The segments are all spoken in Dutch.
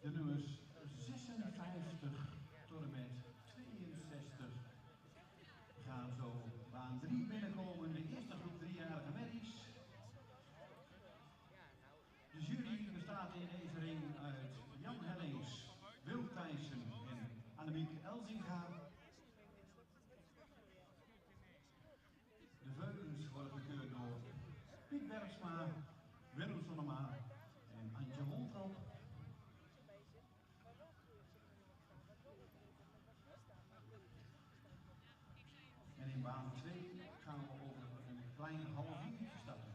De nummers 56 tot en met 62 gaan zo baan 3 binnenkomen. De eerste groep 3-jarige merries. De jury bestaat in deze ring uit Jan Hellings, Wil Thijssen en Annemiek Elzinga. De veulens worden gekeurd door Piet Bergsma, Willem Sonnema en Antje Holtrop. En in baan 2 gaan we over een klein half uurtje starten.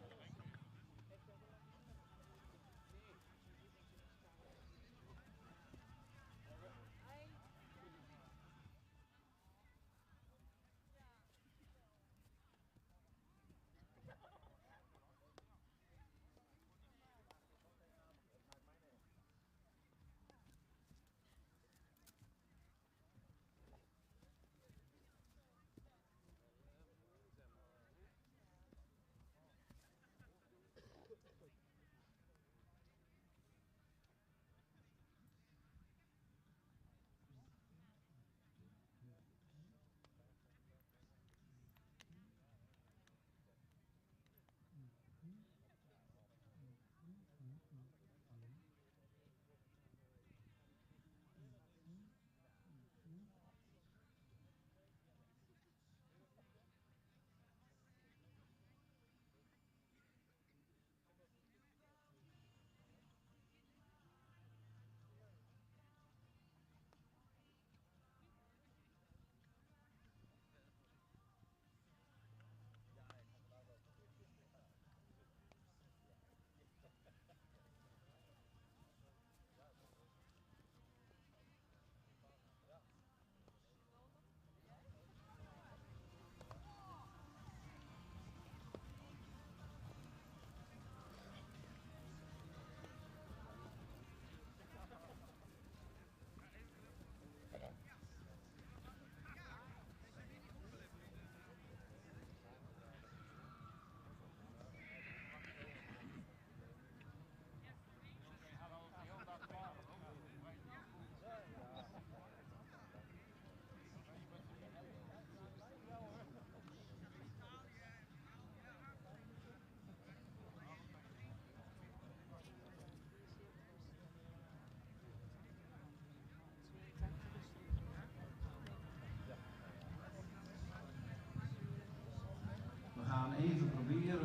We gaan even proberen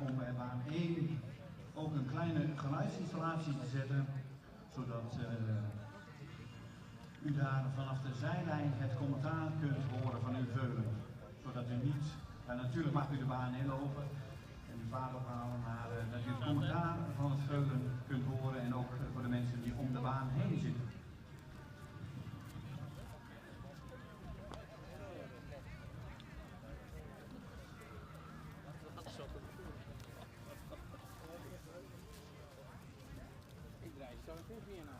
om bij baan 1 ook een kleine geluidsinstallatie te zetten, zodat u daar vanaf de zijlijn het commentaar kunt horen van uw veulen. Zodat u niet, natuurlijk mag u de baan inlopen en uw vaart ophalen, maar dat u het commentaar van het veulen kunt horen en ook voor de mensen die om de baan heen zitten. Ik draai zo meteen weer naar.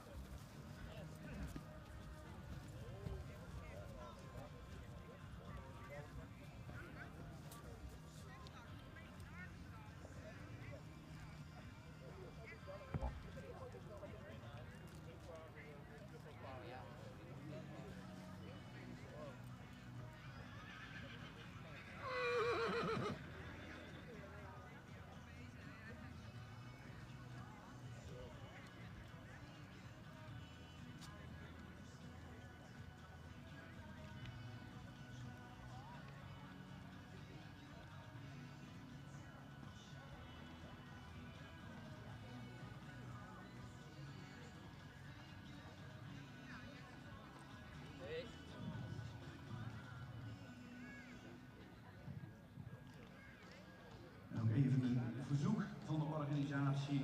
Nou, even een verzoek van de organisatie.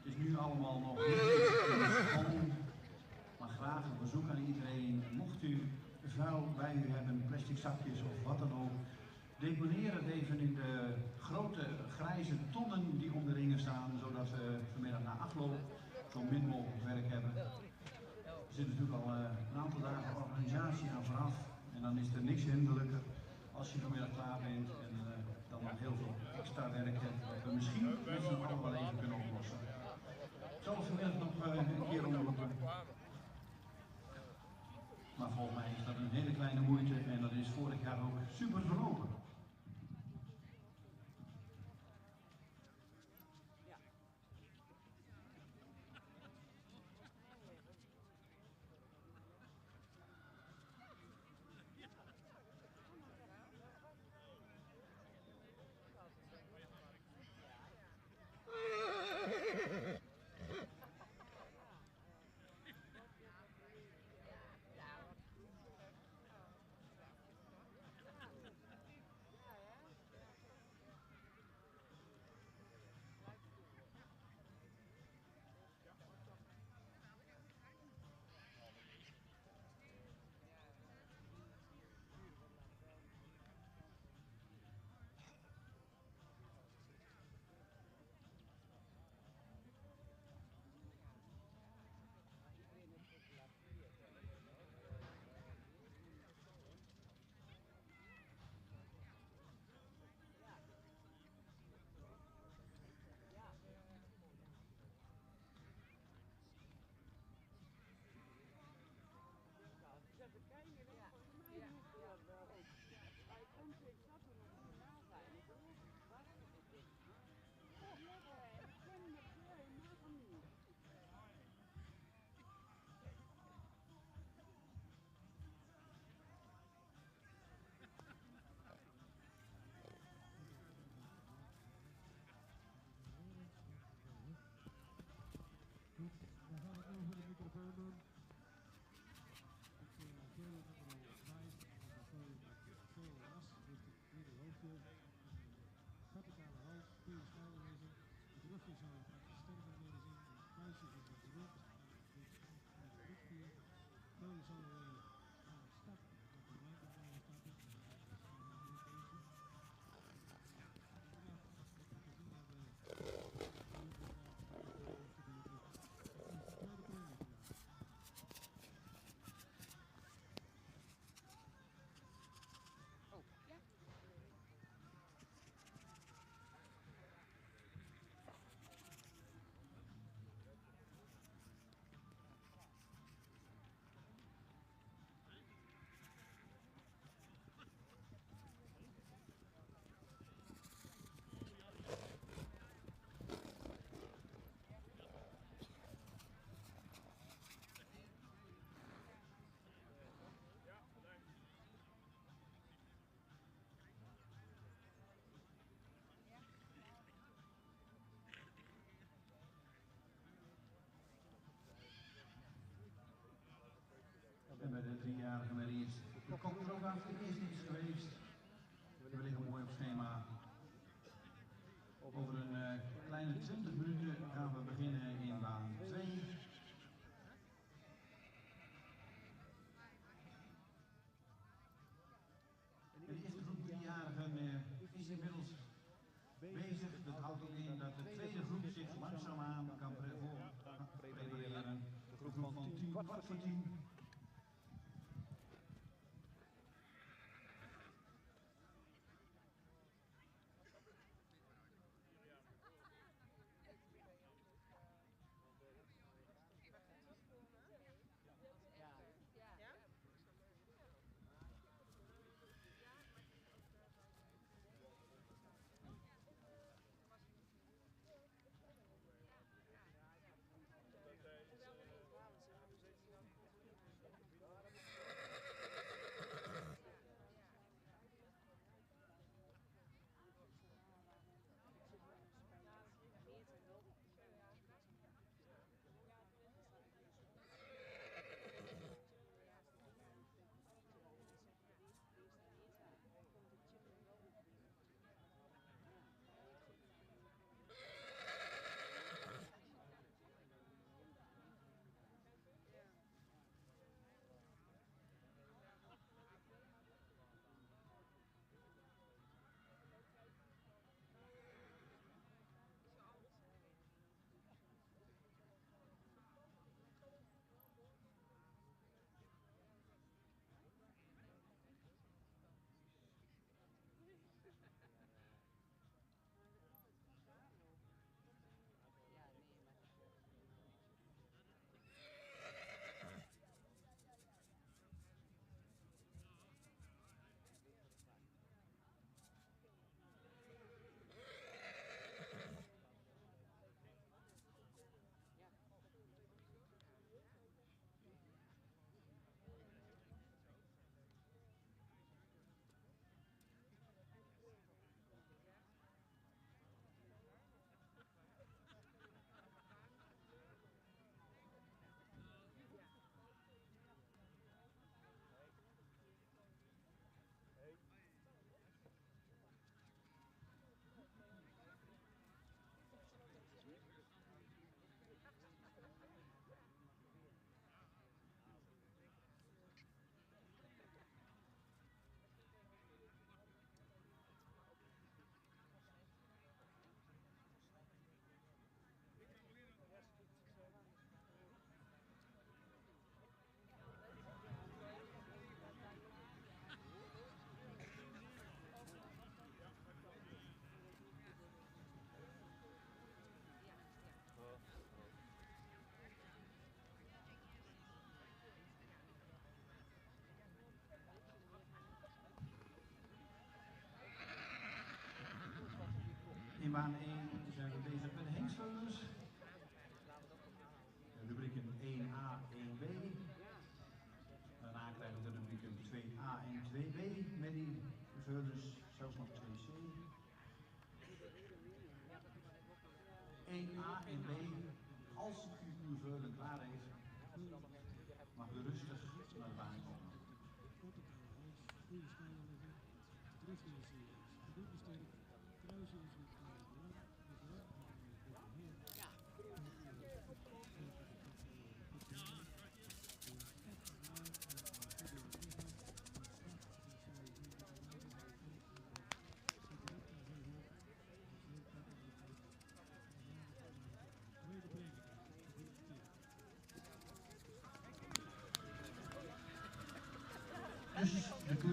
Het is nu allemaal nog niet, maar graag een verzoek aan iedereen. Mocht u vuil bij u hebben, plastic zakjes of wat dan ook, deponeer het even in de grote grijze tonnen die om de ringen staan, zodat we vanmiddag na afloop zo min mogelijk werk hebben. Er zit natuurlijk al een aantal dagen organisatie aan vooraf en dan is er niks hinderlijker als je vanmiddag klaar bent en dan nog heel veel extra werk hebt wat we misschien met z'n allen wel even kunnen oplossen. Ik zal het vanmiddag nog een keer onderzoeken. kleine moeite en dat is vorig jaar ook super verlopen. En bij de 3-jarige Maries komt er ook aan voor het eerst iets geweest. We liggen mooi op schema. Over een kleine 20 minuten gaan we beginnen in baan 2. En de eerste groep 3-jarigen is inmiddels bezig. Dat houdt ook in dat de tweede groep zich langzaamaan kan prepareren. De groep van 10, kwart voor 10. baan 1 zijn we bezig met de hengstveulens. De rubrieken 1a, 1b. Daarna krijgen we de rubrieken 2a en 2b met die veulens, zelfs nog 2c. 1a en b, als u uw veulen klaar heeft, mag u rustig naar de baan komen.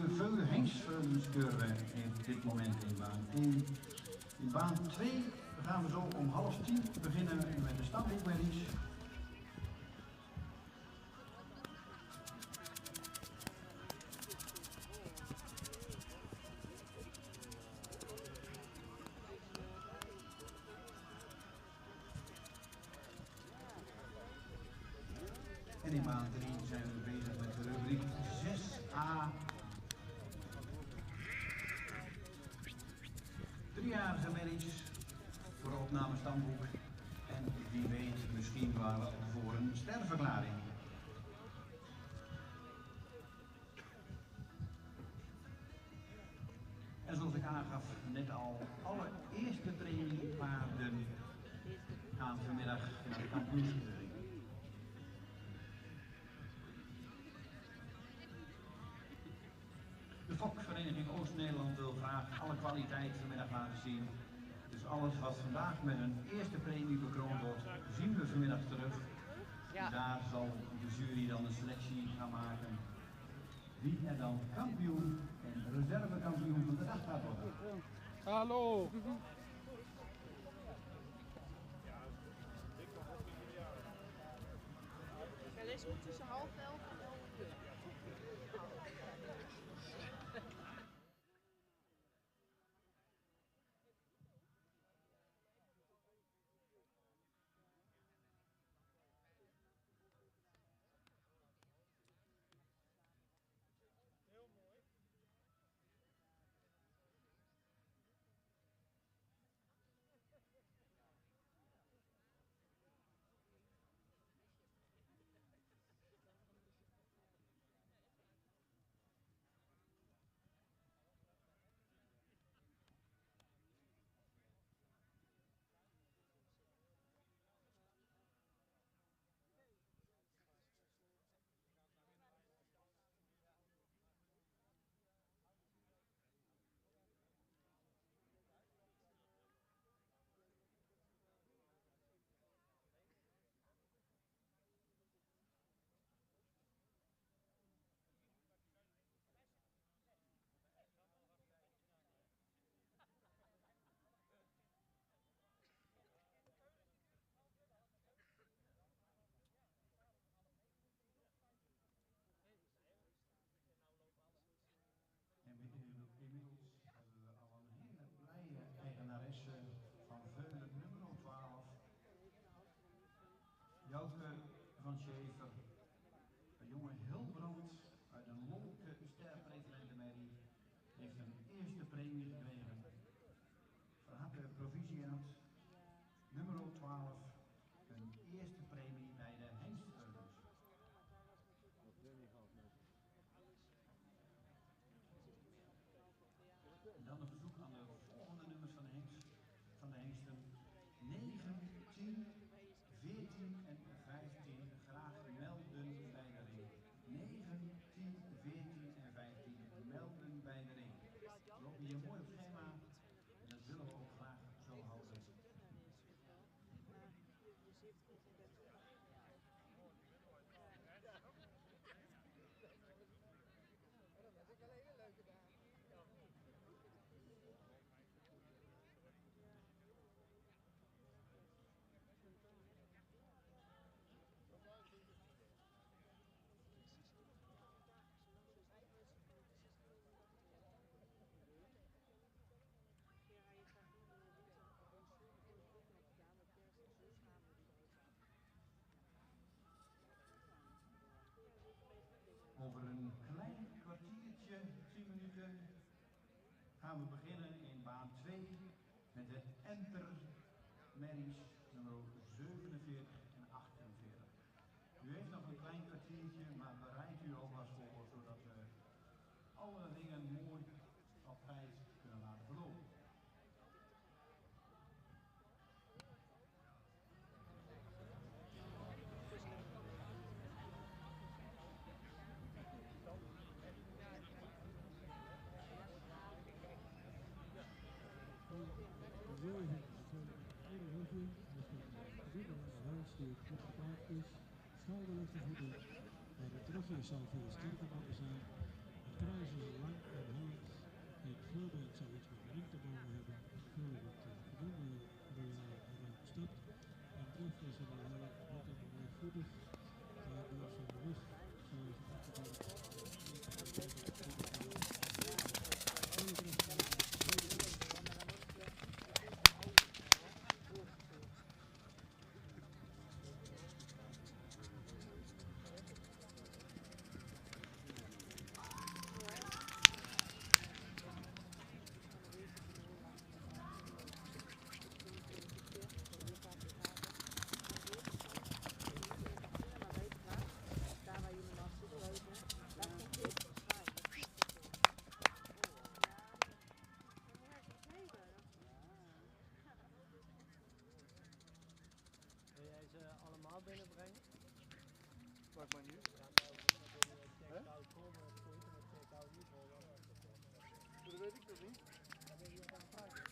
Dus de hengstveulens keuren we op dit moment in baan 1. In baan 2 gaan we zo om 9:30 beginnen met de stamboekmerries. En in baan 3 zijn we bezig met de rubriek 6a. 3-jarige merries voor de opname stamboek. En wie weet misschien wel voor een sterverklaring. En zoals ik aangaf net al, alle eerste premiepaarden gaan vanmiddag naar de kampioenskeuring. De Fokvereniging Oost-Nederland wil graag alle kwaliteit vanmiddag laten zien. Dus alles wat vandaag met een eerste premie bekroond wordt, zien we vanmiddag terug. Ja. Daar zal de jury dan een selectie gaan maken. Wie er dan kampioen en reservekampioen van de dag gaat worden. Hallo! Er is tussen 10:30 en 11:00. Jouke van Schaefer, een jonge Hilbrand uit een Lonke sterpreferente merrie, heeft een eerste premie gekregen. Van harte proficiat, nummer 12, een eerste premie bij de hengstveulens. Dan een verzoek aan de volgende nummers van de hengsten. 9, 10, 14 en 15 graag melden bij de ring. 9, 10, 14 en 15 melden bij de ring. Loop je mooi op scherm weken gaan we beginnen in baan 2 met de Enter Merries nummer 47 en 48. U heeft nog een klein kwartiertje, maar bereid u alvast voor, zodat we alle dingen mooi op tijd kunnen laten verlopen. Schouderlichte voeten, maar de trofee zal veel sterker moeten zijn. Het kruis is lang en hard. Het voorbeeld zal iets met ring te maken hebben. Vullen het voldoende royaal eruit stapt. En terug is er wel net een voetig. Maar door zijn rug zoals allemaal binnenbrengen? Wat maar nu? Dat weet ik nog niet. Dan ben je aan het vragen.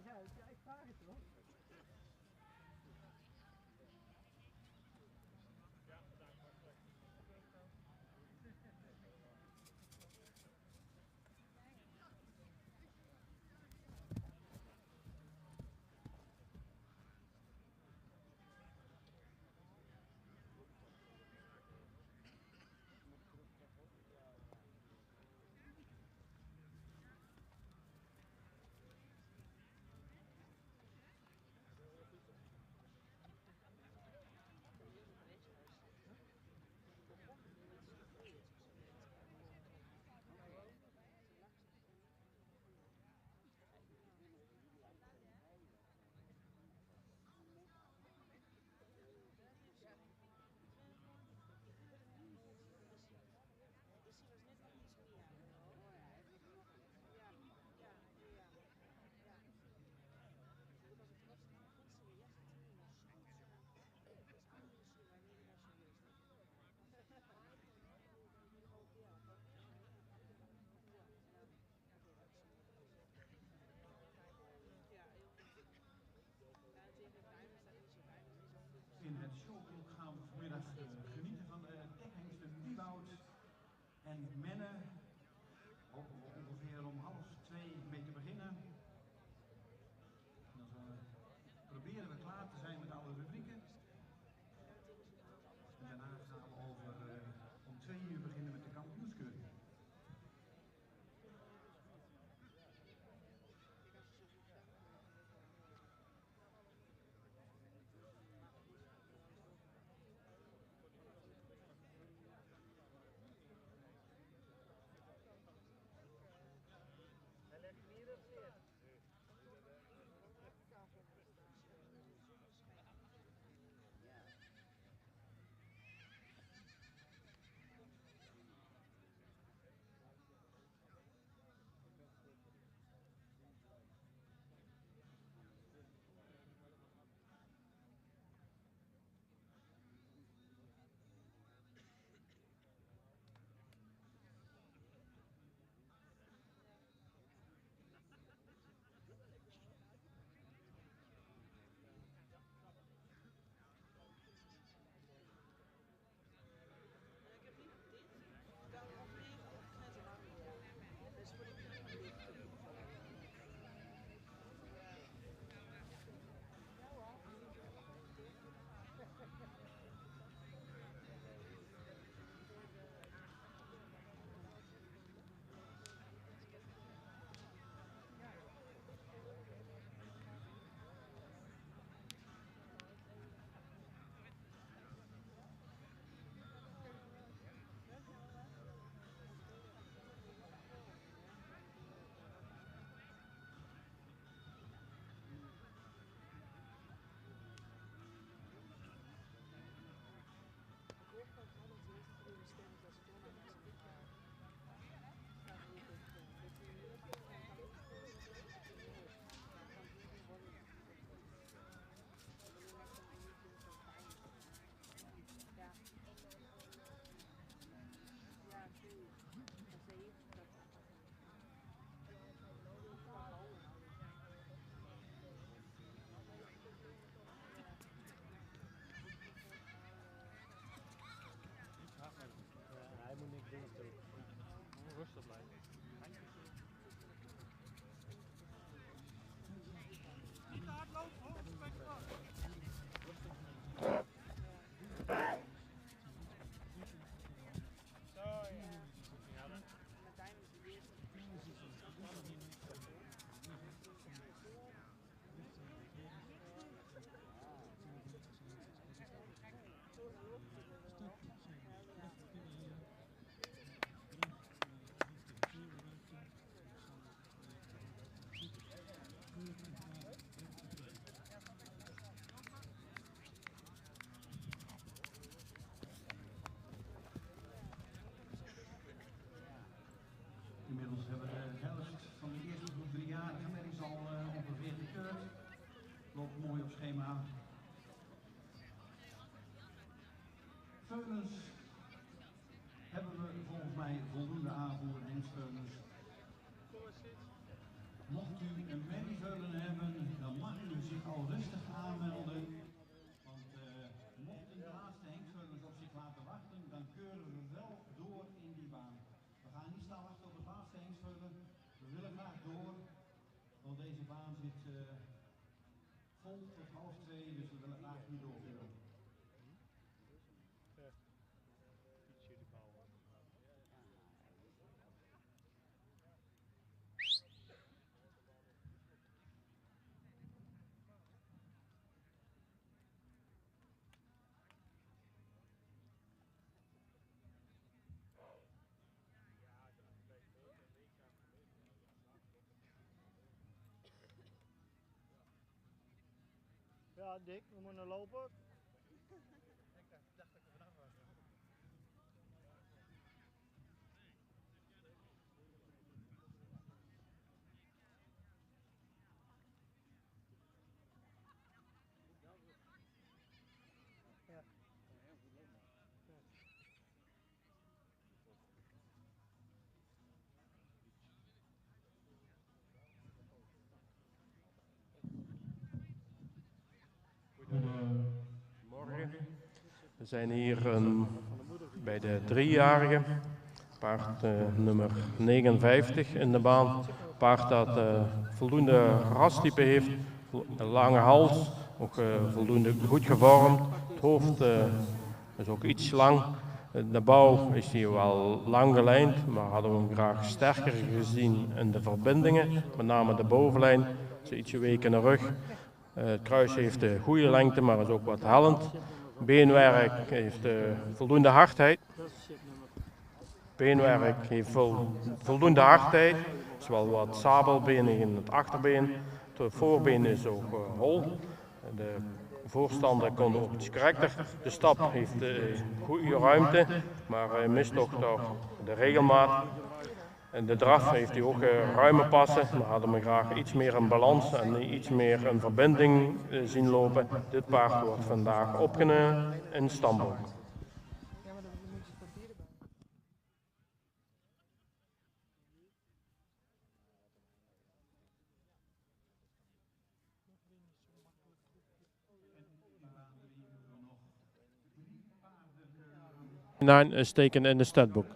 Ja, ik vraag het toch? op schema. Veulens hebben we volgens mij voldoende aanvoer, hengstveulens. Mocht u een merrieveulen hebben, dan mag u zich al rustig aanmelden. Want mochten de laatste hengstveulens op zich laten wachten, dan keuren we wel door in die baan. We gaan niet staan wachten op het laatste hengstveulen. We willen graag door, want deze baan zit vol tot 1:30, dus we willen graag hier doorgaan. Ja, Dick, we moeten lopen. Goedemorgen. We zijn hier bij de 3-jarige, paard nummer 59 in de baan. Paard dat voldoende rastype heeft, een lange hals, ook voldoende goed gevormd. Het hoofd is ook iets lang. De bouw is hier wel lang gelijnd, maar hadden we hem graag sterker gezien in de verbindingen, met name de bovenlijn. Ze ietsje week in de rug. Het kruis heeft een goede lengte, maar is ook wat hellend. Beenwerk heeft voldoende hardheid. Beenwerk heeft voldoende hardheid. Er is wel wat sabelbenig in het achterbeen. Het voorbeen is ook hol. De voorstander kon ook iets correcter. De stap heeft goede ruimte, maar hij mist toch de regelmaat. En de draf heeft hij ook ruime passen. We hadden hem graag iets meer in balans en iets meer een verbinding zien lopen. Dit paard wordt vandaag opgenomen in Stamboom. Een steken in de statboek.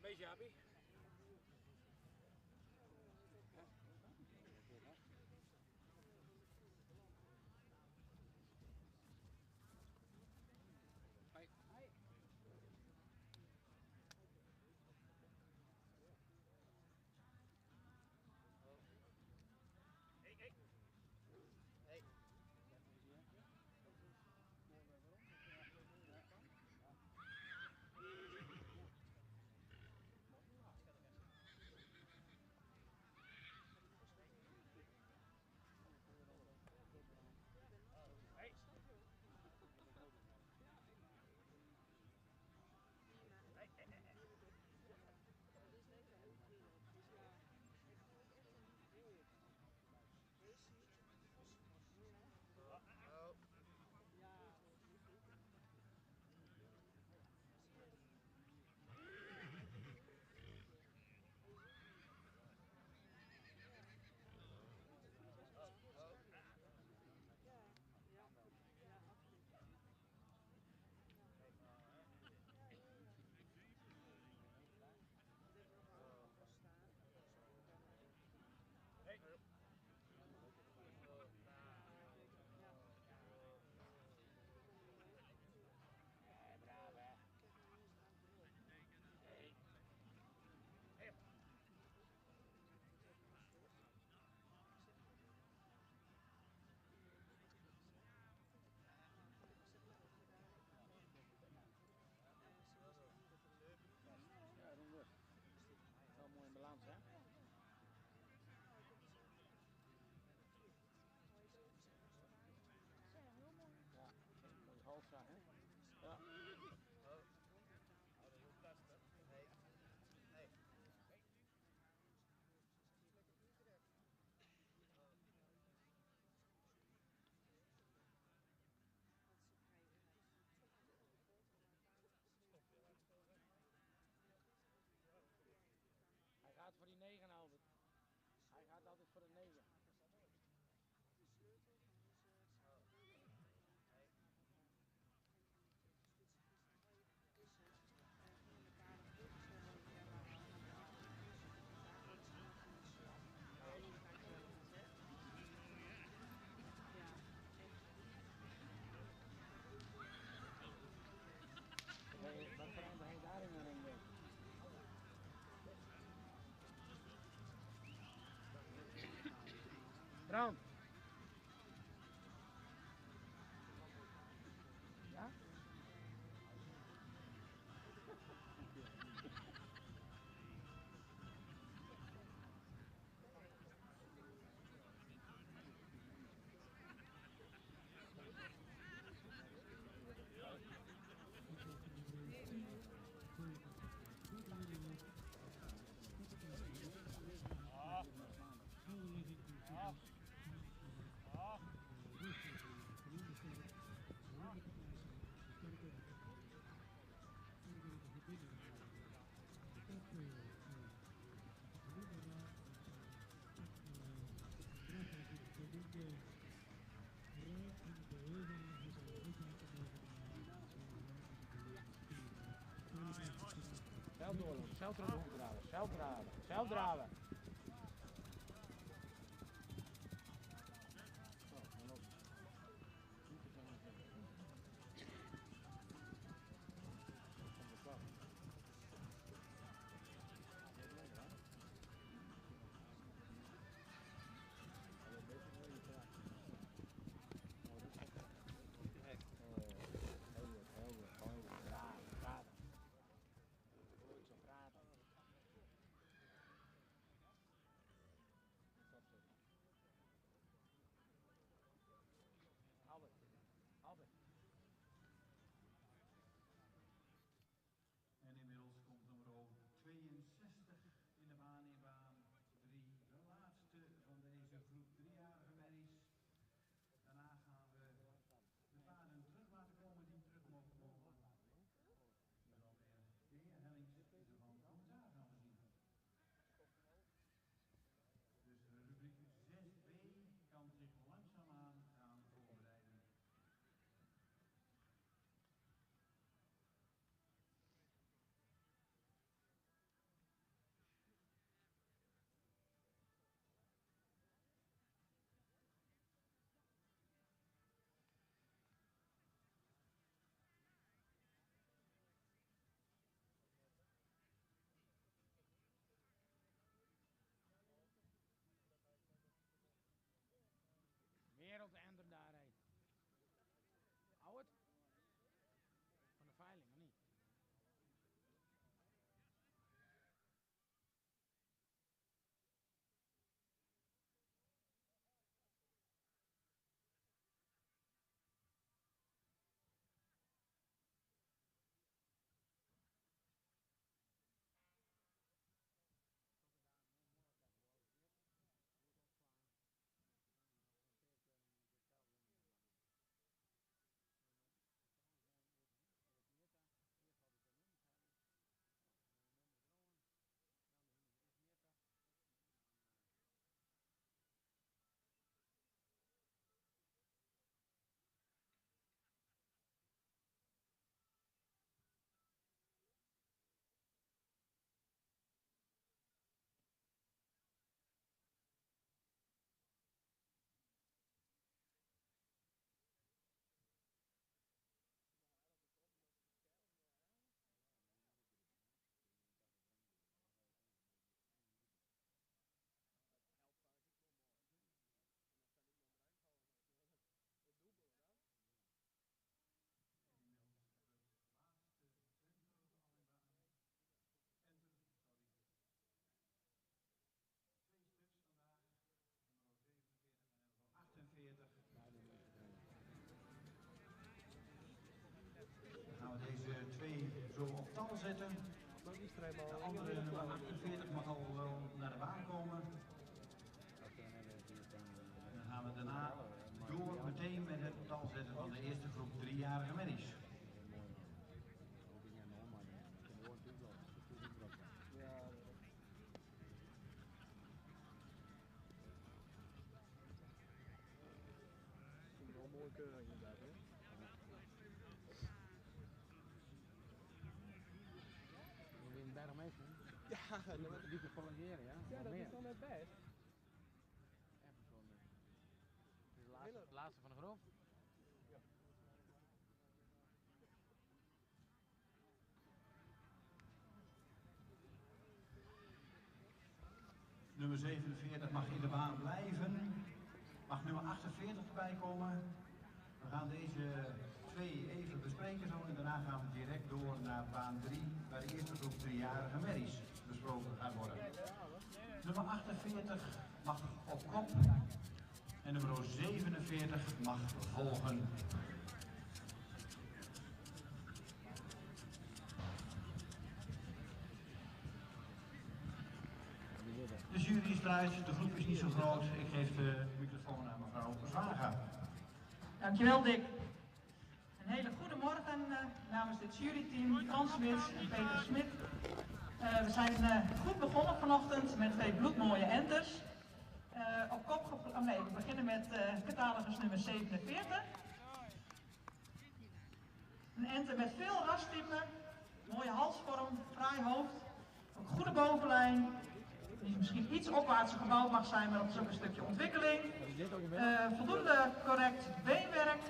Beetje happy. Wel mooi in balans, hè? Ja, mooi halsa, hè? Ja. Hij gaat voor die 9, Albert. Hij gaat altijd voor de 9. Wat voor een hij daarin aan een week? Brown. Ja? Zelf doorlopen, zelf draven, zelf draven, zelf draven. stal zetten. De andere nummer 48 mag al wel naar de baan komen. Dan gaan we daarna door meteen met het stal zetten van de eerste groep 3-jarige merries. Ja, die te prolongeren, ja. Ja, dat is dan het best. Het laatste van de groep. Nummer 47 mag in de baan blijven. Mag nummer 48 erbij komen. We gaan deze twee even bespreken zo en daarna gaan we direct door naar baan 3, waar de eerste groep 3-jarige merries besproken gaat worden. Nummer 48 mag op kop en nummer 47 mag volgen. De jury is eruit, de groep is niet zo groot. Ik geef de microfoon aan mevrouw Zwaga. Dankjewel Dick. Een hele goede morgen namens dit juryteam Frans Smits en Peter Smit. We zijn goed begonnen vanochtend met twee bloedmooie enters. Op kop we beginnen met catalogus nummer 47. Een enter met veel rastypen, mooie halsvorm, fraai hoofd, een goede bovenlijn. Die misschien iets opwaartser gebouwd mag zijn, maar dat is ook een stukje ontwikkeling. Voldoende correct beenwerk.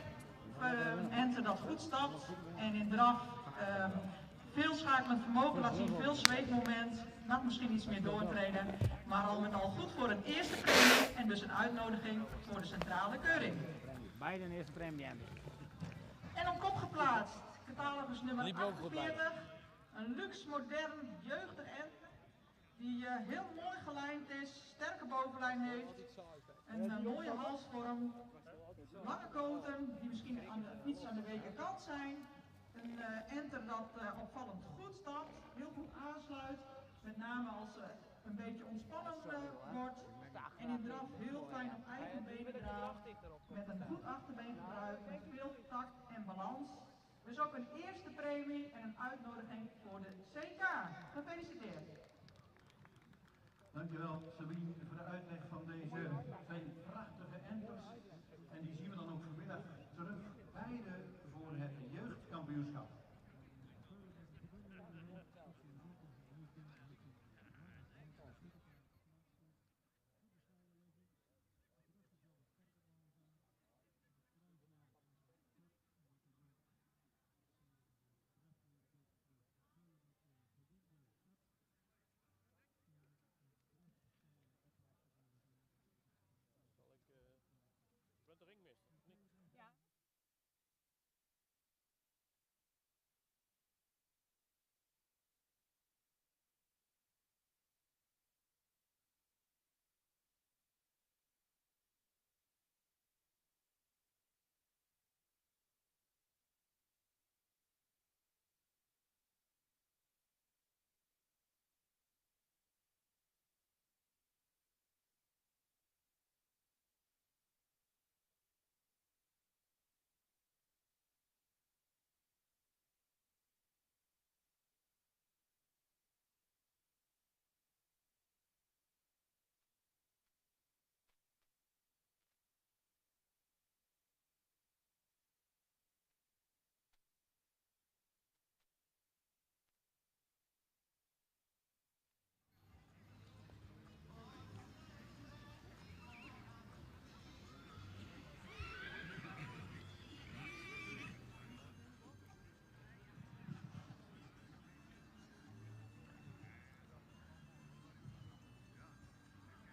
Een enter dat goed stapt en in draf veel schakelend vermogen laat zien, veel zweefmoment. Mag misschien iets meer doortreden, maar al met al goed voor een eerste premie en dus een uitnodiging voor de centrale keuring. Beide een eerste premie. En op kop geplaatst, catalogus nummer 48. Een luxe, modern, jeugdig enter. Die heel mooi gelijnd is, sterke bovenlijn heeft, een mooie halsvorm, lange koten die misschien iets aan de weken kant zijn. Een enter dat opvallend goed stapt, heel goed aansluit, met name als ze een beetje ontspannen wordt en in draf heel fijn op eigen benen draaft, met een goed achterbeengebruik, met veel tact en balans. Dus ook een eerste premie en een uitnodiging voor de CK. Gefeliciteerd! Dankjewel Sabine voor de uitleg van deze twee prachtige enters. En die zien we dan ook vanmiddag terug, beide voor het jeugdkampioenschap. Je bent de ringmeester, of niet? Ja.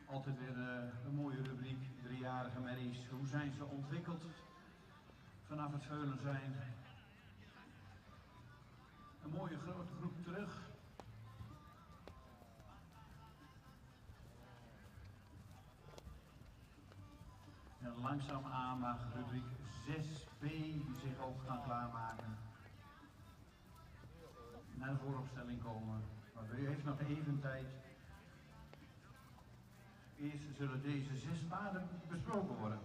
Altijd weer een mooie rubriek, 3-jarige merries. Hoe zijn ze ontwikkeld vanaf het veulen zijn? Een mooie grote groep terug. En langzaamaan mag rubriek 6B zich ook gaan klaarmaken. naar de vooropstelling komen. Maar u heeft nog even tijd. Eerst zullen deze 6 paarden besproken worden.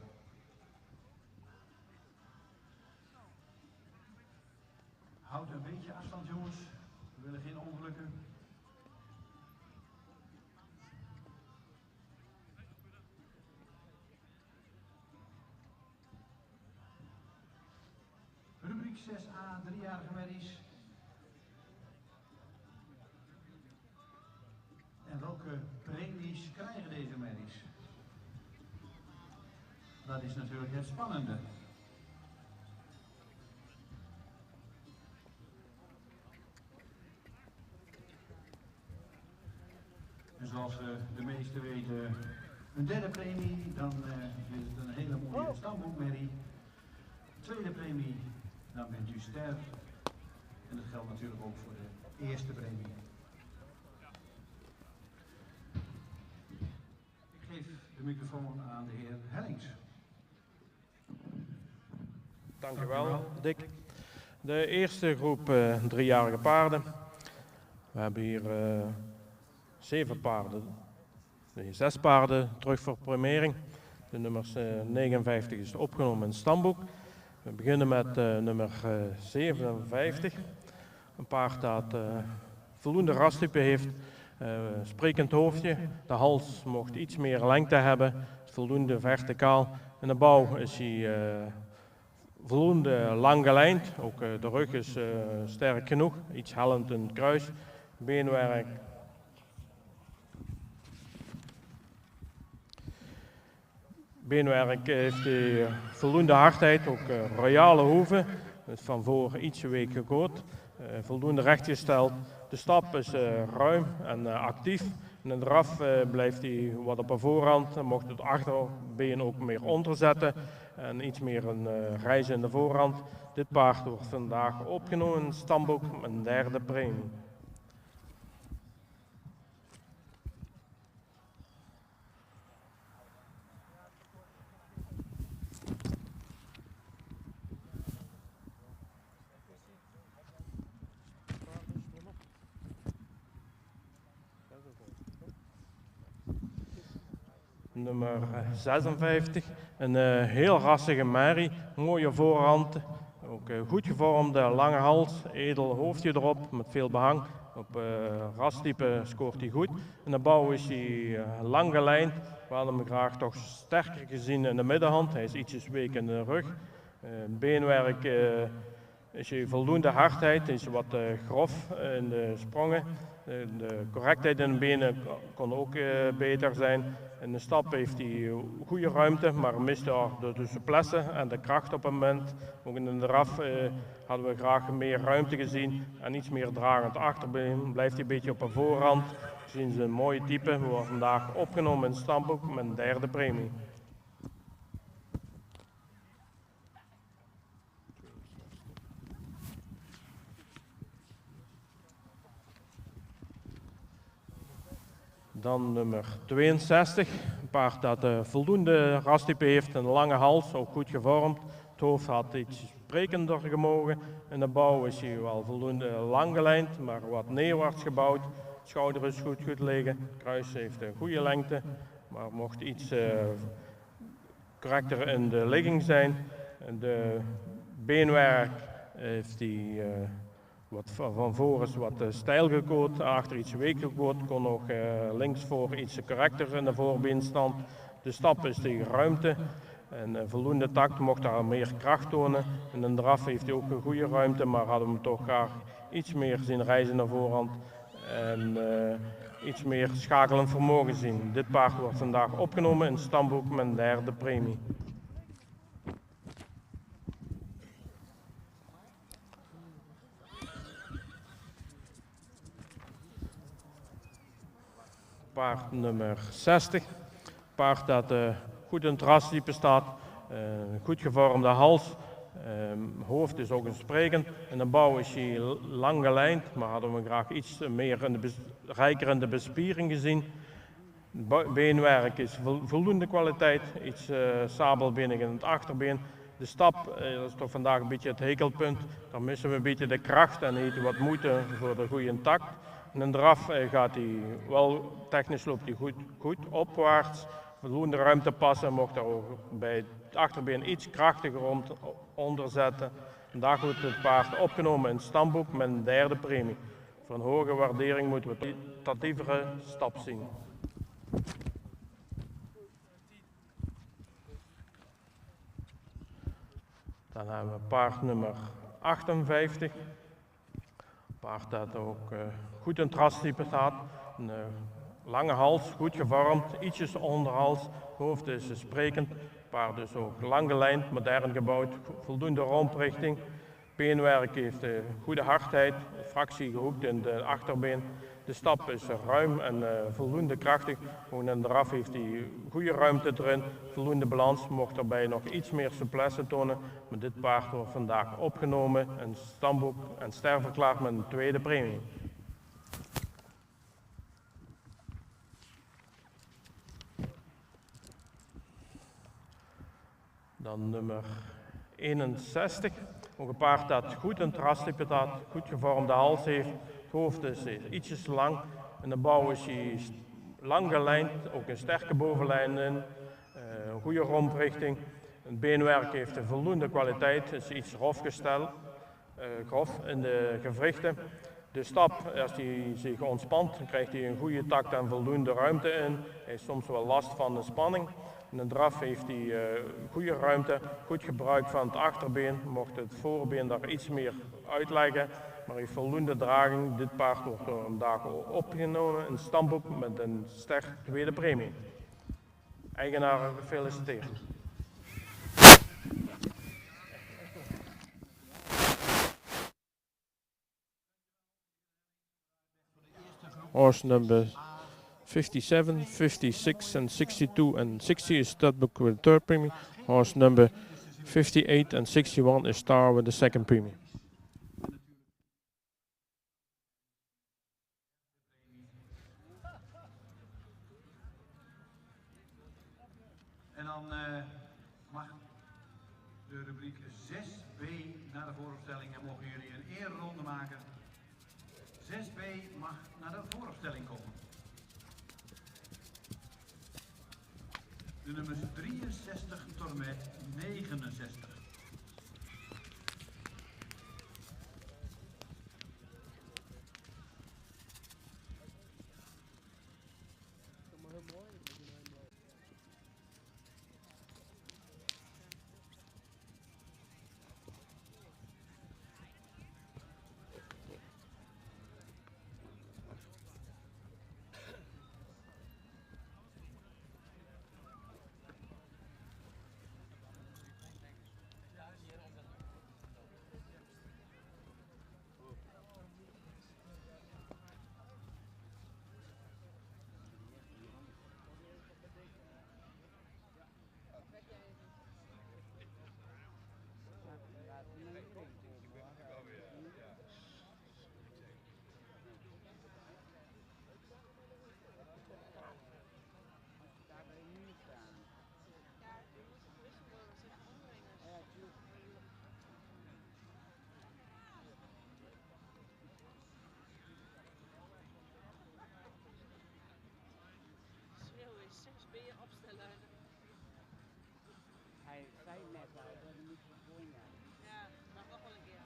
Houd een beetje afstand, jongens. We willen geen ongelukken. Rubriek 6a, 3-jarige merries. En welke premies krijgen deze merries? Dat is natuurlijk het spannende. En zoals de meesten weten, een derde premie, dan is het een hele mooie stamboekmerrie. Tweede premie, dan bent u ster. En dat geldt natuurlijk ook voor de eerste premie. Ik geef de microfoon aan de heer Hellings. Dankjewel, Dick. De eerste groep 3-jarige paarden. We hebben hier 7 paarden, 6 paarden terug voor premiering. De nummers 59 is opgenomen in het stamboek. We beginnen met nummer 57. Een paard dat voldoende rastype heeft, sprekend hoofdje. De hals mocht iets meer lengte hebben, voldoende verticaal. In de bouw is hij voldoende lang gelijnd. Ook de rug is sterk genoeg, iets hellend in het kruis. Beenwerk. Beenwerk heeft voldoende hardheid, ook royale hoeven. Dus van voor iets week gegoot. Voldoende rechtgesteld. De stap is ruim en actief. In de draf blijft hij wat op de voorhand. Mocht het achterbeen ook meer onderzetten. En iets meer een reis in de voorhand. Dit paard wordt vandaag opgenomen in het stamboek met een derde premie. Nummer 56, een heel rassige merrie, mooie voorhand, ook goed gevormde lange hals, edel hoofdje erop met veel behang. Op rastype scoort hij goed. In de bouw is hij lang gelijnd, we hadden hem graag toch sterker gezien in de middenhand, hij is ietsjes week in de rug. Beenwerk is hij voldoende hardheid, is wat grof in de sprongen. De correctheid in de benen kon ook beter zijn. In de stap heeft hij goede ruimte, maar miste de souplesse en de kracht op het moment. Ook in de draf hadden we graag meer ruimte gezien en iets meer dragend achterbeen. Blijft hij een beetje op de voorhand. Zien ze een mooie type. We worden vandaag opgenomen in het stamboek met een derde premie. Dan nummer 62, een paard dat voldoende rastype heeft, een lange hals, ook goed gevormd. Het hoofd had iets sprekender gemogen. In de bouw is hij wel voldoende lang gelijnd, maar wat neerwaarts gebouwd. Schouder is goed liggen, kruis heeft een goede lengte, maar mocht iets correcter in de ligging zijn. De beenwerk heeft hij wat van voor is wat stijl gekoot, achter iets week gekoot, kon nog links voor iets correcter in de voorbeenstand. De stap is tegen ruimte en voldoende takt, mocht daar meer kracht tonen. In de draf heeft hij ook een goede ruimte, maar hadden we hem toch graag iets meer zien reizen naar voorhand en iets meer schakelend vermogen zien. Dit paard wordt vandaag opgenomen in het stamboek met een derde premie. Paard nummer 60, paard dat goed in het rastype staat, goed gevormde hals, hoofd is ook een sprekend. In de bouw is hij lang gelijnd, maar hadden we graag iets meer rijker in de bespiering gezien. Beenwerk is voldoende kwaliteit, iets sabelbenig in het achterbeen. De stap, dat is toch vandaag een beetje het hekelpunt. Dan missen we een beetje de kracht en heeft hij wat moeite voor de goede takt. In een draf gaat hij wel, technisch loopt hij goed opwaarts. Voldoende ruimte passen, mocht er ook bij het achterbeen iets krachtiger onder zetten. Vandaag wordt het paard opgenomen in het stamboek met een derde premie. Voor een hoge waardering moeten we een kwalitatievere stap zien. Dan hebben we paard nummer 58. Paard dat ook goed in trastype staat. Een lange hals, goed gevormd, ietsjes onderhals. Hoofd is sprekend. Paard dus ook lang gelijnd, modern gebouwd, voldoende romprichting. Beenwerk heeft goede hardheid, fractie gehoekt in de achterbeen. De stap is ruim en voldoende krachtig. Gewoon in de draf heeft hij goede ruimte erin, voldoende balans. Mocht erbij nog iets meer souplesse tonen. Maar dit paard wordt vandaag opgenomen in het stamboek en sterverklaard met een tweede premie. Dan nummer 61. Ook een paard dat goed in trastype staat, goed gevormde hals heeft. Het hoofd is ietsjes lang. In de bouw is hij lang gelijnd, ook een sterke bovenlijn in. Een goede romprichting. Het beenwerk heeft een voldoende kwaliteit, is iets grof in de gewrichten. De stap, als hij zich ontspant, dan krijgt hij een goede takt en voldoende ruimte in. Hij heeft soms wel last van de spanning. In een draf heeft hij goede ruimte, goed gebruik van het achterbeen. Mocht het voorbeen daar iets meer uitleggen, maar heeft voldoende draging. Dit paard wordt door hem vandaag opgenomen in het stamboek met een sterk tweede premie. Eigenaar gefeliciteerd. Horse number 57, 56 and 62 and 60 is studbook with the third premium. Horse number 58 and 61 is star with the second premium. En dan mag de rubriek 6B naar de vooropstelling en mogen jullie een eerronde maken. 6B mag naar de vooropstelling komen. De nummers 63 tot en met 69. Hij zei net al dat hij niet van voor Ja, mag nog wel een keer.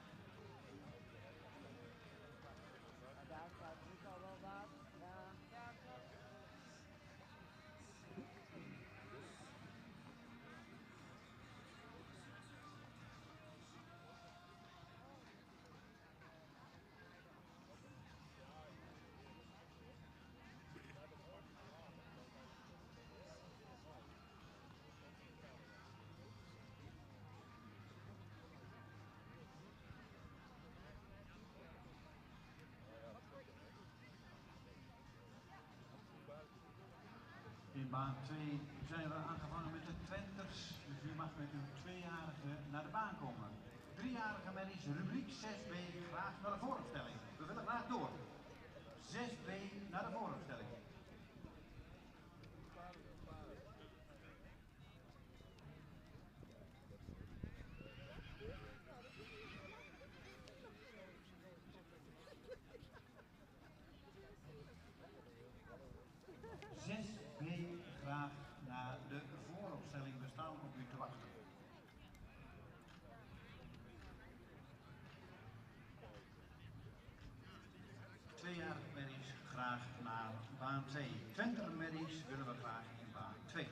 Maar daar staat ook al wel wat. Ja. Ja, klopt. In baan 2 zijn we aangevangen met de Twenters, dus u mag met uw 2-jarige naar de baan komen. 3-jarige merries, rubriek 6B, graag naar de vooropstelling. We willen graag door. 6B naar de vooropstelling. merries willen we graag in baan 2.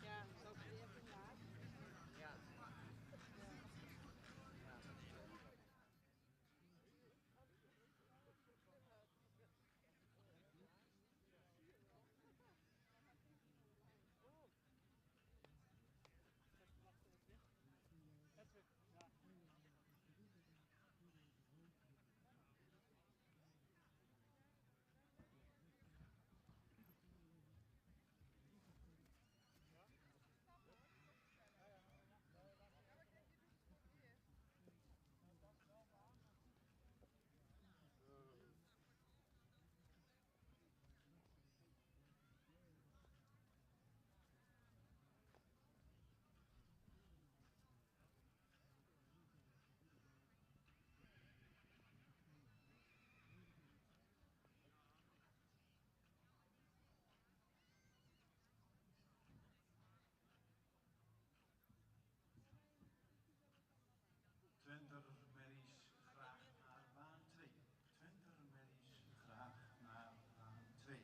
Ja, zo weer vandaag. Ja. Twenter merries graag naar baan 2. Twenter merries graag naar baan 2.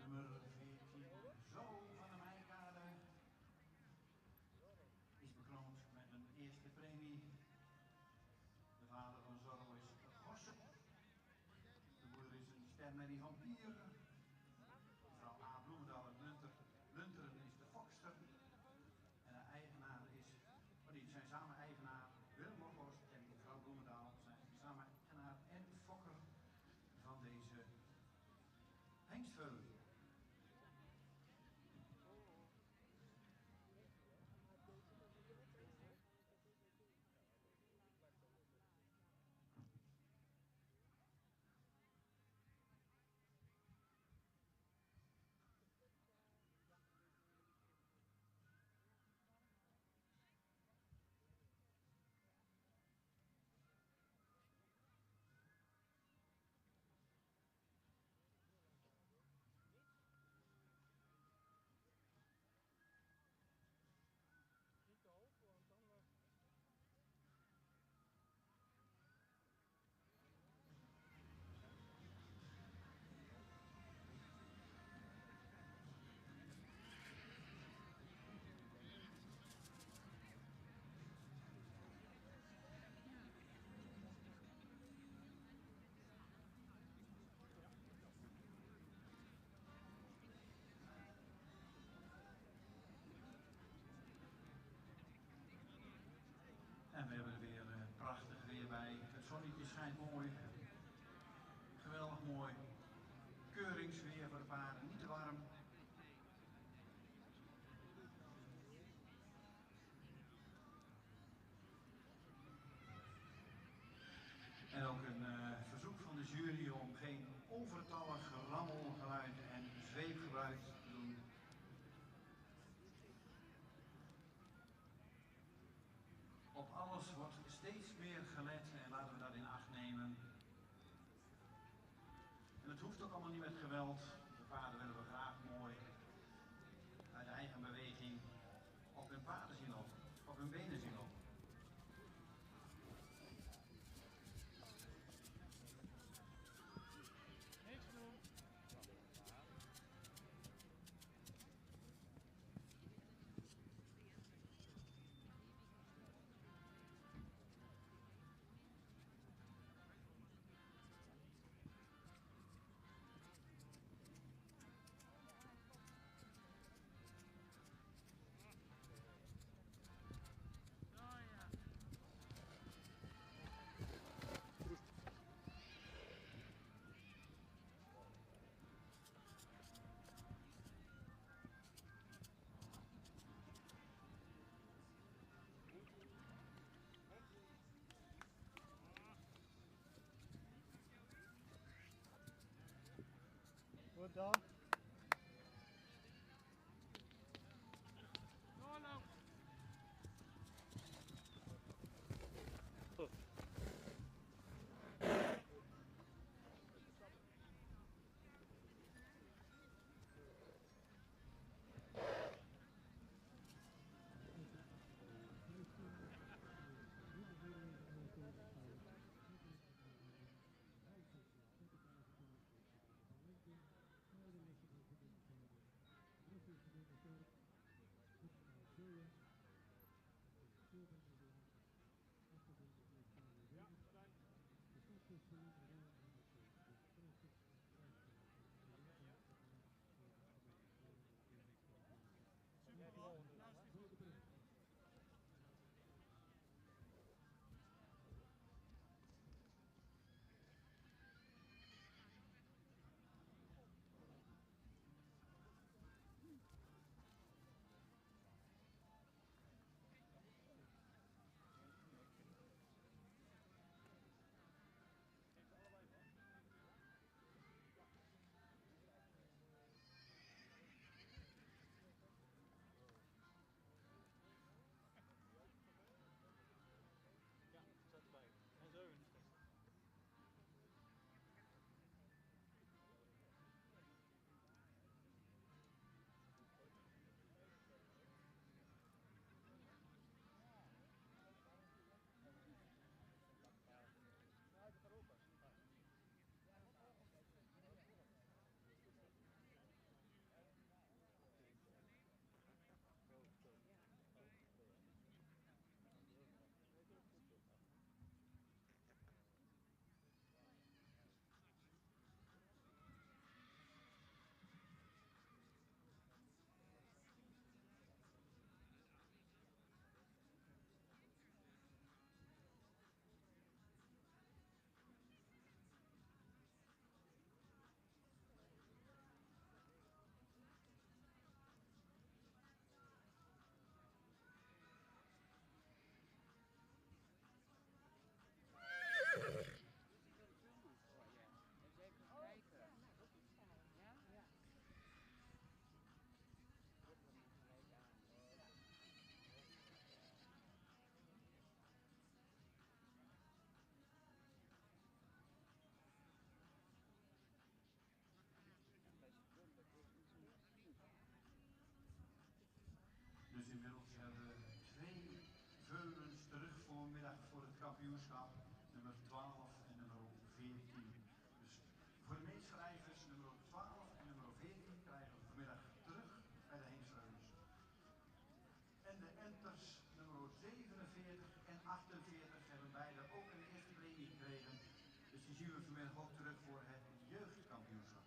Nummer 14, Zo van de Meijkade, is bekroond met een eerste premie. De vader van Zo is Gossen. De moeder is een stermerrie van Pier. Mevrouw A. Bloemendaal uit Lunteren is de Fokster. En de eigenaar is, die zijn samen eigenaar, Willem Morghorst en mevrouw Bloemendaal zijn samen eigenaar en fokker van deze hengstveul. zonnetje schijnt mooi. Geweldig mooi. Keuringsweer voor de paarden, niet te warm. En ook een verzoek van de jury om geen overtallig rammelgeluid en zweepgebruik te doen. Op alles wordt steeds meer gelet en laten we dat in acht nemen. En het hoeft ook allemaal niet met geweld. De paarden willen we graag mooi uit eigen beweging op hun paarden zien lopen, op hun benen zien lopen. Goed dan. Dus inmiddels hebben we 2 veulens terug vanmiddag voor het kampioenschap, nummer 12 en nummer 14. Dus voor de meeschrijvers nummer 12 en nummer 14 krijgen we vanmiddag terug bij de heenveulens. En de enters nummer 47 en 48 hebben beide ook een eerste premie gekregen. Dus die zien we vanmiddag ook terug voor het jeugdkampioenschap.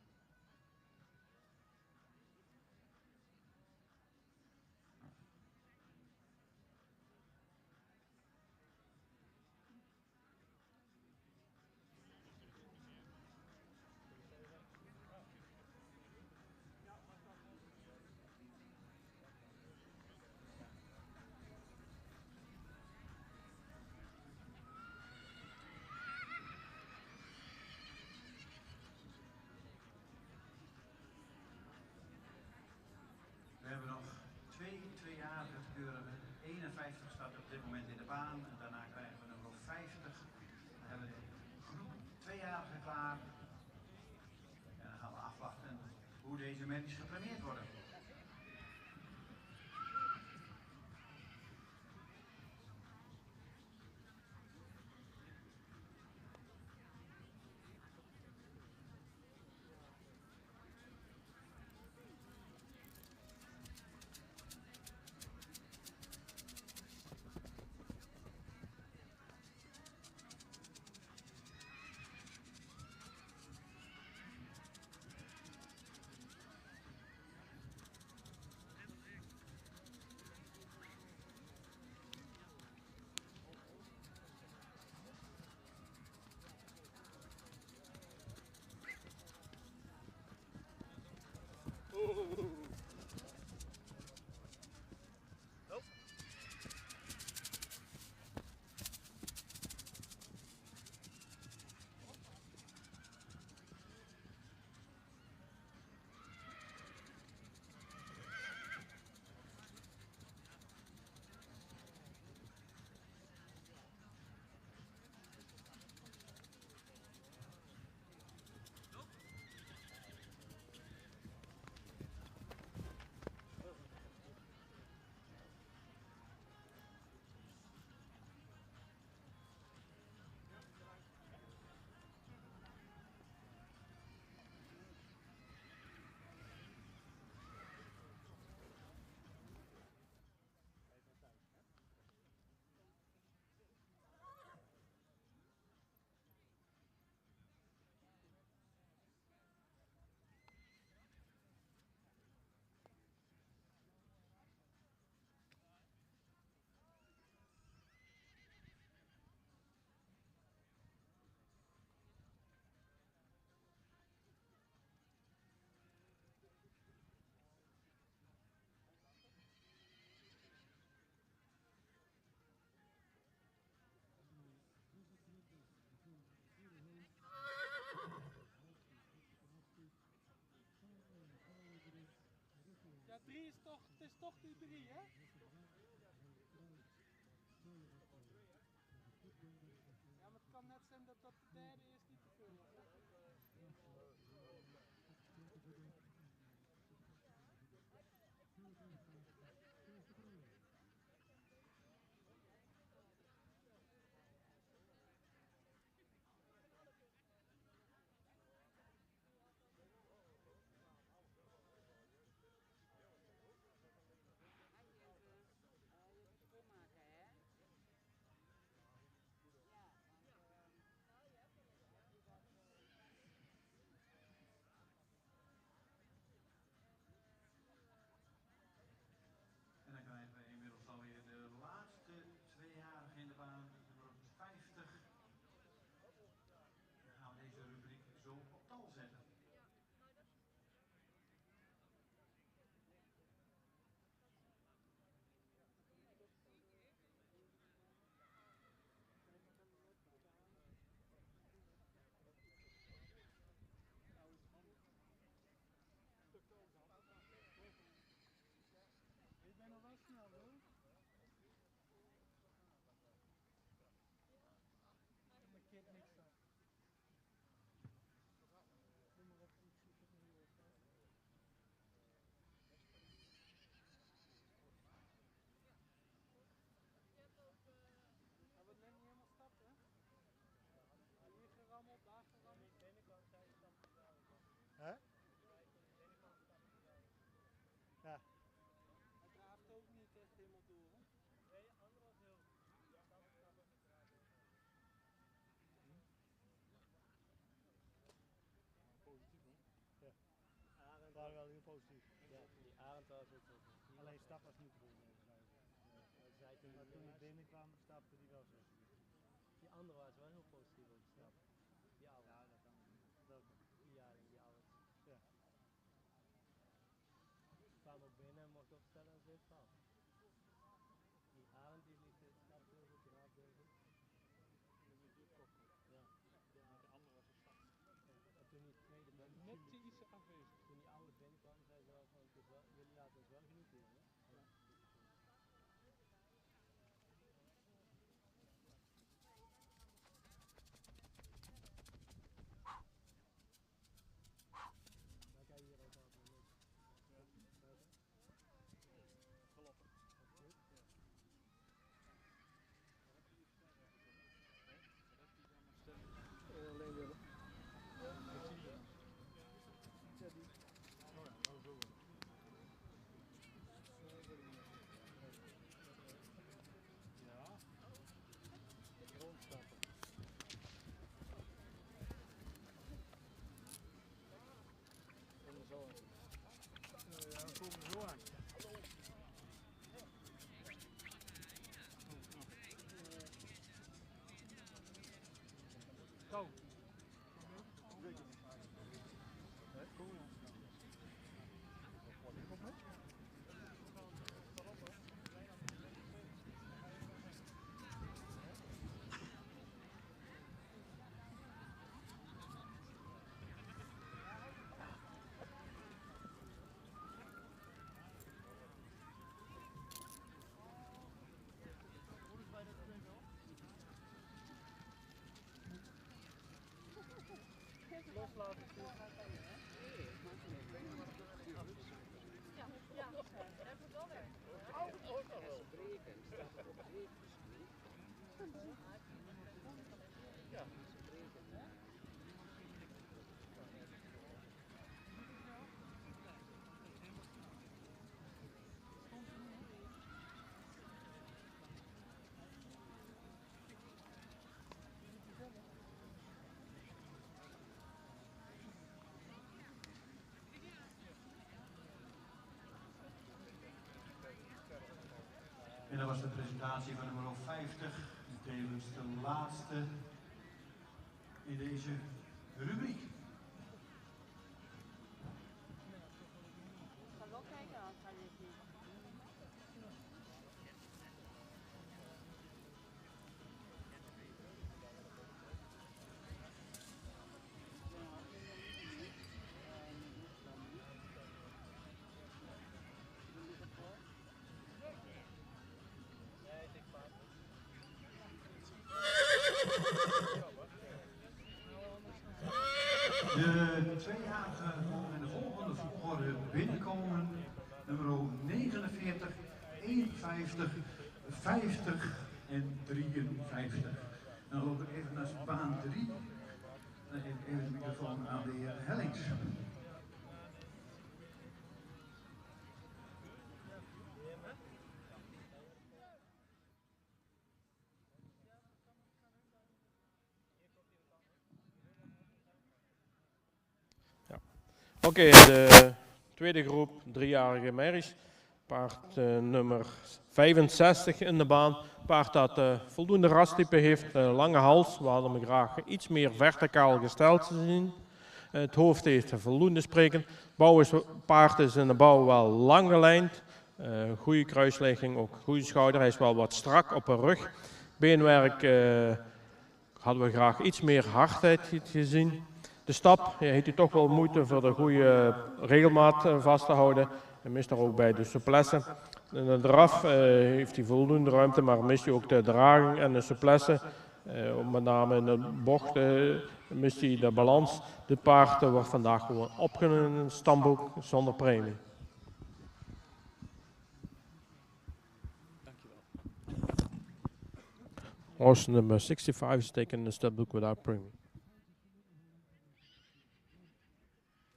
dit moment in de baan. En daarna krijgen we nummer 50. Dan hebben we de groep 2-jarigen klaar. En dan gaan we afwachten hoe deze mensen gepremieerd worden. Ja, 3 is toch, het is toch die 3, hè? Ja, maar het kan net zijn dat dat de derde is die te veel is. En dan krijgen we inmiddels alweer de laatste 2-jarigen in de baan, nummer 50. Dan gaan we deze rubriek zo op tal zetten. Ik ben nog wel snel, hoor. Ik mijn kind niks aan. Doe maar even iets zoeken van hier. Maar wat neem je helemaal stap, hè? Hier gerammeld, daar gerammeld. De binnenkant zijn stappen. Hè? Ja. Hij draaft ook niet echt helemaal door, hè? Nee, de andere was heel goed. Positief, hè? Ja. Het waren wel heel positief. Ja, die Arend was ook zo. Alleen stap was niet goed. Maar toen hij binnenkwam, stapte hij wel zo. Die andere was wel heel positief op de stap. Die oude. Ja, dat kan niet. Welke? Die oude. Ja. Die kwam ook binnen en mocht opstellen en zo van. Die Arend die liet de stap heel goed eraf, denk ik. Ja. Maar de andere was een stap. En toen die tweede binnenkwam. Net iets afwezig. Toen die oude binnenkwam, zei ze wel van, jullie laten ons wel genieten, jongen. Ja. En dat was de presentatie van nummer 50, tevens de laatste in deze rubriek. Ik ga wel kijken aan ga je niet. De tweejarige en de volgende volgorde binnenkomen, nummer 49, 51, 50 en 53. Dan loop ik even naar baan 3. Dan geef ik even de microfoon aan de heer Hellings. Oké, de tweede groep, driejarige merries. Paard nummer 65 in de baan. Paard dat voldoende rastype heeft, lange hals. We hadden hem graag iets meer verticaal gesteld te zien. Het hoofd heeft voldoende spreken. Paard is in de bouw wel lang gelijnd. Goede kruislegging, ook goede schouder. Hij is wel wat strak op de rug. Beenwerk hadden we graag iets meer hardheid gezien. De stap heeft u toch wel moeite voor de goede regelmaat vast te houden. En mist er ook bij de souplesse. En de draf heeft hij voldoende ruimte, maar mist hij ook de draging en de souplesse. Met name in de bocht mist hij de balans. Dit paard wordt vandaag gewoon opgenomen in een stamboek zonder premie. Horse number 65 is taken in the stabbook without premium.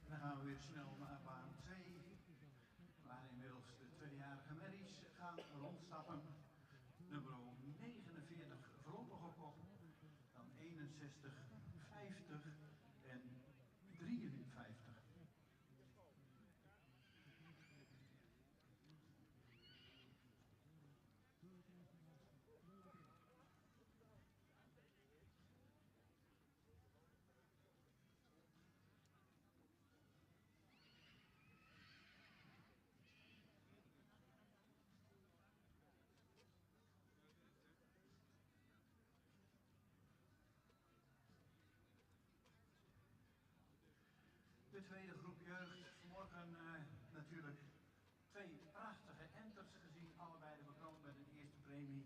Dan gaan we weer snel naar baan 2, waar inmiddels de tweejarige merries gaan rondstappen. Nummer 49 voorlopig op kop, dan 61, 50 en 53. De tweede groep jeugd, vanmorgen natuurlijk twee prachtige enters gezien, allebei de bekroond met een eerste premie.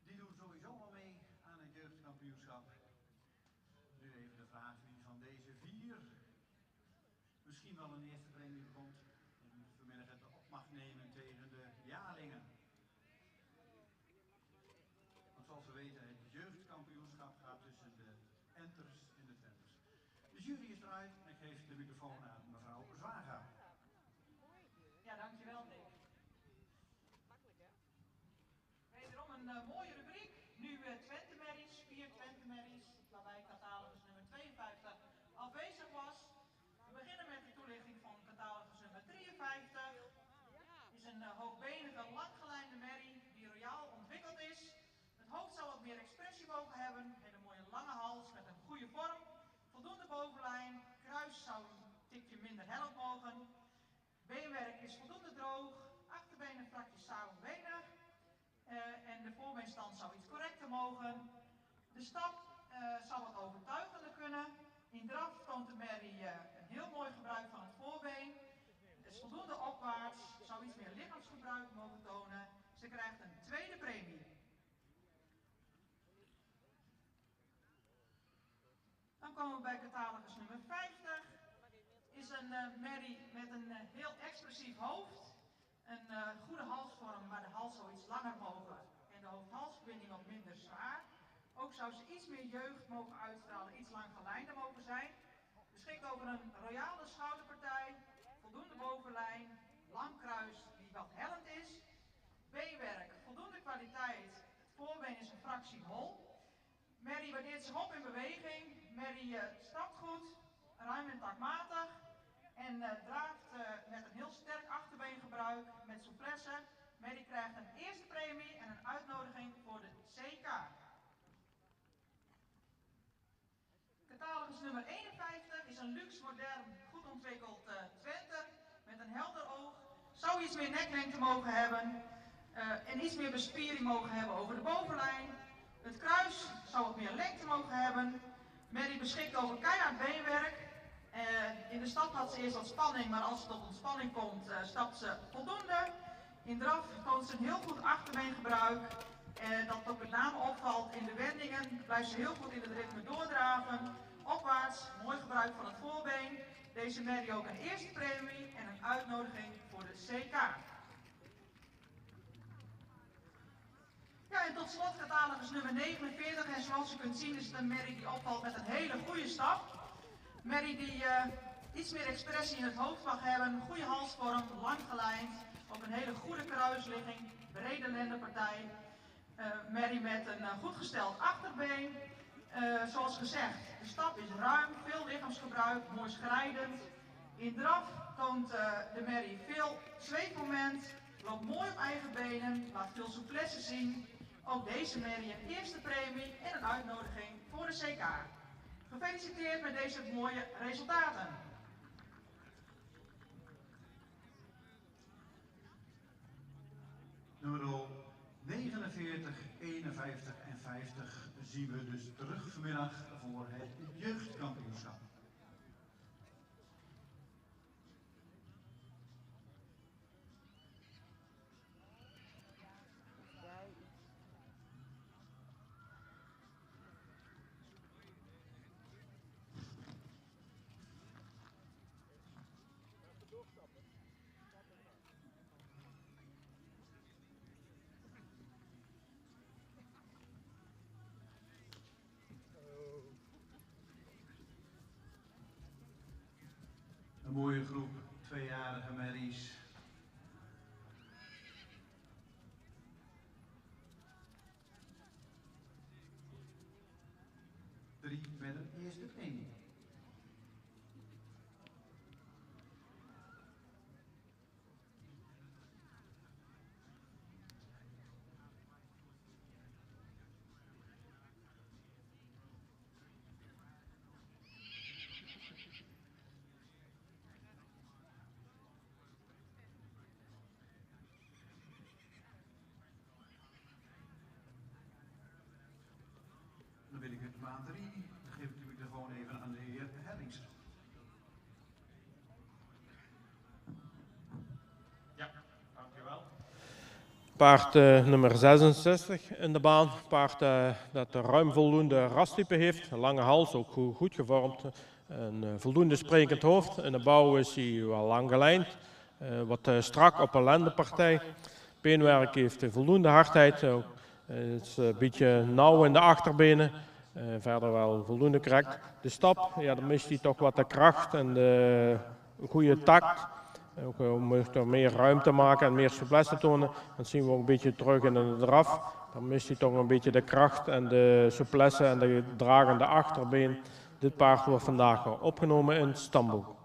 Die doen sowieso al mee aan het jeugdkampioenschap. Nu even de vraag wie van deze vier misschien wel een eerste premie bekomt en vanmiddag het op mag nemen tegen de jaarlingen. Want zoals we weten, het jeugdkampioenschap gaat tussen de enters en de twenters. De jury is eruit en ik geef de microfoon aan mevrouw Zwaga. Ja, dankjewel Dick. Makkelijk hè? Wederom een mooie rubriek. Nu Twente merries, 4 Twente merries, waarbij catalogus nummer 52 afwezig was. We beginnen met de toelichting van catalogus nummer 53. Is een hoogbenige, langgelijnde merrie die royaal ontwikkeld is. Het hoofd zou wat meer expressie mogen hebben. Hele mooie lange hals met een goede vorm. Voldoende bovenlijn. Kruis zou een tikje minder hel mogen. Beenwerk is voldoende droog. Achterbenen frakjes saambenig. En de voorbeenstand zou iets correcter mogen. De stap zou wat overtuigender kunnen. In draf toont de merrie een heel mooi gebruik van het voorbeen. Het is voldoende opwaarts, zou iets meer lichaamsgebruik mogen tonen. Ze krijgt een tweede premie. Dan komen we bij catalogus nummer 50. Is een merrie met een heel expressief hoofd. Een goede halsvorm, maar de hals zou iets langer mogen. En de hoofd-halsverbinding wat minder zwaar. Ook zou ze iets meer jeugd mogen uitstralen, iets langgelijnder mogen zijn. Beschikt over een royale schouderpartij, voldoende bovenlijn, lang kruis die wat hellend is. Beenwerk, voldoende kwaliteit. Het voorbeen is een fractie hol. Merrie waardeert zich op in beweging. Merrie stapt goed, ruim en takmatig. En draaft met een heel sterk achterbeengebruik met souplesse. Merrie krijgt een eerste premie en een uitnodiging voor de CK. Catalogus nummer 51 is een luxe, modern, goed ontwikkeld Twenter met een helder oog. Zou iets meer neklengte mogen hebben en iets meer bespiering mogen hebben over de bovenlijn. Het kruis zou wat meer lengte mogen hebben. Merrie beschikt over keihard beenwerk. In de stap had ze eerst wat spanning, maar als het tot ontspanning komt, stapt ze voldoende. In draf toont ze een heel goed achterbeengebruik. Dat ook met name opvalt in de wendingen, blijft ze heel goed in het ritme doordraven. Opwaarts, mooi gebruik van het voorbeen. Deze merrie ook een eerste premie en een uitnodiging voor de CK. Ja, en tot slot catalogus nummer 49. En zoals u kunt zien is het een merrie die opvalt met een hele goede stap. Merrie die iets meer expressie in het hoofd mag hebben, goede halsvorm, lang gelijnd, ook een hele goede kruisligging, brede lendenpartij. Merrie met een goed gesteld achterbeen. Zoals gezegd, de stap is ruim, veel lichaamsgebruik, mooi schrijdend. In draf toont de merrie veel zweefmoment, loopt mooi op eigen benen, laat veel souplesse zien. Ook deze merrie een eerste premie en een uitnodiging voor de CK. Gefeliciteerd met deze mooie resultaten. Nummer 49, 51 en 50 zien we dus terug vanmiddag voor het jeugdkampioenschap. Een mooie groep tweejarige merries. Drie met een eerste premie. Dan wil ik het baan 3, dan geef ik de microfoon even aan de heer Hellings. Ja, dankjewel. Paard nummer 66 in de baan. Paard dat ruim voldoende rastype heeft, een lange hals, ook goed gevormd. Een voldoende sprekend hoofd. In de bouw is hij wel lang gelijnd, wat strak op een lendenpartij. Beenwerk heeft voldoende hardheid. Het is een beetje nauw in de achterbenen. Verder wel voldoende correct. De stap, ja, dan mist hij toch wat de kracht en de goede tact. Ook om er meer ruimte maken en meer souplesse tonen. Dat zien we ook een beetje terug in de draf. Dan mist hij toch een beetje de kracht en de souplesse en de dragende achterbeen. Dit paard wordt vandaag opgenomen in het stamboek.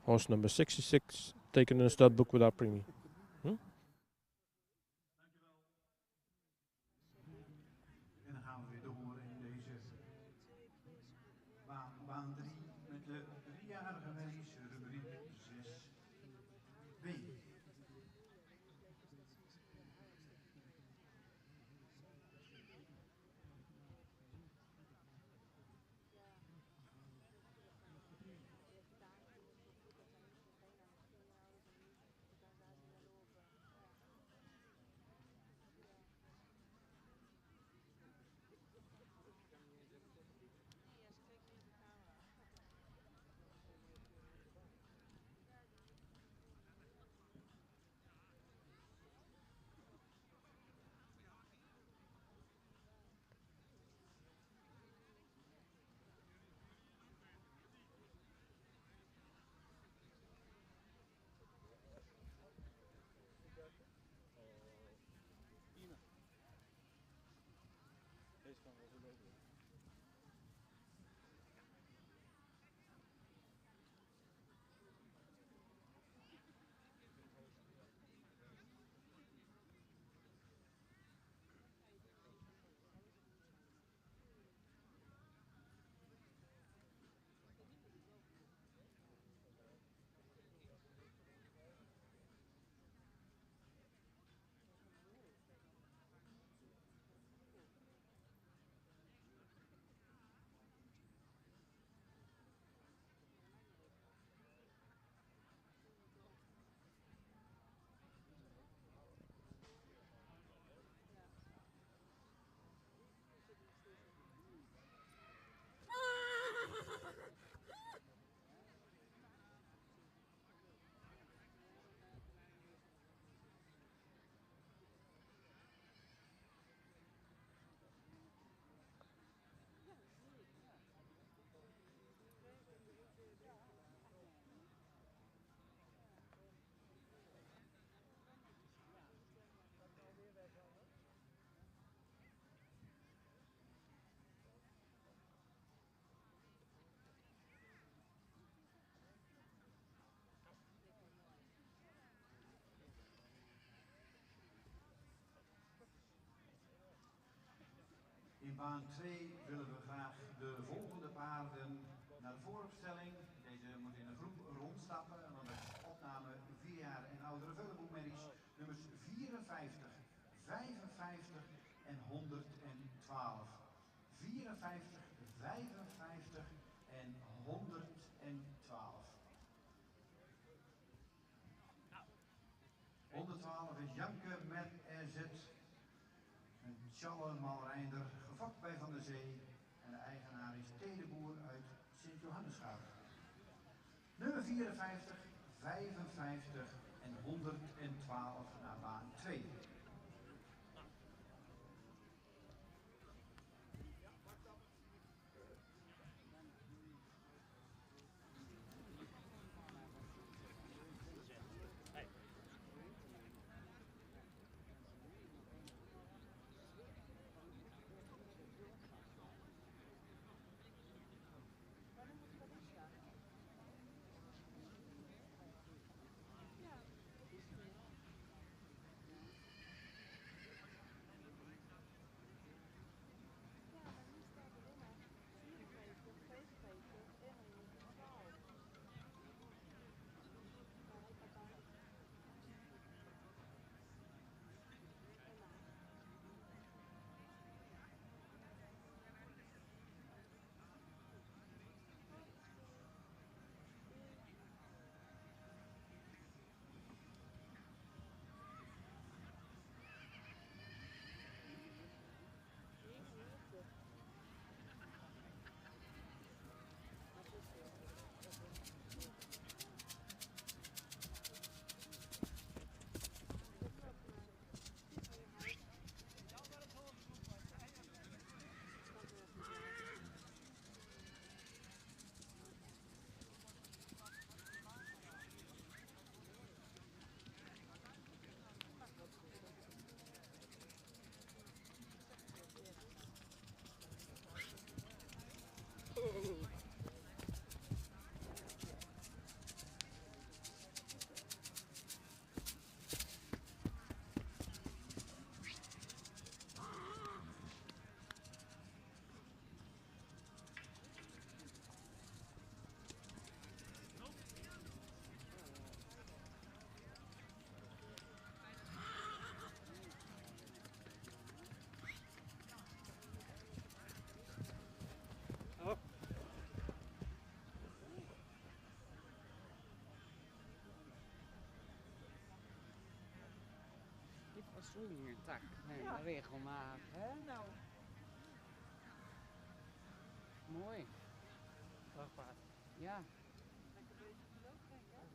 Horse number 66, taken in the stud book without premium. En dan gaan we weer door in deze baan 3 met de driejarige merries, rubriek 6B. is gewoon wel zo leuk. In baan 2 willen we graag de volgende paarden naar de vooropstelling. Deze moet in een groep rondstappen, want dat is opname 4 jaar en oudere veulenboekmerries. Nummers 54, 55 en 112. 54, 55 en 112. 112 is Janke met RZ. Een Challe Malreinder, gefokt bij Van der Zee. En de eigenaar is Tedeboer uit Sint-Johannesgaard. Nummer 54, 55 en 112 naar baan 2. Tak, ja. Regelmatig. Hè? Nou, Mooi. Vrachtpaard. Ja. lekker bezig gelopen, denk ik.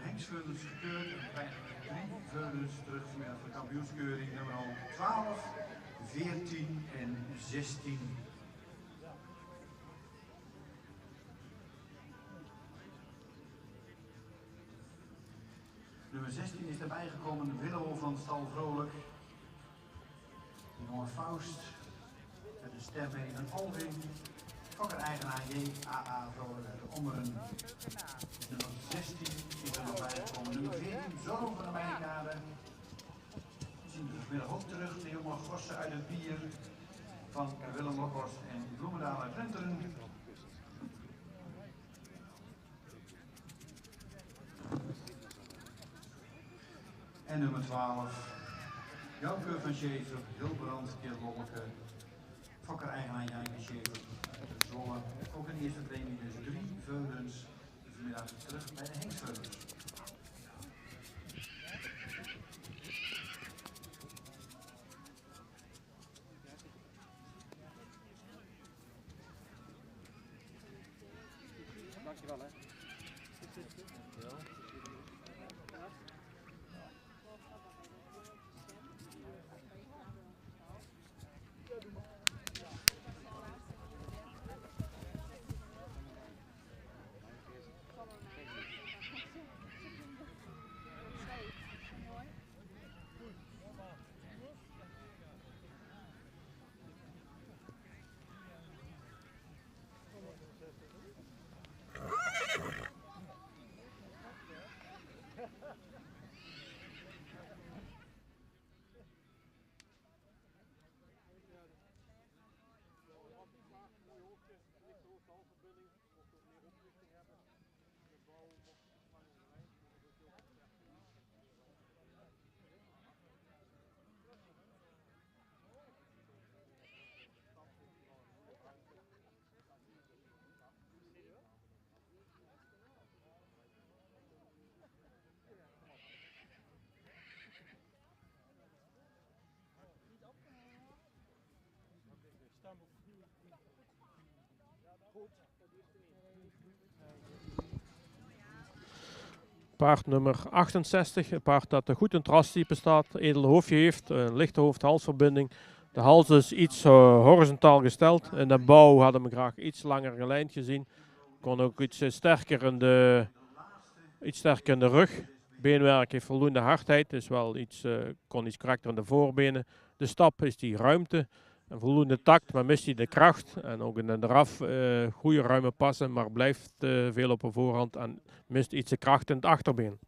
Hengstveulens gekeurd en krijgen 3 veulens terug vanmiddag voor de kampioenskeuring nummer 12, 14 en 16. Nummer 16 is erbij gekomen, Willow van Stal Vrolijk. De jonge Faust, met een stem mee en Alvin. Fokker-eigenaar J.A.A. Vrolijk uit de Ommeren. Nummer 16 is er nog bijgekomen. Nummer 14, Zorro van de Mijnkade. We zien we vanmiddag ook terug de jonge Gossen uit het bier van Willem Lokhorst en Bloemendaal uit Lunteren. En nummer 12, Jouke van Schever, Hilbrand, Kirlolleke, Fokker-eigenaar Janke Schever uit Zwolle. Ook een eerste premie, dus 3 veulens vanmiddag terug bij de Hengstveulens. Dankjewel hè. Paard nummer 68, een paard dat goed in het rastype staat, edel hoofdje heeft, een lichte hoofd-halsverbinding. De hals is iets horizontaal gesteld. In de bouw hadden we graag iets langer gelijnd gezien. Kon ook iets sterker in de rug. Beenwerk heeft voldoende hardheid, dus wel kon iets karakter in de voorbenen. De stap is die ruimte. Een voldoende takt, maar mist hij de kracht. En ook in de draf goede ruime passen, maar blijft veel op de voorhand en mist iets de kracht in het achterbeen.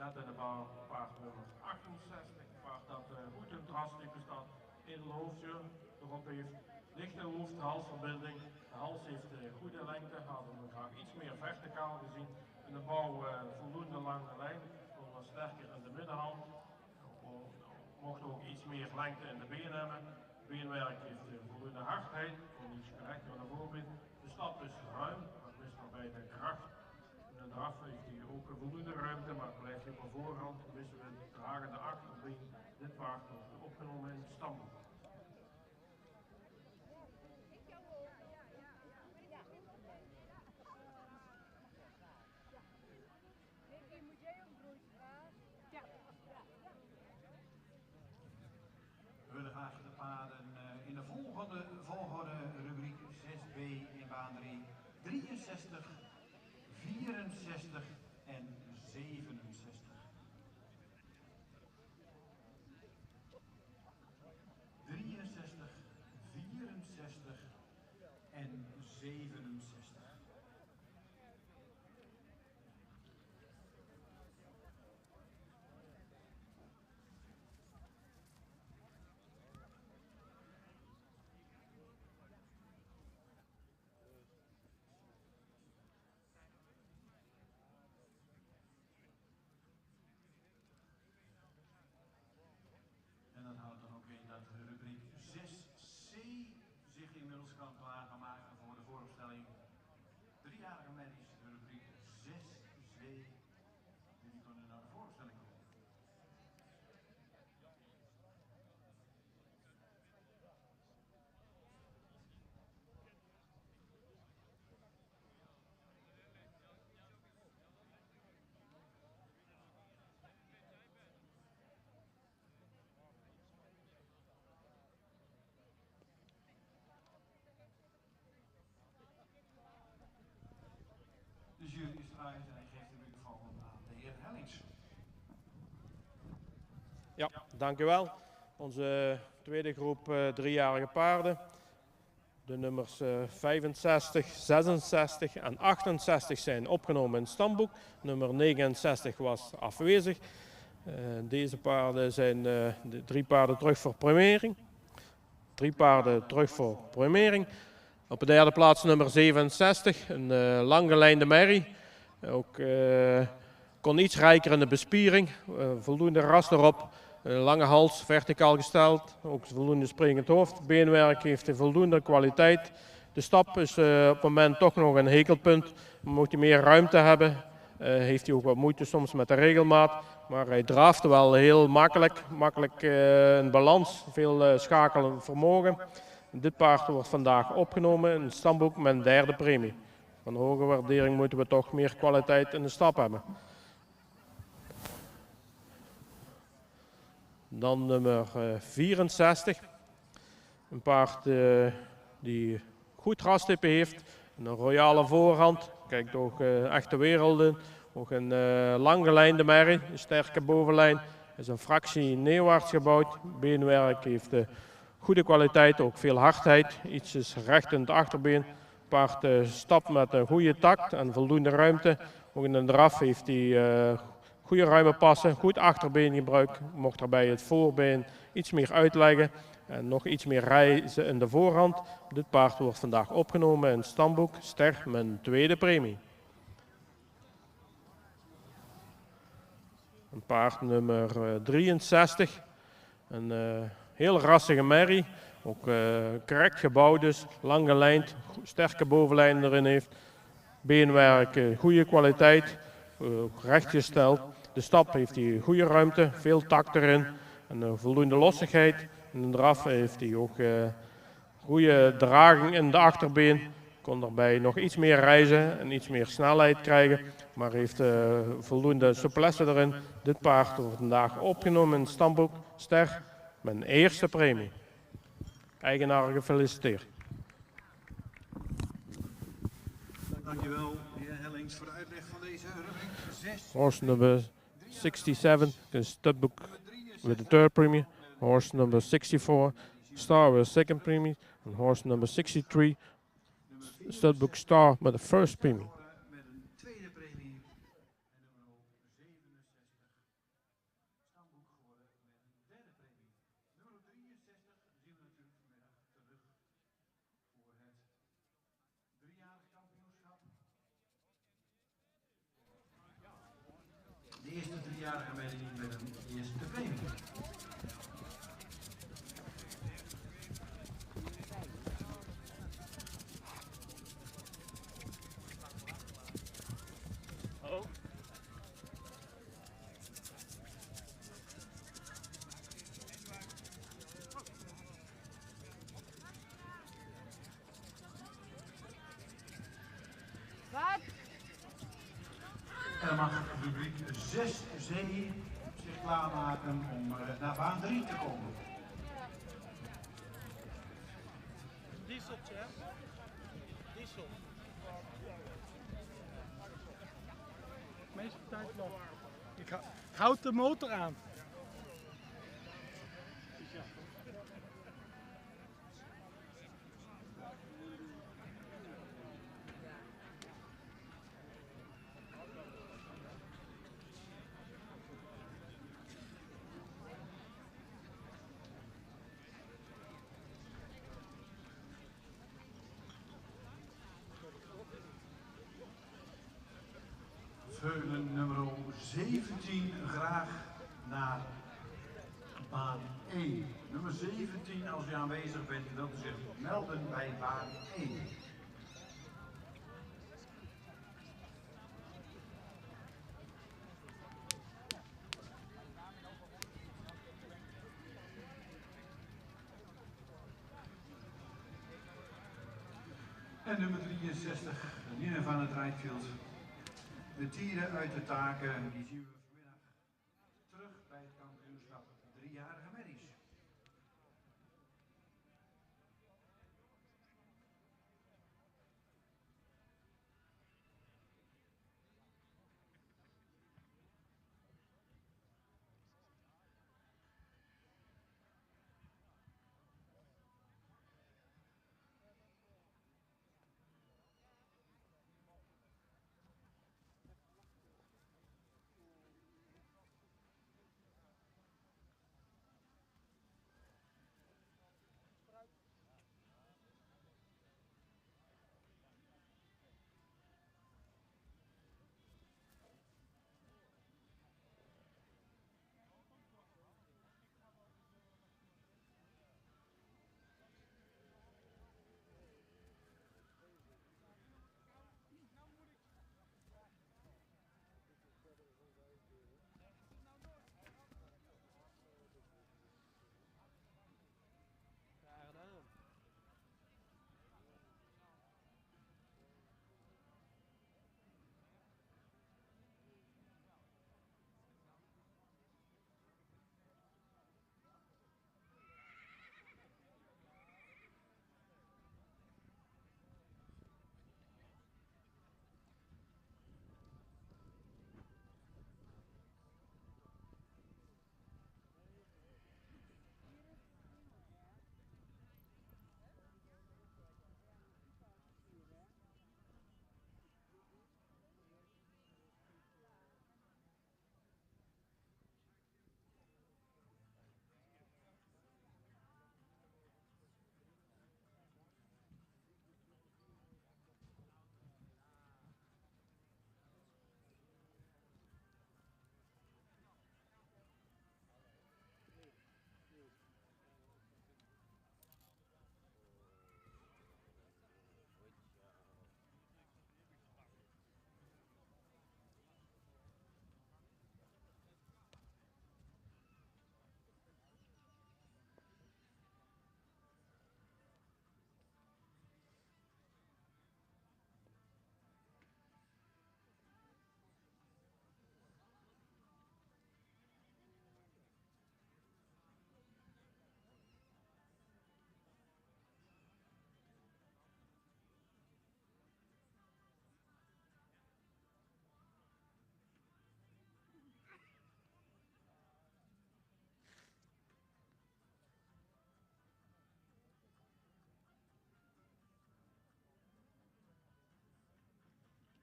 Net in de baan paard nummer 68, paard dat goed in het rastype staat, edel hoofdje erop heeft, lichte hoofd-halsverbinding. De hals heeft goede lengte, hadden we graag iets meer verticaal gezien. In de bouw voldoende lange lijn, kon wat sterker in de middenhand. Mocht ook iets meer lengte in de benen hebben. Beenwerk heeft voldoende hardheid, kon iets correcter naar voren. De stap is ruim, maar mist daarbij de kracht. In de draf heeft hij ook voldoende ruimte, maar blijft hij op de voorhand. Missen we het dragende achterbeen. Dit paard wordt opgenomen in het stamboek. We willen graag de paarden in de volgorde rubriek 6b in baan 3, 63, 64 en 67. En 67. En dat houdt dan ook in dat rubriek 6C zich in 3-jarige merries, de rubriek 6-2. Jullie kunnen naar de voorstelling komen. De jury is eruit en hij geeft de microfoon aan de heer Hellings. Ja, dankjewel. Onze tweede groep 3-jarige paarden. De nummers 65, 66 en 68 zijn opgenomen in het stamboek. Nummer 69 was afwezig. Deze paarden zijn de 3 paarden terug voor premiering. 3 paarden terug voor premiering. Op de derde plaats nummer 67, een langgelijnde merrie. Ook kon iets rijker in de bespiering, voldoende ras erop. Lange hals, verticaal gesteld, ook voldoende springend hoofd. Beenwerk heeft een voldoende kwaliteit. De stap is op het moment toch nog een hekelpunt. Moet hij meer ruimte hebben, heeft hij ook wat moeite soms met de regelmaat. Maar hij draaft wel heel makkelijk in balans, veel schakelen vermogen. Dit paard wordt vandaag opgenomen in het stamboek met een derde premie. Van hoge waardering moeten we toch meer kwaliteit in de stap hebben. Dan nummer 64. Een paard die goed rastype heeft. Een royale voorhand. Kijkt ook echte werelden. Ook een langgelijnde merrie. Een sterke bovenlijn. Is een fractie neerwaarts gebouwd. Beenwerk heeft goede kwaliteit, ook veel hardheid. Iets is recht in het achterbeen. Paard stapt met een goede takt en voldoende ruimte. Ook in de draf heeft hij goede ruime passen, goed achterbeengebruik. Mocht daarbij het voorbeen iets meer uitleggen en nog iets meer reizen in de voorhand. Dit paard wordt vandaag opgenomen in het stamboek. Ster met een tweede premie. Een paard nummer 63. Een heel rassige merrie. Ook correct gebouwd dus, lang gelijnd, sterke bovenlijn erin heeft. Beenwerk, goede kwaliteit, rechtgesteld. De stap heeft hij goede ruimte, veel tact erin en voldoende lossigheid. In de draf heeft hij ook goede draging in de achterbeen. Kon daarbij nog iets meer reizen en iets meer snelheid krijgen, maar heeft voldoende souplesse erin. Dit paard wordt vandaag opgenomen in het stamboek. Ster met een eerste premie. Eigenaar gefeliciteerd. Dankjewel, heer Hellings, voor de uitleg van deze rubriek 6. Horse number 67, studbook with the third premie. Horse number 64, Star with the second premie. And horse number 63, studbook Star with the first premie. Met een tweede premie. En nummer 67, stamboek geworden met een derde premie. Nummer 63 zien we natuurlijk vanmiddag terug voor het 3-jarig kampioenschap. De eerste 3-jarige merrie met een eerste premie. En dan mag rubriek 6C zich klaarmaken om naar baan 3 te komen. Dieseltje, hè? Diesel. Meeste tijd nog. Ik houd de motor aan. Veulen nummer 17 graag naar baan 1. Nummer 17, als u aanwezig bent, wilt u zich melden bij baan 1. En nummer 63, Nina van het Rijtveld. De tieren uit de taken, die zien we vanmiddag terug bij het kampioenschap 3-jarige merries. Graag gedaan.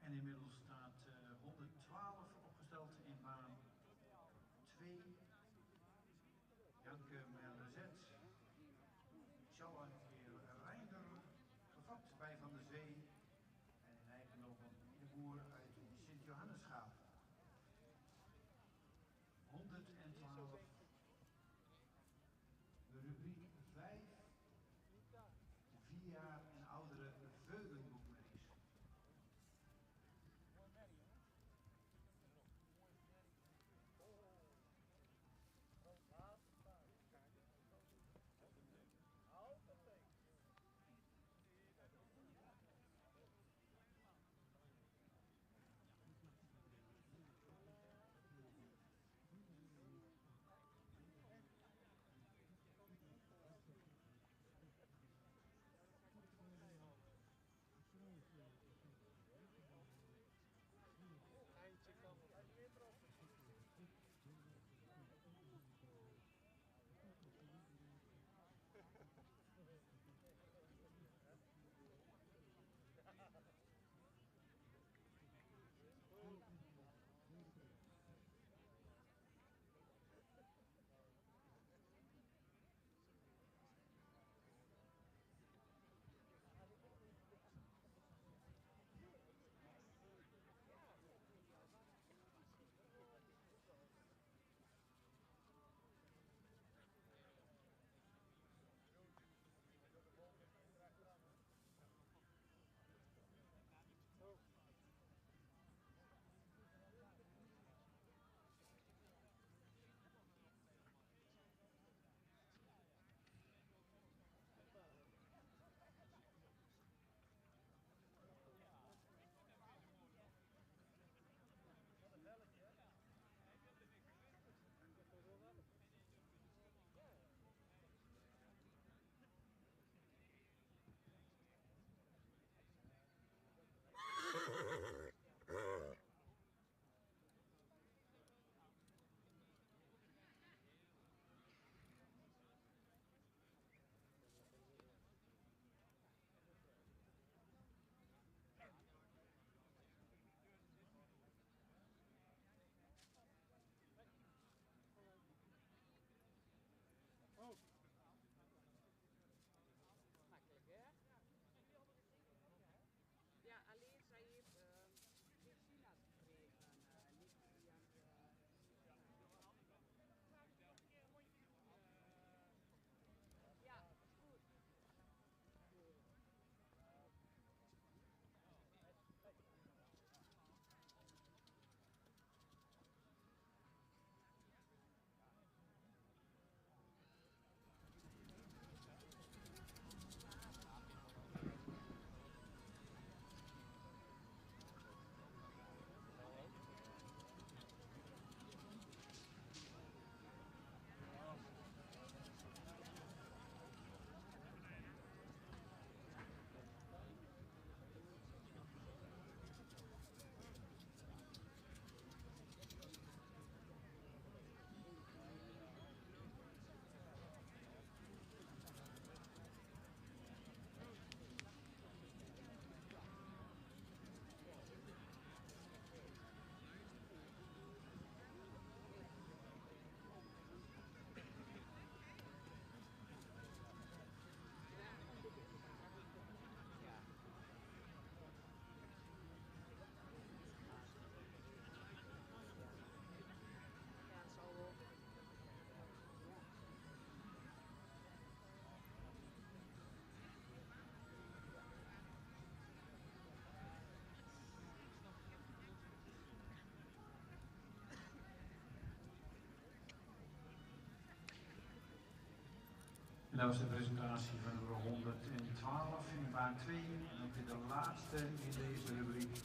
En inmiddels staat 112 opgesteld in baan 2. Janke Merlezet. Charles Reinder, gevat bij Van der Zee. En in eigendom de boer uit Sint-Johannesgaap. 112. De rubriek 5. 4 jaar en oudere veulenboekreis. dat was de presentatie van nummer 112 in baan 2 en ook weer de laatste in deze rubriek.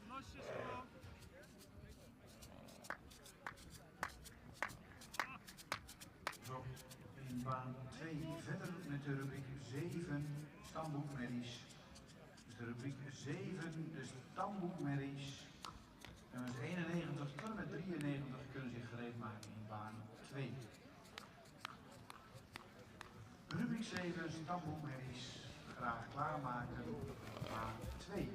Losjes gewoon. Zo, in baan 2 verder met de rubriek 7 stamboekmerries. Dus de rubriek 7, de stamboekmerries. Nummers 91 tot en met 93 kunnen zich gereed maken in baan 2. Rubriek 7, stamboekmerries. Graag klaarmaken, baan 2.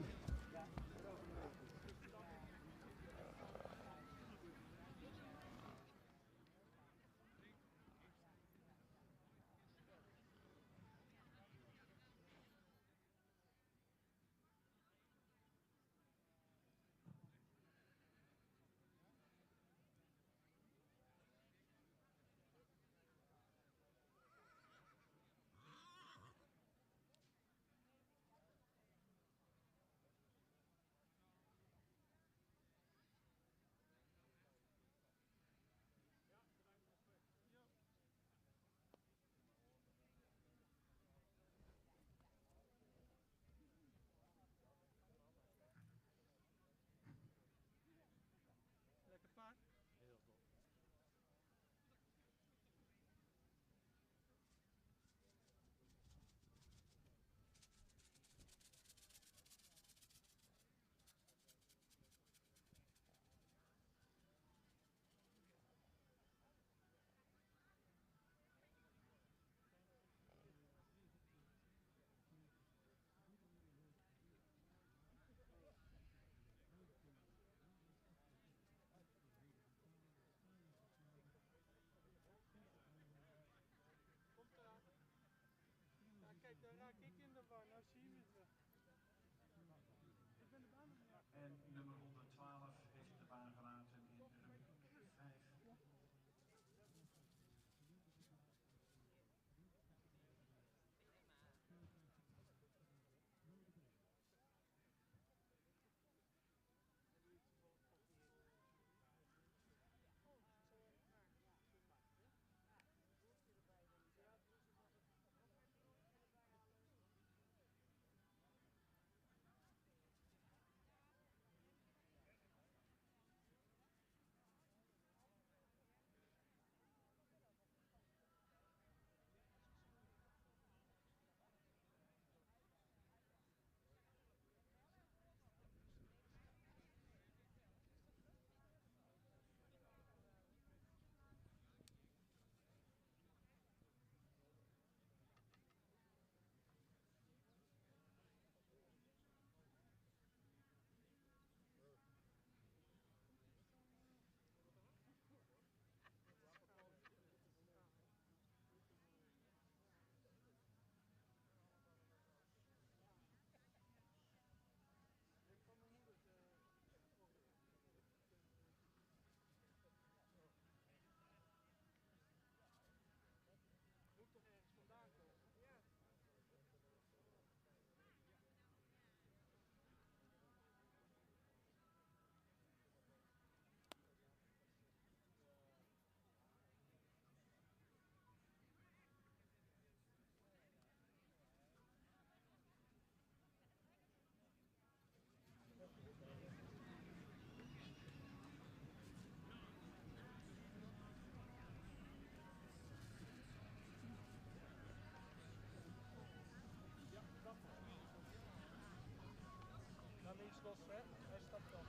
Lekker paard. Heel top. Komt eraan. Ja, kijk, daar raak ik in de war. Nou zie je het. Ik ben de baan nog niet af. En nummer 112 heeft de baan verlaten in rubriek 5. Moet toch ergens vandaan komen? Ja. Naar links los, hè? Hij stapt op.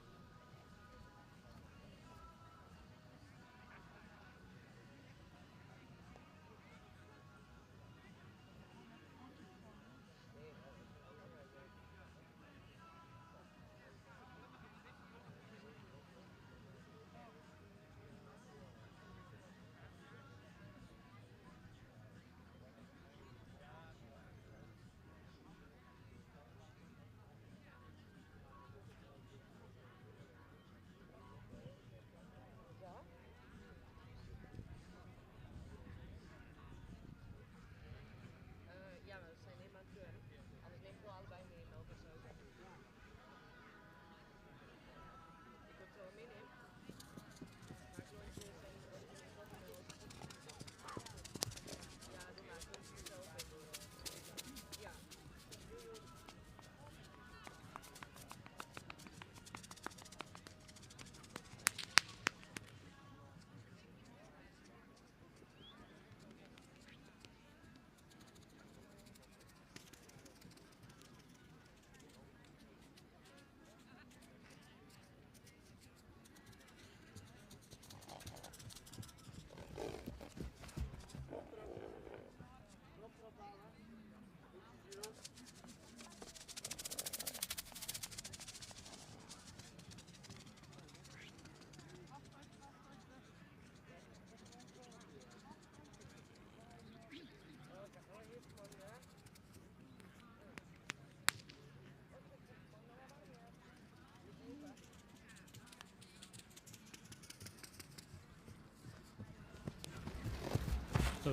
Zo.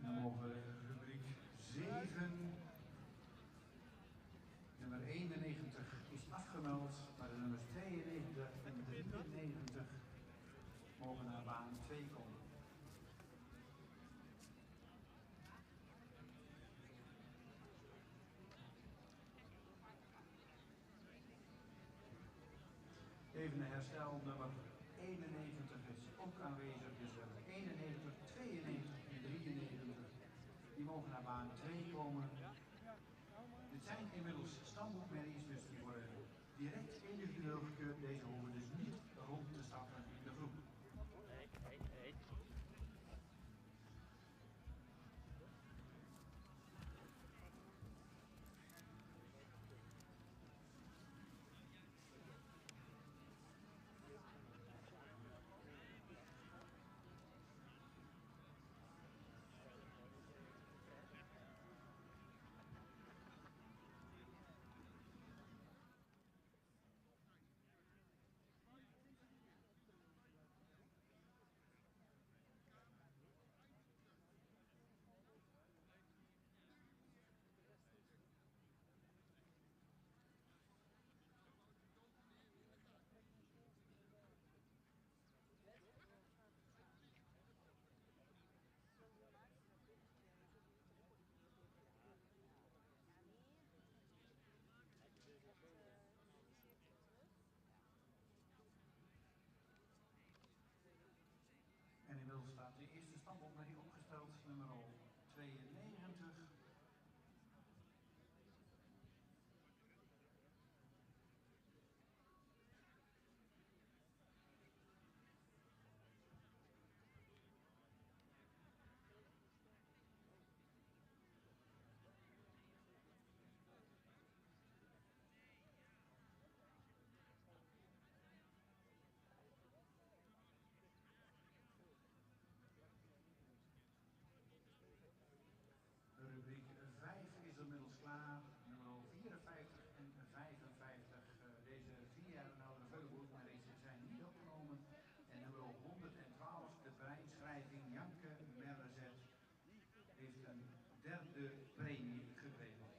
Dan mogen we rubriek 7. Nummer 91 is afgemeld, maar de nummers 92 en 93 mogen naar baan 2 komen. Even een herstel, nummer 91 is ook aanwezig, dus we hebben 91, 92 en 93. Die mogen naar baan 2 komen. Dit zijn inmiddels stamboekmerries, dus die worden direct individueel gekeurd. Deze hoeven dus niet rond te stappen in de groep. En inmiddels staat de eerste stamboekmerrie opgesteld, nummer 92. Rubriek 5 is inmiddels klaar, nummer 54 en 55. Deze 4 jaar oudere veulenboekmerries zijn niet opgenomen. En nummer 112, de breinschrijving Janke Merlezet, heeft een derde premie gekregen.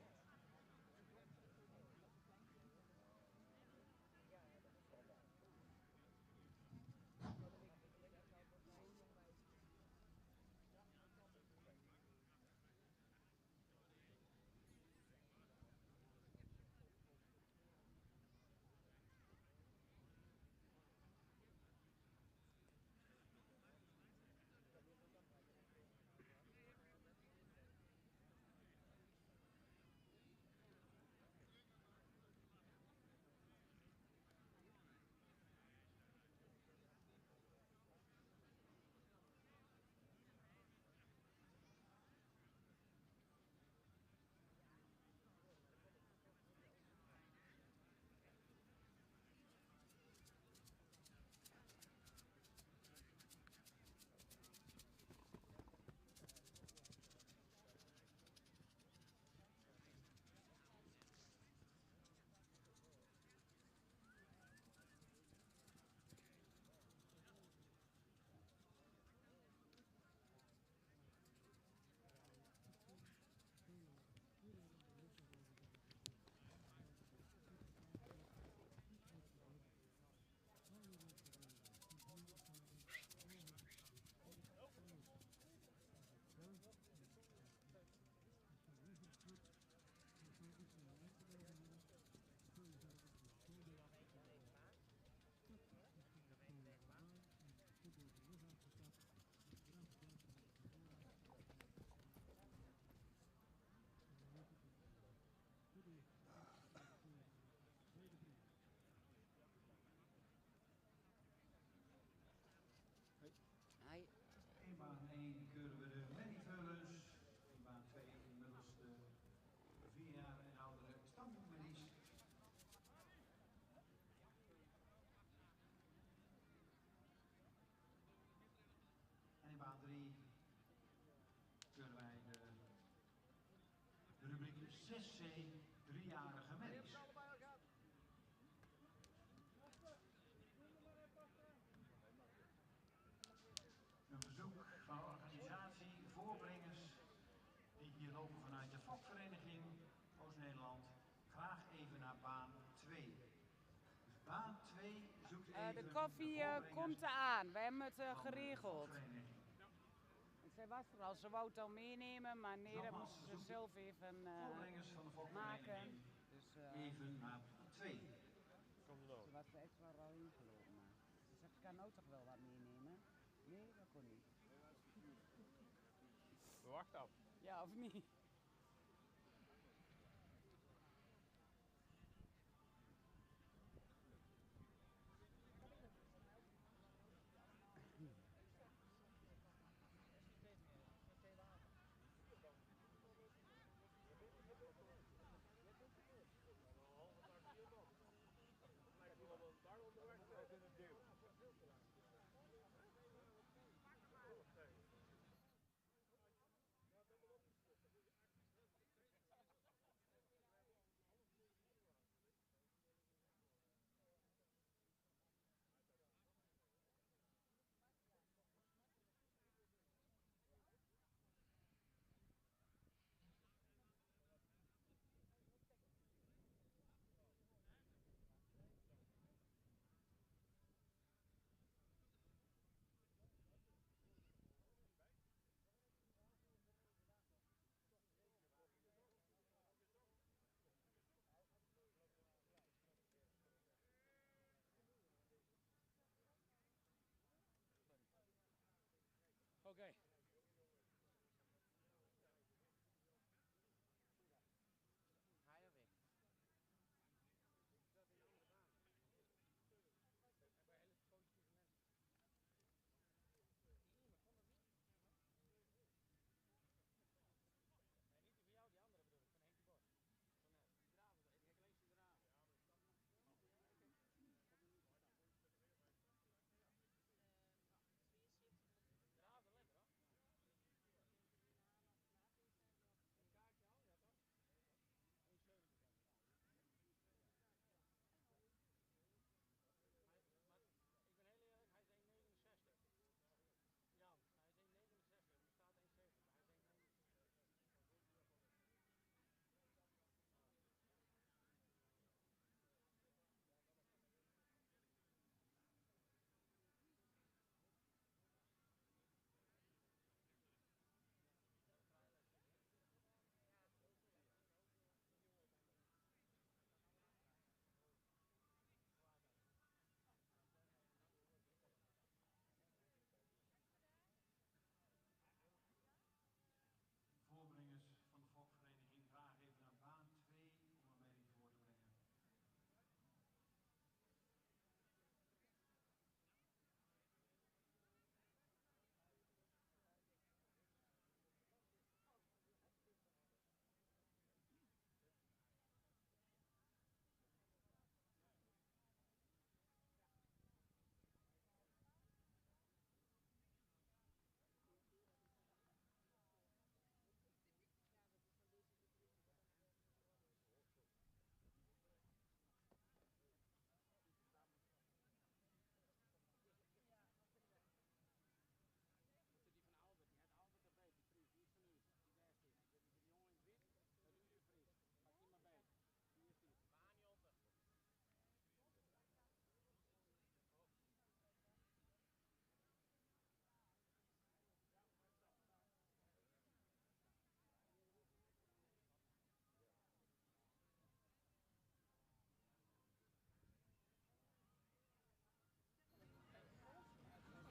In baan 1 keuren we de merrieveulens. In baan 2 inmiddels de 4 jaar en oudere stamboekmerries. En in baan 3 keuren wij de rubriek 6C, 3-jarige merries. lopen vanuit de Fokvereniging Oost-Nederland graag even naar baan 2. Dus baan 2 zoekt even De koffie komt eraan. We hebben het geregeld. Zij was er al, ze wou het al meenemen, maar nee, dat moesten ze zelf even maken. Dus, even naar 2. Ze was er extra al ingelopen. Ze zegt, ik kan nou toch wel wat meenemen? Nee, dat kon niet. We wachten af. Ja, of niet? Oké. Ga je weg. Bij hele positieve mensen. Nee, niet die van jou, die andere bedoel ik, van Henk de Bos. Van net. Die draven, ik heb alleen die draven. Ja, maar dat kan draven lekker hoor. Een kaartje al, ja toch? 1,70 dan. Maar ik ben heel eerlijk, hij is 1,69. Jan, hij is 1,69, er staat 1,70, hij is 1,69. Voorbrengers van de Fokvereniging graag even naar baan 2 om een melding voor te brengen. Die van Albert, die had Albert erbij, die Fries, die is van hier, die daar zit.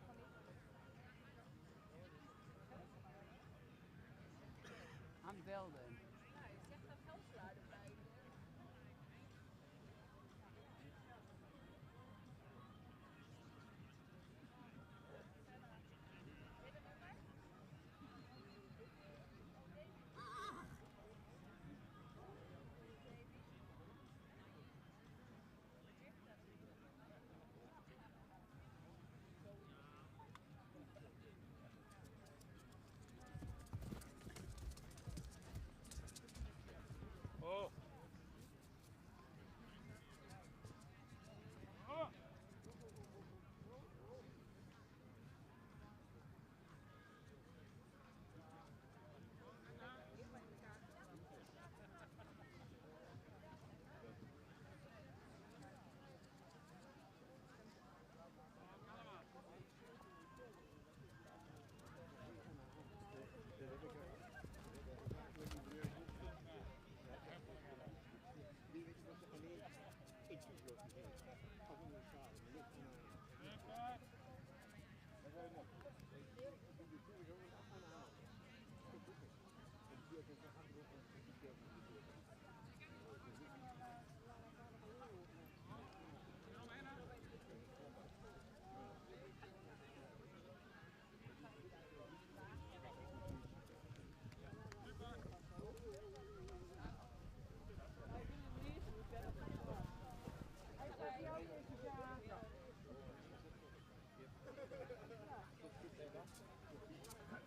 Die jongen in het wit, dat is de Fries. Pak die maar bij, die is die. Waar niet onder. Aan het belden. Ja, je zegt dat Gelselaar erbij.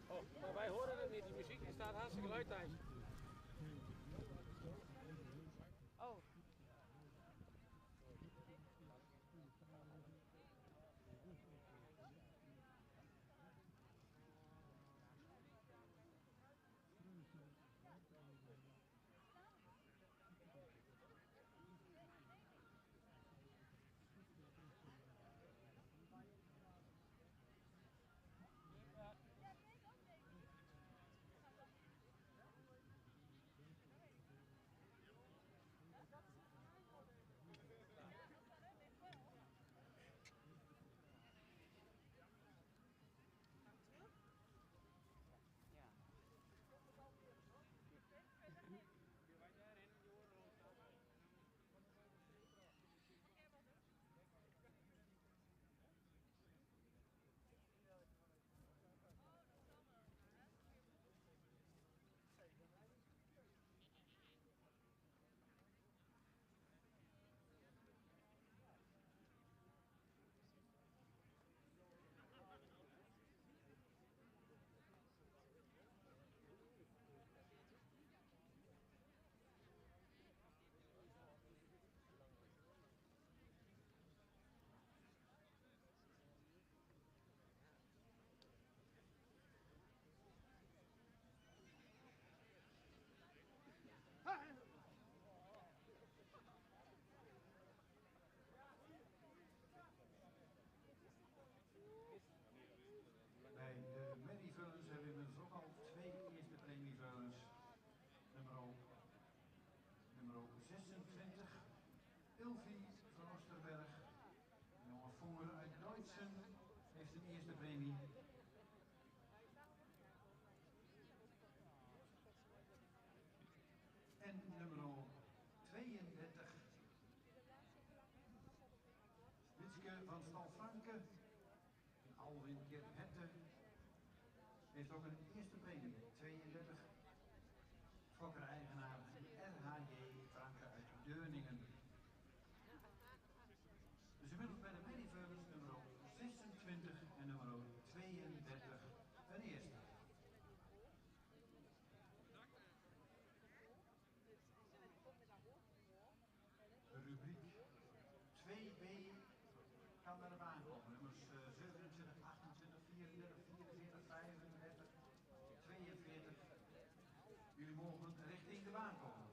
Oh, maar wij horen het niet, die muziek die staat hartstikke luid thuis. Oh. Bij de Merrieveulens hebben we inmiddels ook al 2 eerste premieveulens. Nummer 26, Ilvi van Oosterberg. De jonge Vonger uit Deutsen heeft een eerste premie. En nummer 32, Witske van Stalfranke. Alwin Gerhette heeft ook een eerste premie, 32, fokker-eigenaar RHJ Franke uit Deuningen. Dus inmiddels bij de Merrieveulens nummer 26 en nummer 32 een eerste. De rubriek 2B kan naar de baan komen. Nummers 27, 28, 34, 44, 35, 42. Jullie mogen richting de baan komen.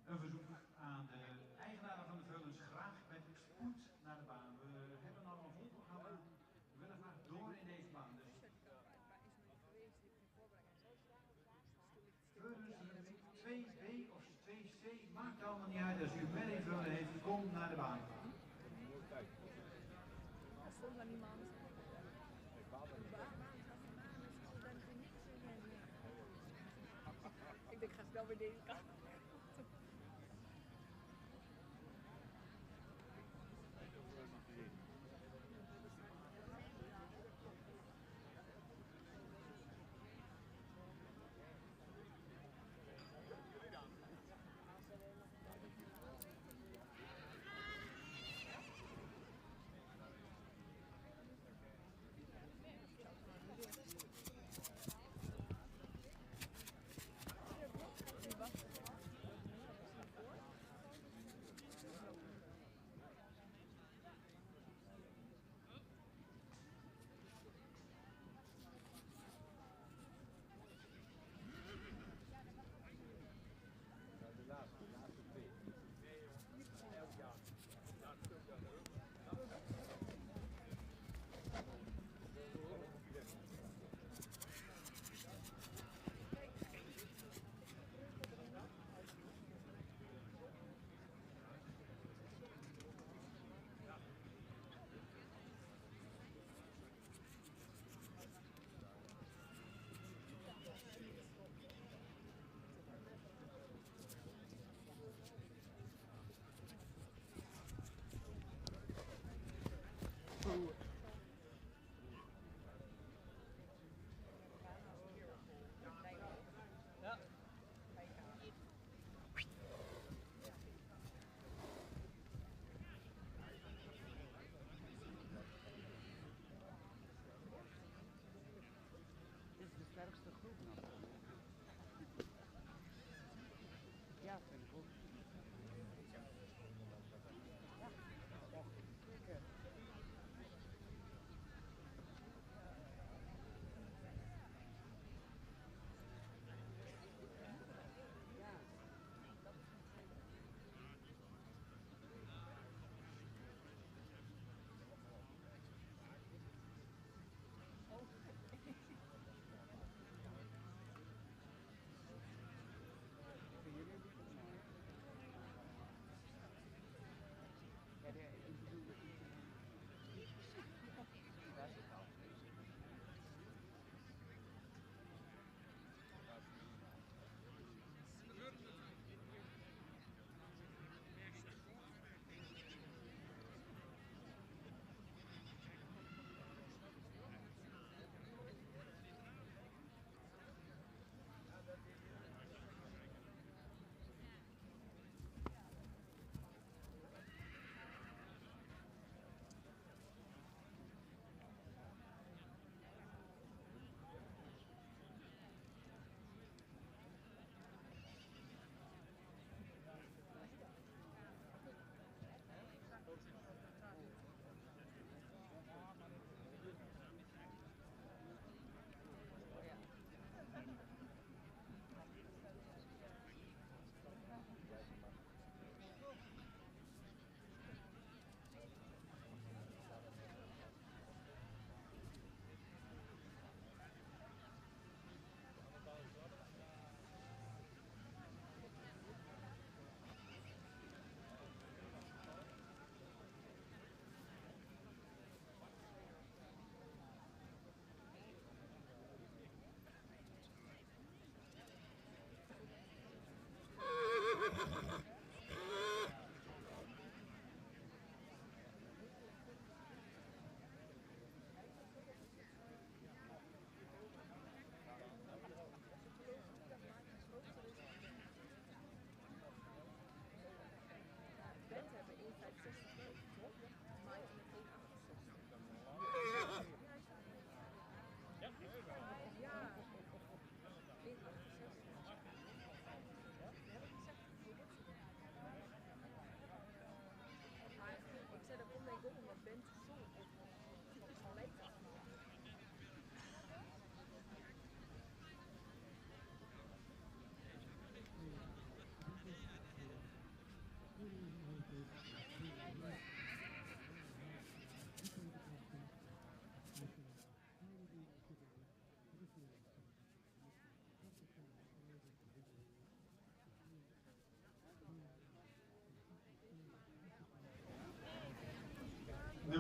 Een verzoek aan de eigenaren van de veulens graag met spoed naar de baan. We hebben al een vol programma. We willen graag door in deze baan. Dus veulens 2B of 2C maakt allemaal niet uit. Als u Merrieveulen heeft, kom naar de baan. Er stond maar niemand. Ik denk, ga snel weer deze kant.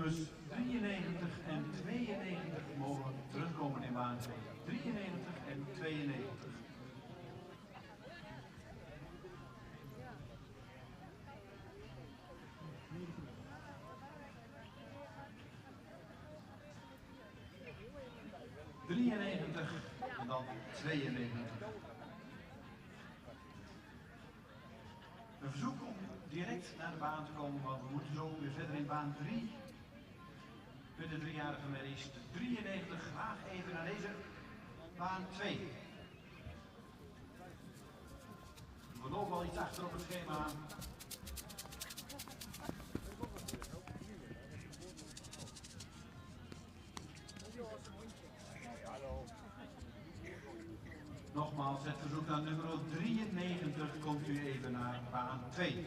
Nummers 93 en 92 mogen terugkomen in baan 2. 93 en 92. En dan 92. Een verzoek om direct naar de baan te komen, want we moeten zo weer verder in baan 3. Met de 3-jarige Merries, de 93, graag even naar deze baan 2. We lopen al iets achter op het schema. Nogmaals, het verzoek aan nummer 93, komt u even naar baan 2.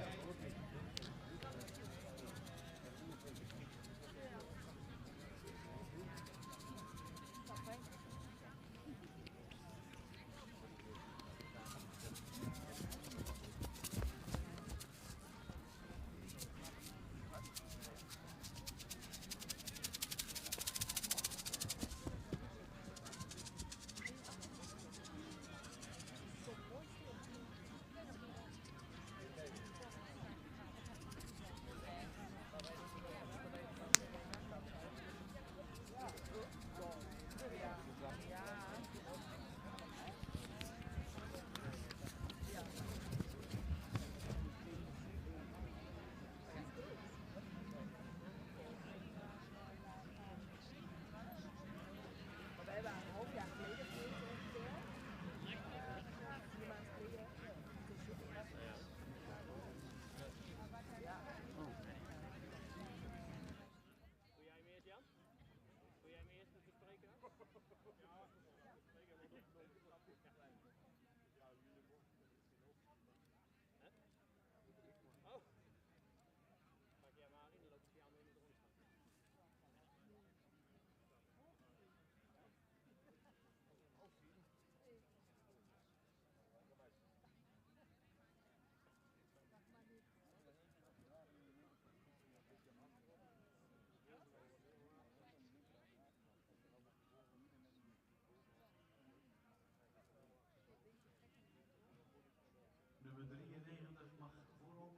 Nummer 93 mag voorop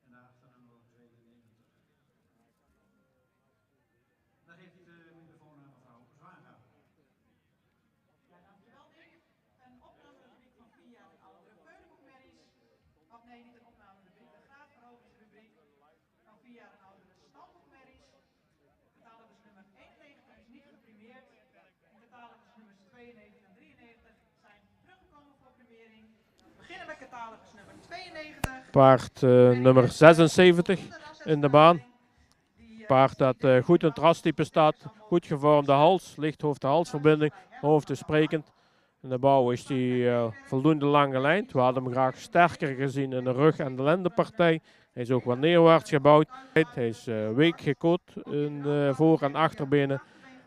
en daarachter nummer 92. Dan geeft u de microfoon aan mevrouw Zwaga. Ja, dankjewel Dick. Een opnamerubriek van 4 jaar en oudere peuterboekmerries. Of nee, niet een opnamerubriek, een graadverhogingsrubriek van 4 jaar en oudere stamboekmerries. Catalogus nummer 91 is niet geprimeerd. En catalogus nummers 92 en 93 zijn teruggekomen voor primering. We beginnen met catalogus nummer 92. Paard nummer 76 in de baan. Paard dat goed in het rastype staat, goed gevormde hals, licht hoofd-halsverbinding, hoofd is sprekend. In de bouw is hij voldoende lang gelijnd. We hadden hem graag sterker gezien in de rug en de lendenpartij. Hij is ook wat neerwaarts gebouwd. Hij is week gekot in de voor- en achterbenen.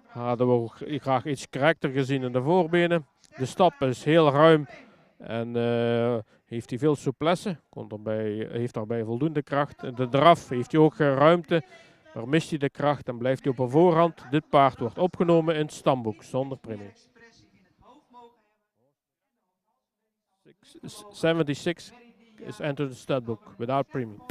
Hadden we ook graag iets correcter gezien in de voorbenen. De stap is heel ruim en heeft hij veel souplesse. Heeft daarbij voldoende kracht. In de draf heeft hij ook ruimte. Maar mist hij de kracht, dan blijft hij op een voorhand. Dit paard wordt opgenomen in het stamboek zonder premie. 76 is entered the stud book without premium.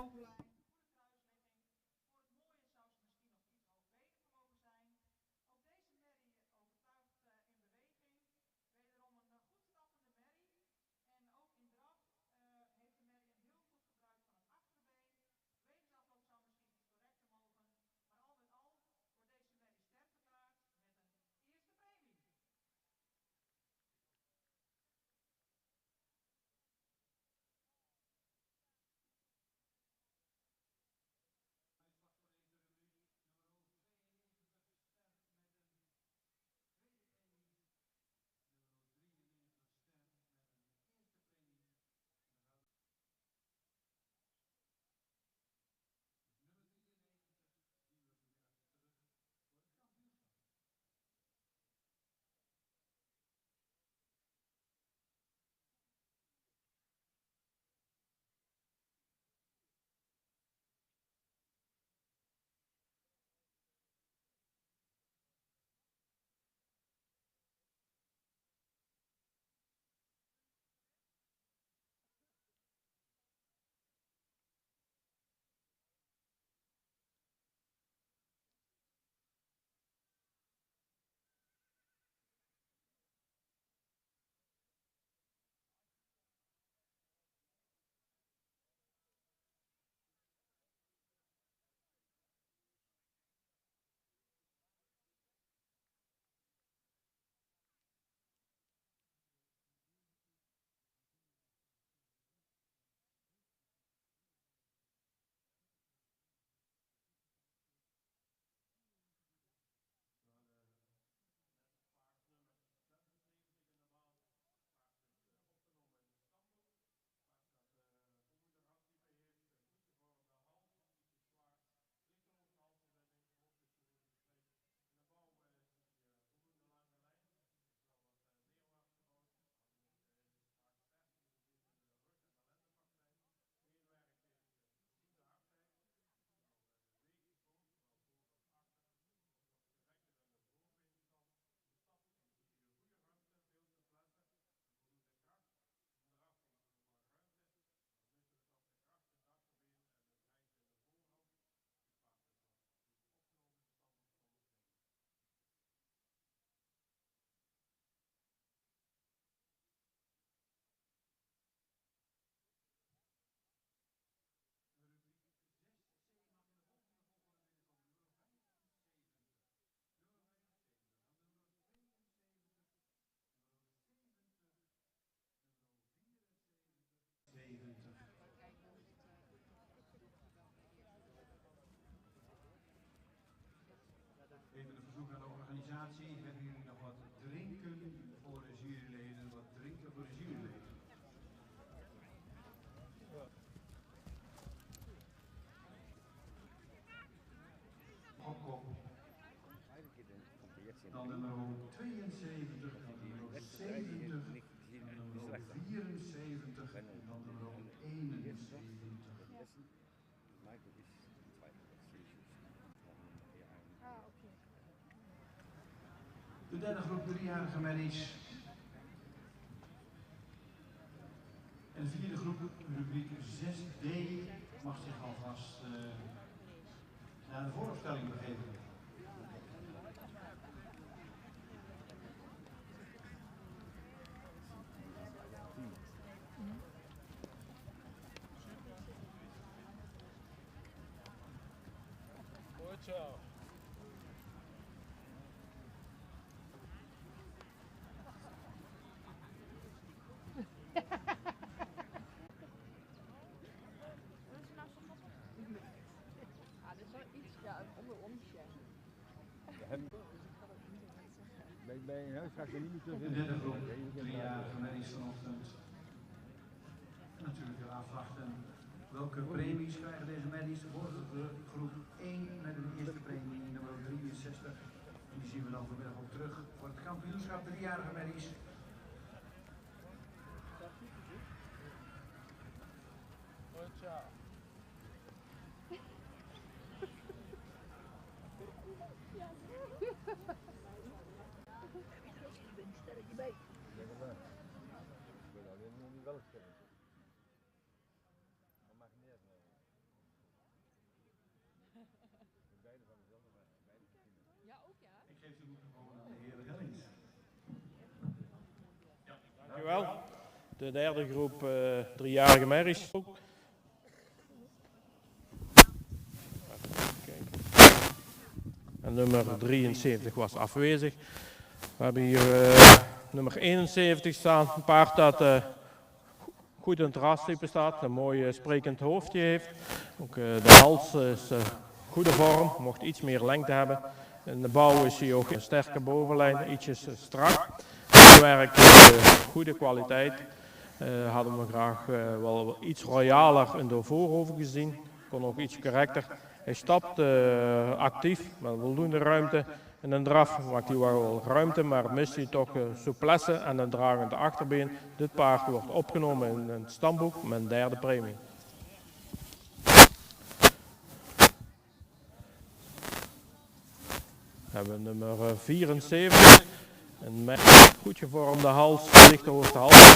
organisatie. Hebben jullie nog wat drinken voor de juryleden? Wat drinken voor de juryleden? Opkop. Dan nummer 72, dan nummer 70, dan nummer 74 en dan nummer 71. De derde groep 3-jarige merries. En de vierde groep, rubriek 6D, mag zich alvast naar de vooropstelling begeven. Goed zo. Bij een huis ga ik er niet meer terug De in. derde groep 3-jarige merries vanochtend. En natuurlijk weer afwachten. Welke premies krijgen deze merries? De vorige groep 1 met een eerste premie, nummer 63. En die zien we dan vanmiddag ook terug voor het kampioenschap 3-jarige merries. Goed zo. Ik geef de microfoon aan de heer Gellings. Dankjewel. De derde groep 3-jarige merries. En nummer 73 was afwezig. We hebben hier nummer 71 staan. Een paard dat goed in het rastype staat, een mooi sprekend hoofdje heeft. Ook de hals is goede vorm, mocht iets meer lengte hebben. In de bouw is hij ook een sterke bovenlijn, ietsjes strak. Het werk goede kwaliteit. Hadden we graag wel iets royaler in de voorhoven gezien. Kon ook iets correcter. Hij stapt actief, met voldoende ruimte. In een draf maakt hij wel ruimte, maar mist hij toch souplesse en een dragend achterbeen. Dit paard wordt opgenomen in het stamboek met een derde premie. We hebben nummer 74. Een goed gevormde hals, lichte hoogte hals.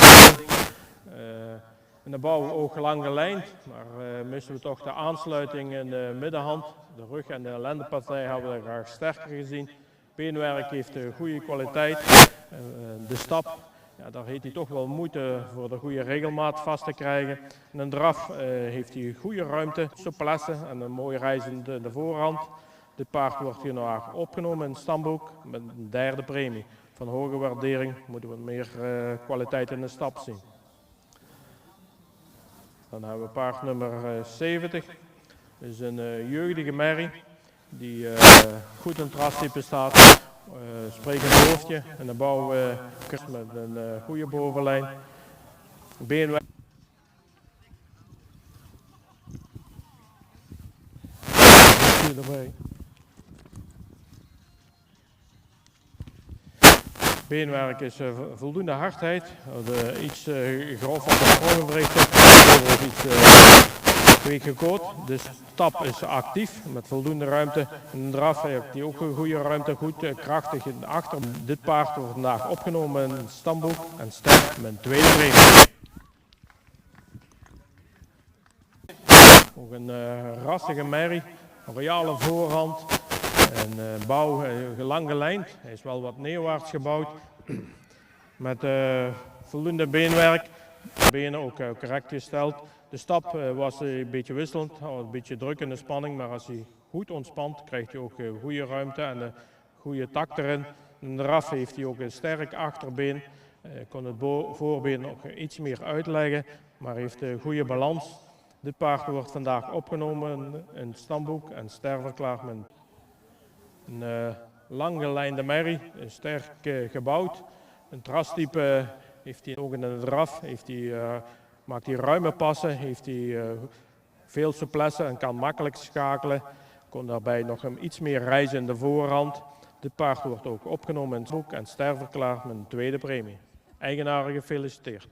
In de bouw ook lang gelijnd, maar missen we toch de aansluiting in de middenhand. De rug en de lendenpartij hebben we graag sterker gezien. Beenwerk heeft goede kwaliteit. De stap, ja, daar heeft hij toch wel moeite voor de goede regelmaat vast te krijgen. In een draf heeft hij goede ruimte, souplesse en een mooi reizend in de voorhand. Dit paard wordt hier nog opgenomen in het stamboek met een derde premie. Van hoge waardering moeten we meer kwaliteit in de stap zien. Dan hebben we paard nummer 70. Dat is een jeugdige merrie die goed in het rastype staat. Sprekend hoofdje en de bouw met een goede bovenlijn. Beenwerk. Beenwerk is voldoende hardheid, iets grof op de sprongenbreedte, iets week gekoot. De stap is actief met voldoende ruimte. In de draf heeft hij ook een goede ruimte, goed krachtig in de achter. Dit paard wordt vandaag opgenomen in het stamboek en sterk met een tweede premie. Ook een rassige merrie, een royale voorhand. En bouw lang gelijnd, hij is wel wat neerwaarts gebouwd met voldoende beenwerk, de benen ook correct gesteld. De stap was een beetje wisselend, een beetje druk in de spanning, maar als hij goed ontspant krijgt hij ook goede ruimte en een goede tak erin. In de draf heeft hij ook een sterk achterbeen, kon het voorbeen nog iets meer uitleggen, maar heeft een goede balans. Dit paard wordt vandaag opgenomen in het stamboek en sterverklaard met een langgelijnde merrie, sterk gebouwd. Een trastype heeft hij ook in de draf, maakt hij ruime passen, heeft hij veel souplesse en kan makkelijk schakelen. Kon daarbij nog iets meer reizen in de voorhand. Dit paard wordt ook opgenomen in het boek en sterverklaard met een tweede premie. Eigenaar gefeliciteerd.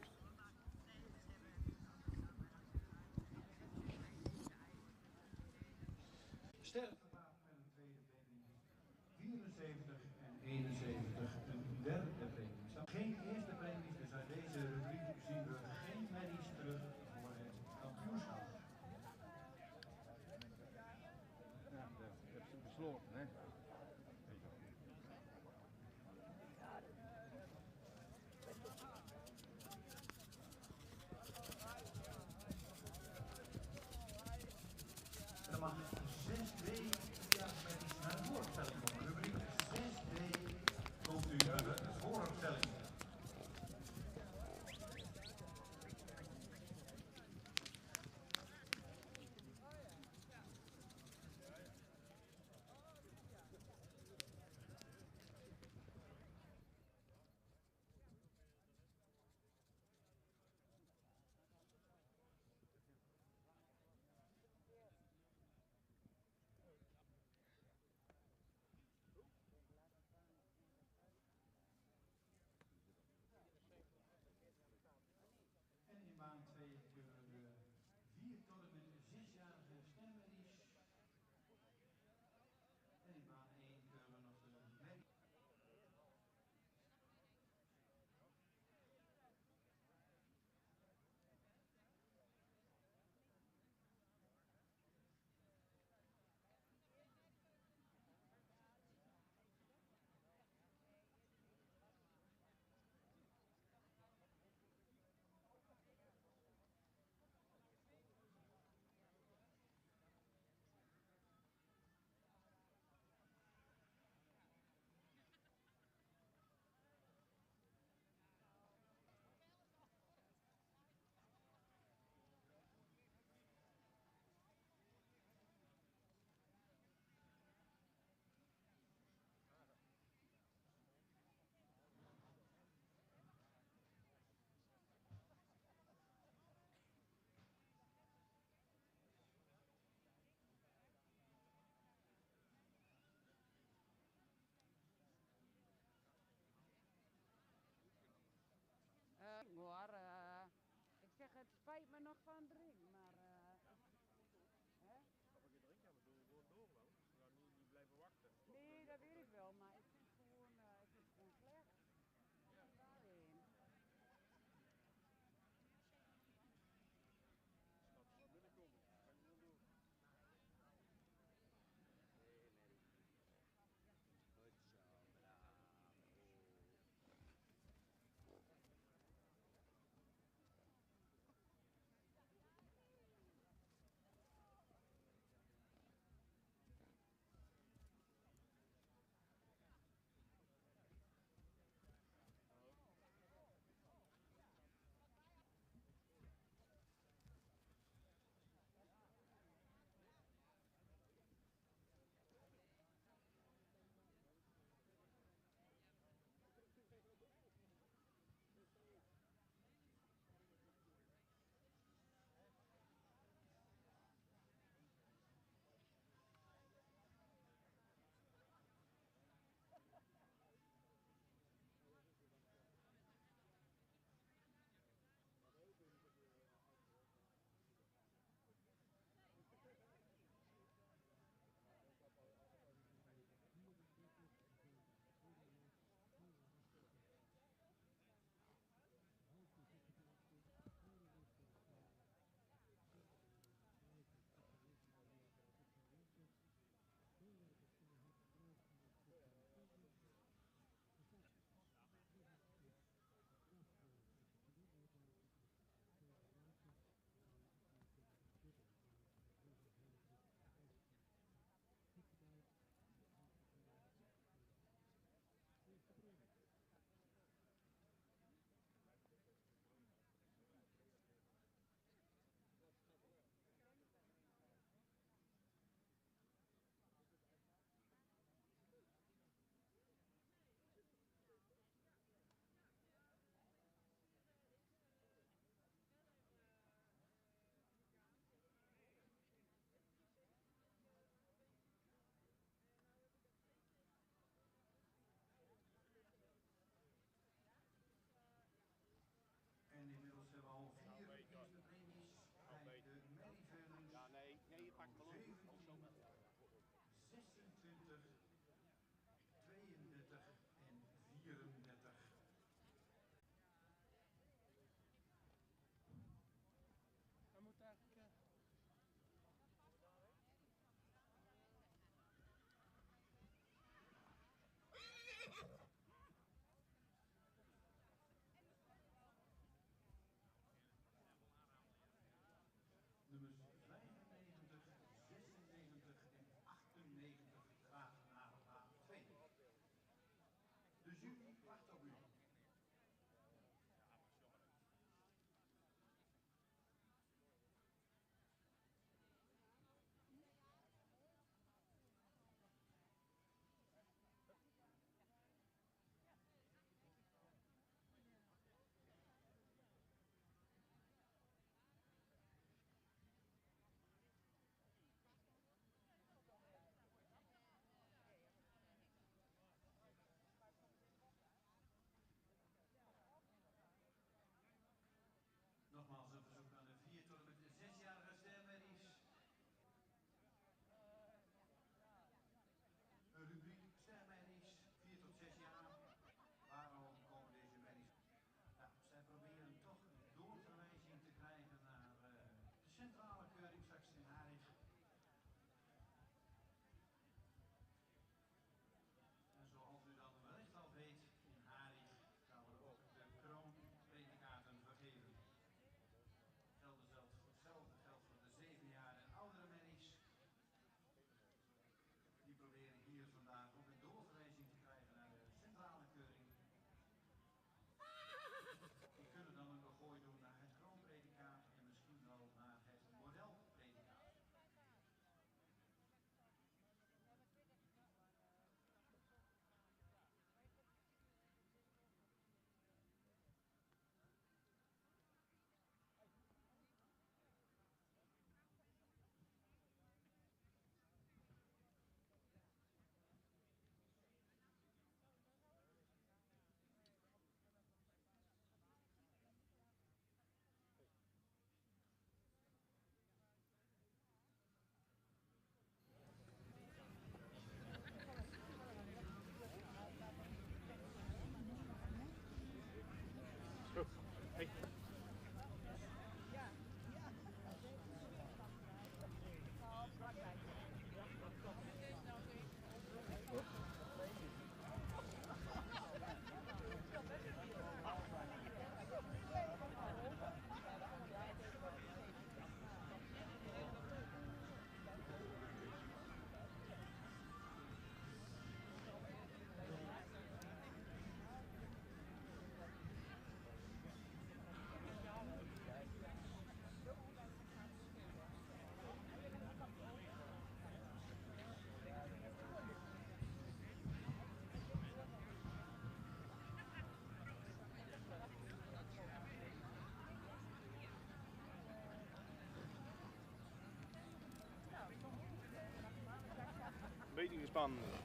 Sterverklaard met een tweede premie. 74 en 71 een derde premie. Geen eerste premies, dus uit deze rubriek zien we geen merries terug voor het kampioenschap. Ja, dat heb je besloten, hè? En dan mag 6D verjaardagsmerries naar de voorstelling komen. Rubriek 6D komt u naar de voorstelling. En in baan 2 keuren we 4 tot en met 6-jarige stemmerries. En in baan 1 keuren we nog de merrie. Hoor, ik zeg het spijt me nog van drinken, maar hè? Nee, dat weet ik wel, maar ik vind het gewoon slecht. Daarheen. spannend.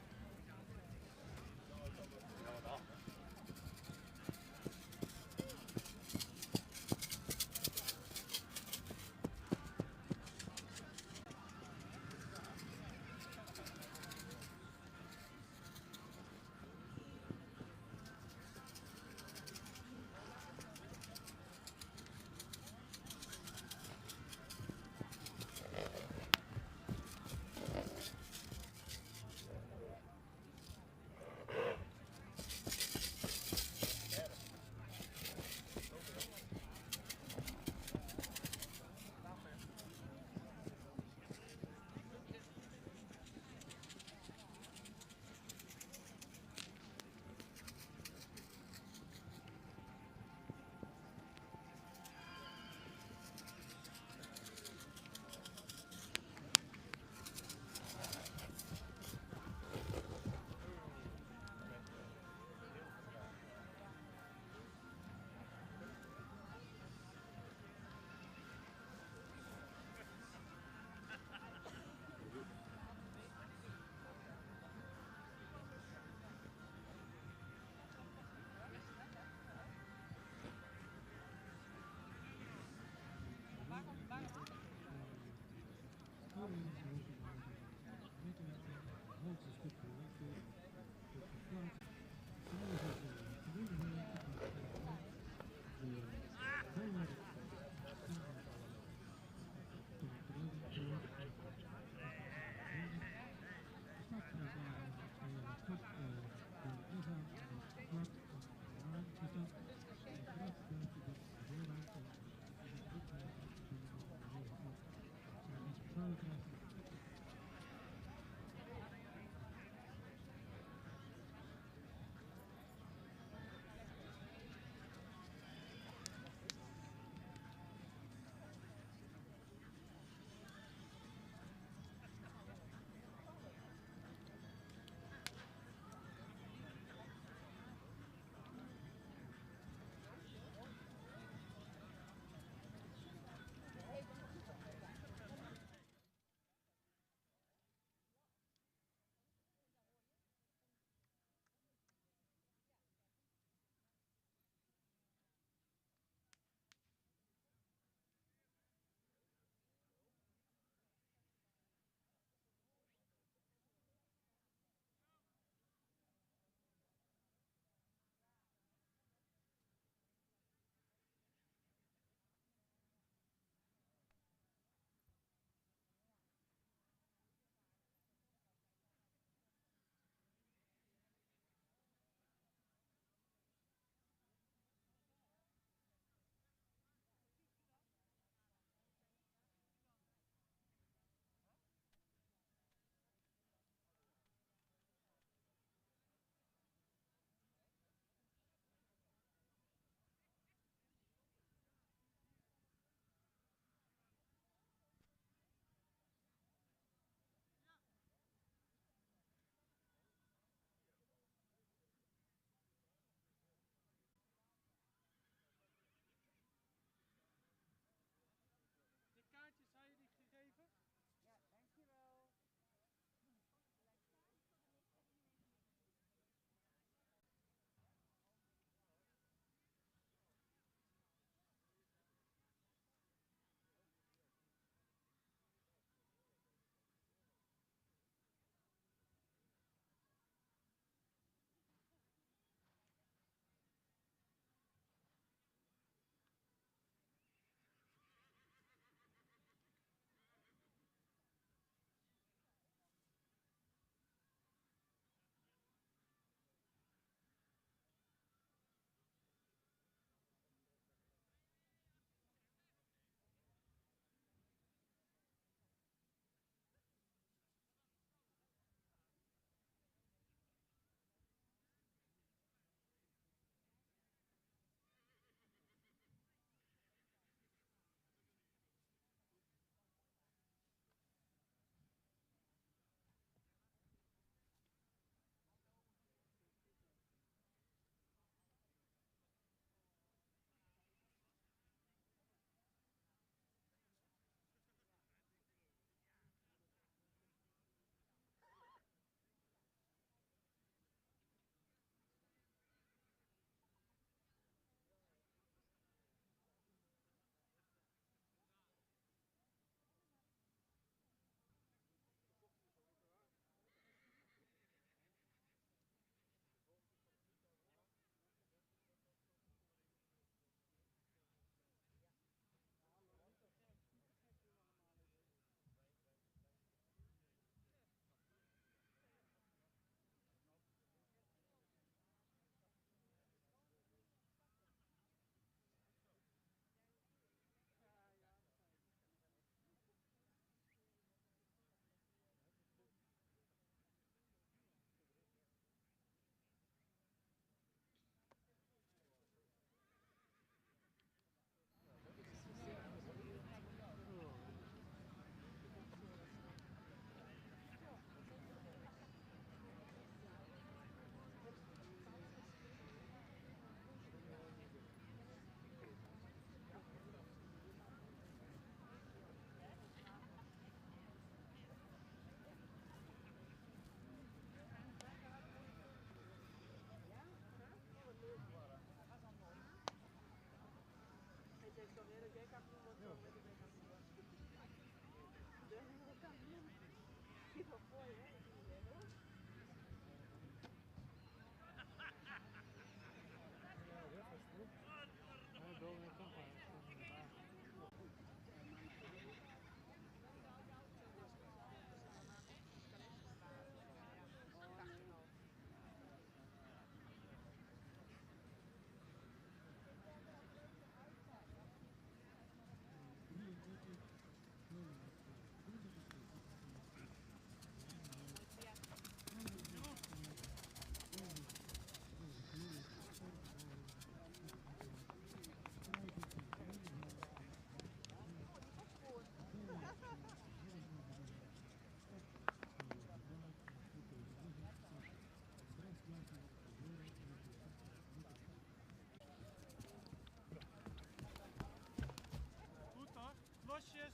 Goed hoor, losjes.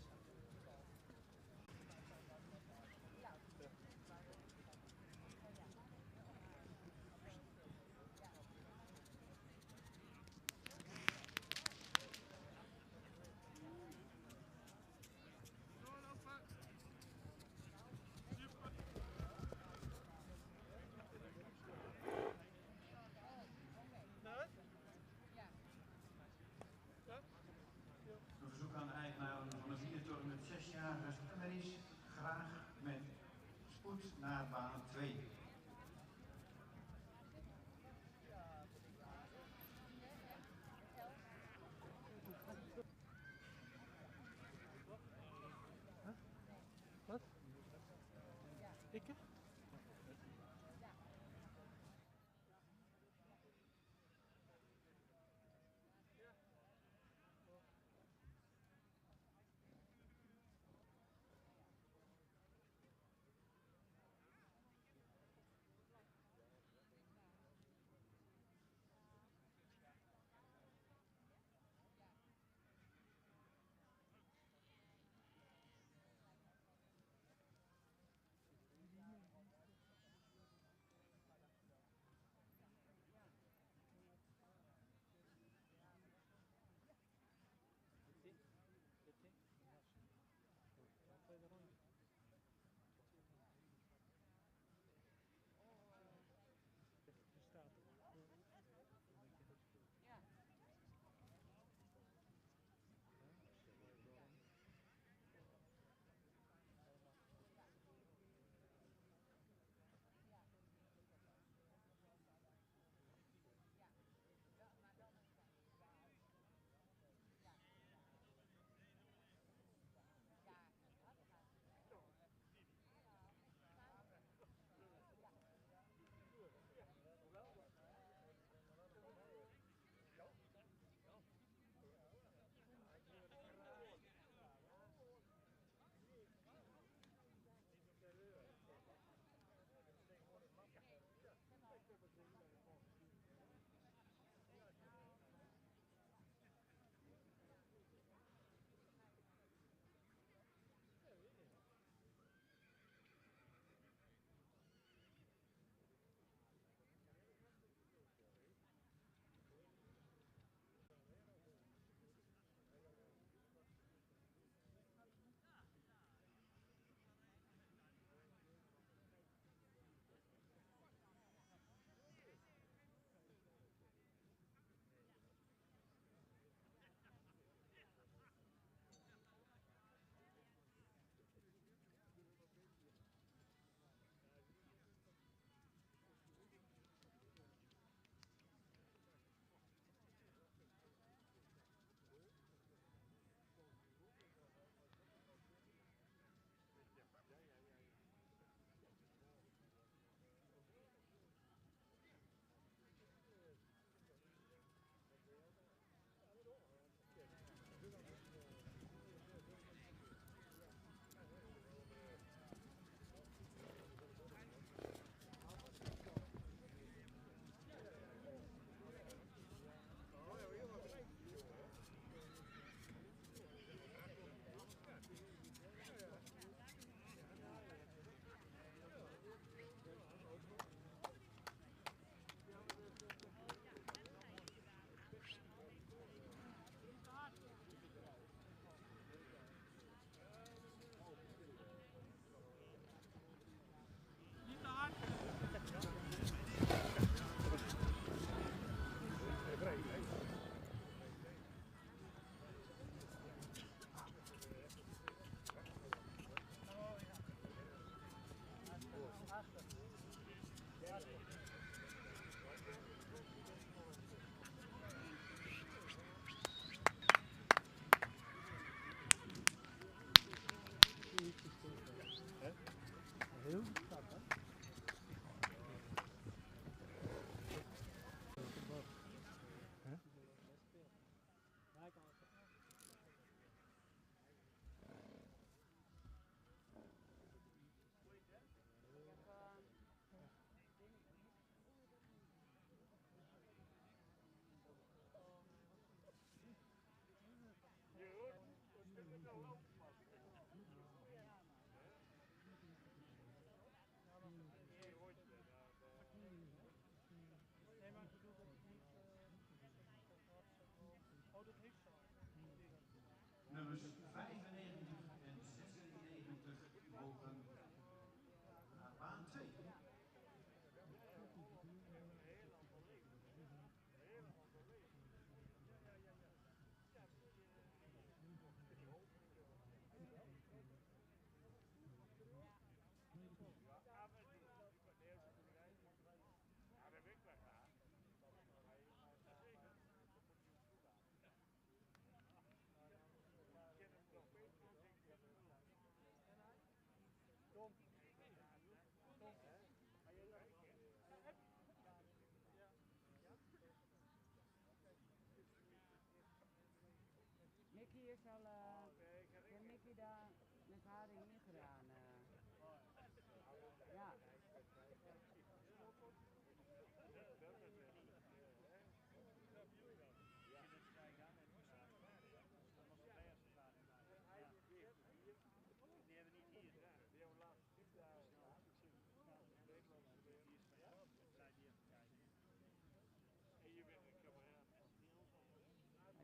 Een verzoek aan de eigenaar van het wielertoren met 6-jarige Emmerys, graag met spoed naar baan 2. Wat? Ik? heel veel stad, hè? Nummers 95 en 96 mogen naar baan 2. Mickey is al, heeft Mickey daar met haar heen gedaan? Ja.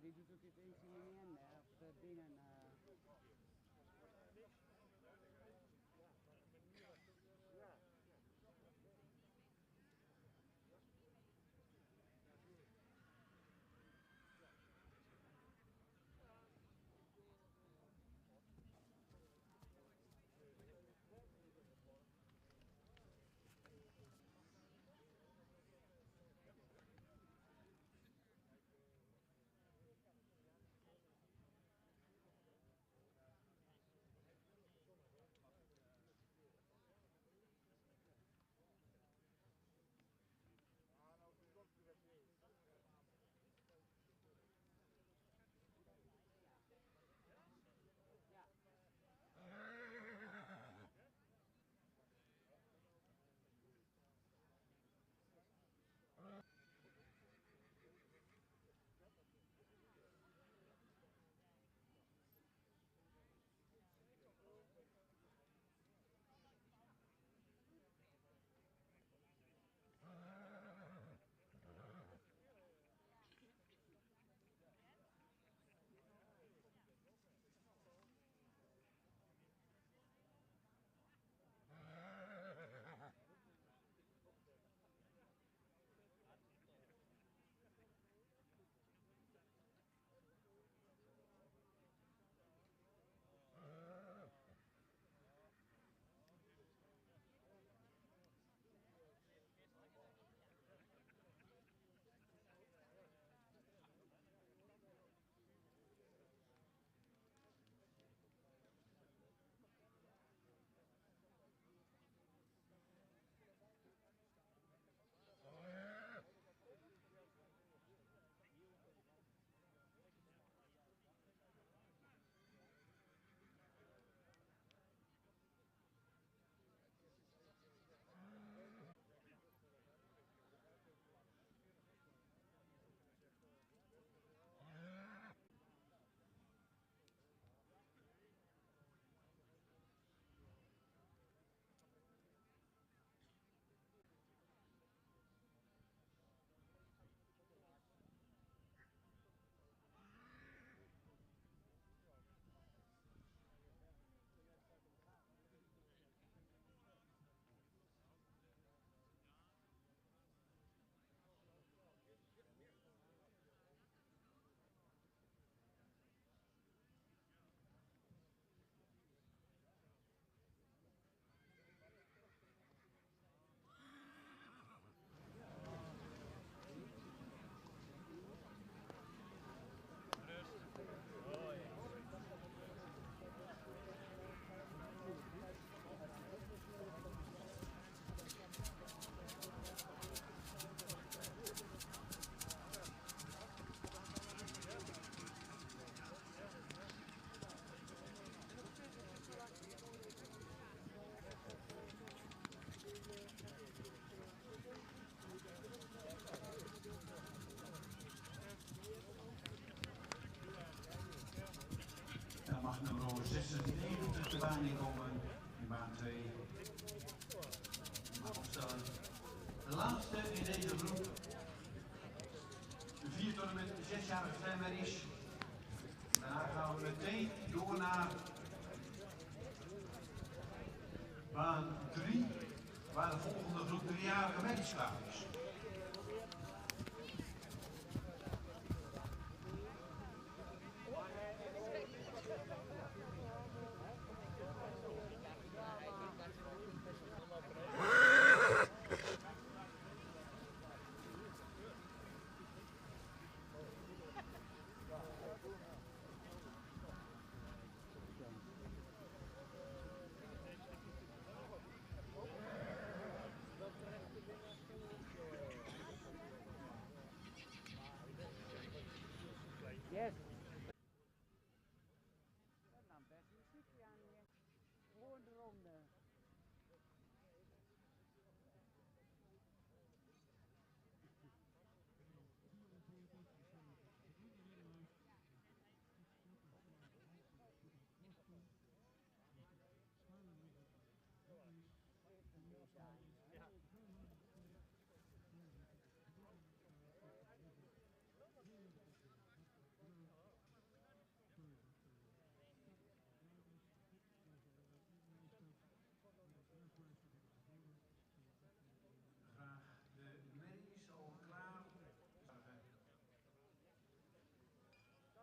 Die doet ook het insemineren, of de dingen. baan inkomen, in baan 2. Je mag opstellen. De laatste in deze groep. De 4 tot en met 6-jarige stijnmerries. Daarna gaan we meteen door naar baan 3, waar de volgende groep 3-jarige merries klaar is. Yes. Dat nam best muziekje aan je. Gewoon de ronde. Graag de merries al klaar.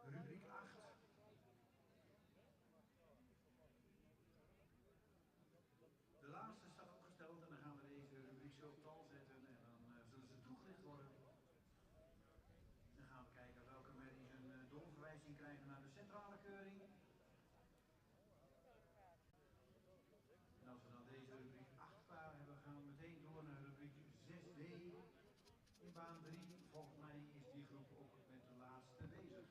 Rubriek 8. De laatste staat opgesteld en dan gaan we deze rubriek zo op tal zetten en dan zullen ze toegelicht worden. Dan gaan we kijken welke merries een doorverwijzing krijgen naar de centrale keuring. En als we dan deze rubriek 8 klaar hebben, gaan we meteen door naar rubriek 6D. In baan 3, volgens mij is die groep ook met de laatste bezig.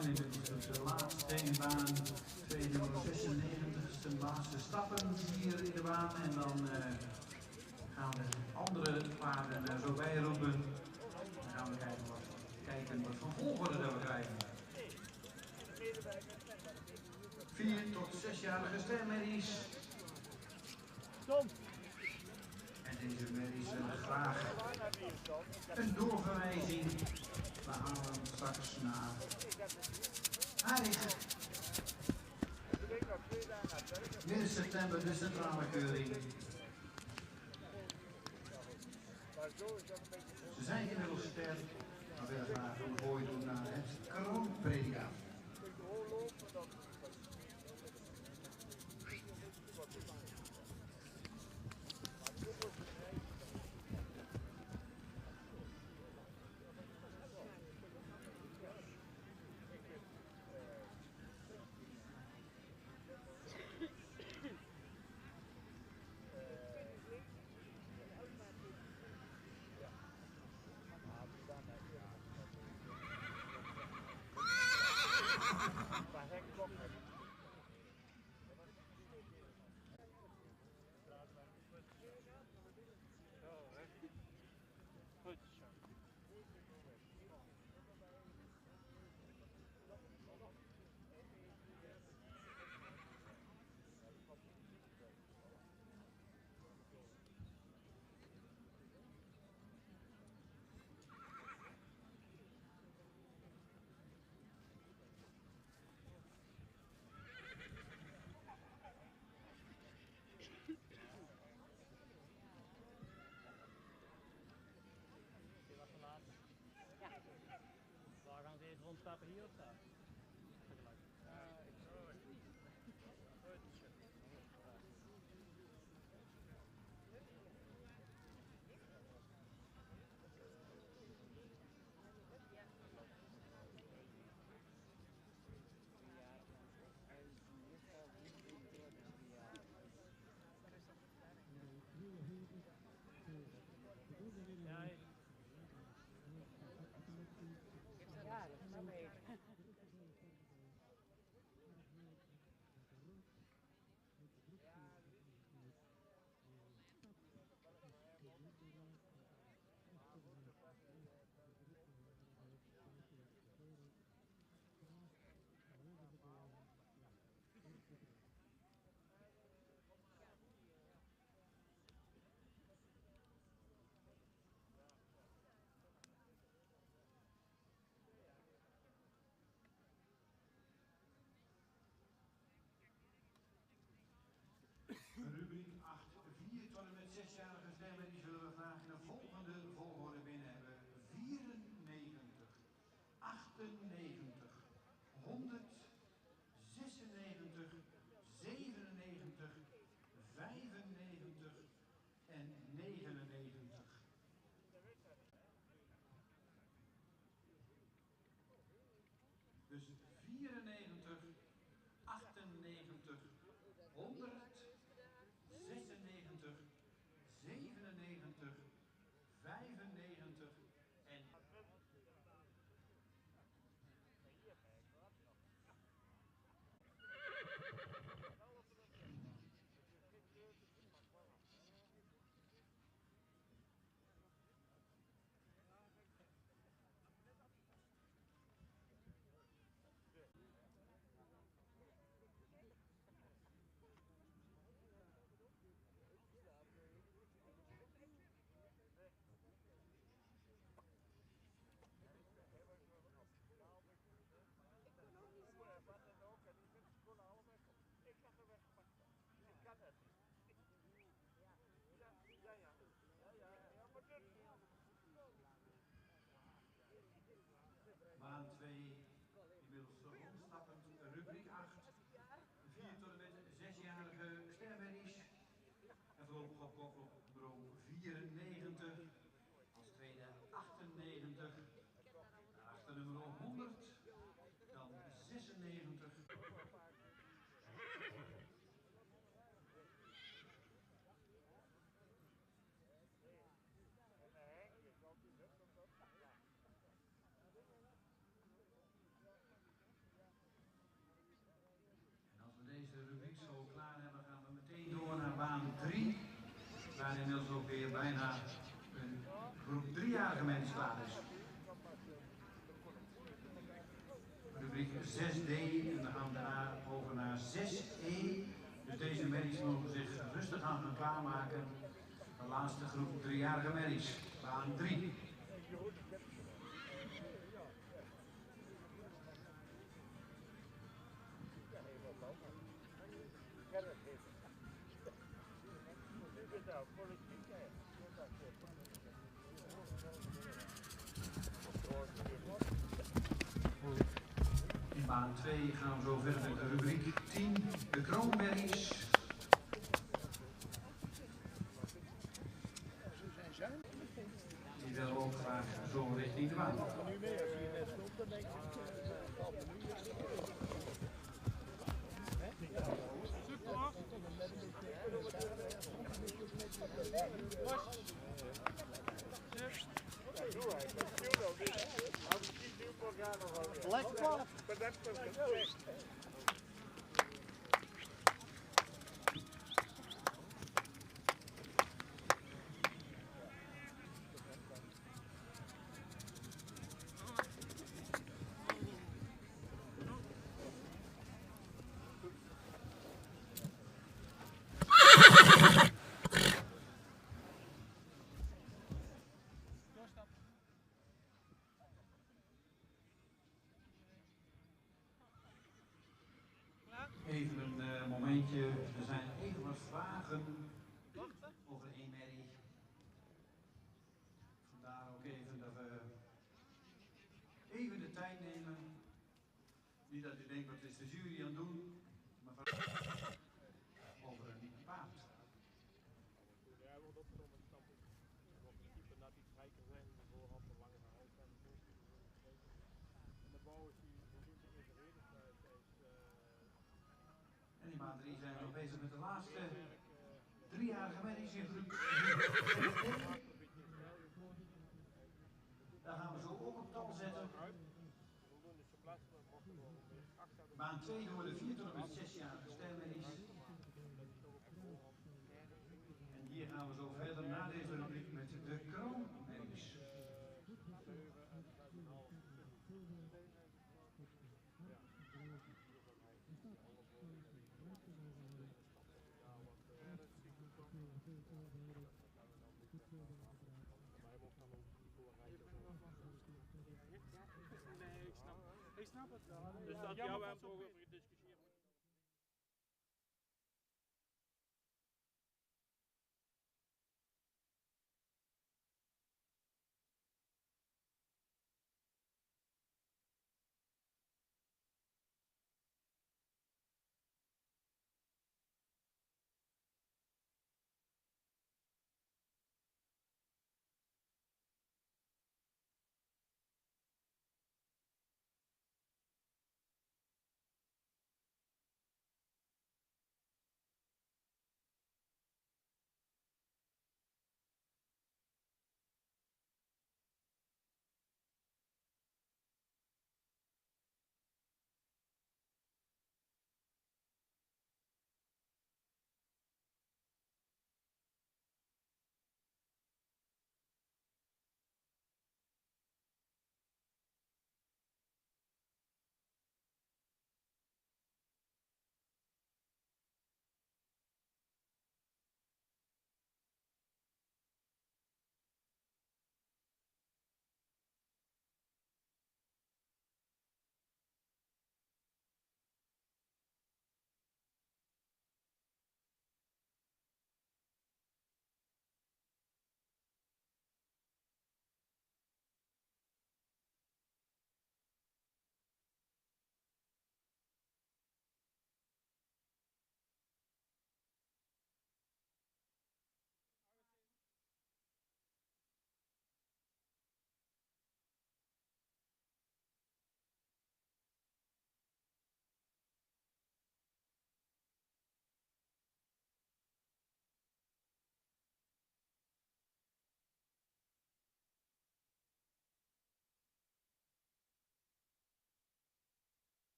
En in de laatste in baan 296 de laatste stappen hier in de baan. En dan gaan we andere paarden er zo bij roepen. Dan gaan we kijken wat voor volgorde dat we krijgen. 4 tot 6-jarige stermerries. En deze merries willen graag een doorverwijzing. We halen straks naar Aardig. Midden september de centrale keuring. Ze zijn inmiddels sterk, maar willen graag een gooi doen naar het kroonpredicaat. stappen hier of daar? Tegelijk. Ja, dat snap ik. Rubriek 8, 4 tot en met 6-jarige stemmen, die zullen we graag in de volgende volgorde binnen hebben. 94, 98, 100, 96, 97, 95 en 99. Dus 94, 98, 100, 96, 97, 95 en... Baan 2, inmiddels rondstappend, rubriek 8, 4 tot en met 6-jarige sterrenmerries. En voorlopig op kop op bureau 94, als tweede 98, daarachter nummer 100, dan 96. En als we deze rubriek zo klaar hebben, gaan we meteen door naar baan 3, waar inmiddels ook weer bijna een groep 3-jarige mens klaar is. Rubriek 6D en dan gaan we daarna over naar 6E. Dus deze merries mogen zich rustig aan gaan klaarmaken. De laatste groep 3-jarige merries, baan 3. In baan 2 gaan we zo verder met de rubriek 10, de kroonberries. Die willen we ook graag zo richting de baan. Lekker. Even een momentje, er zijn even wat vragen over één merrie. Vandaar ook even dat we even de tijd nemen Niet dat u denkt, wat is de jury aan het doen, maar over een paard. Ja, wordt opgenomen met stampen. Wat in principe net iets rijker zijn, de voorhand een langere hals en de voorste en de bouw is die voldoende evenredig. En in baan 3 zijn we nog bezig met de laatste 3-jarige merries in groep. Daar gaan we zo ook op tal zetten. Baan 2 doen we de 4 tot en met 6-jarige stermerries. En hier gaan we zo verder na deze rubriek met de kroonmerries. Ik snap het wel. Dus dat jou en over gediscussieerd.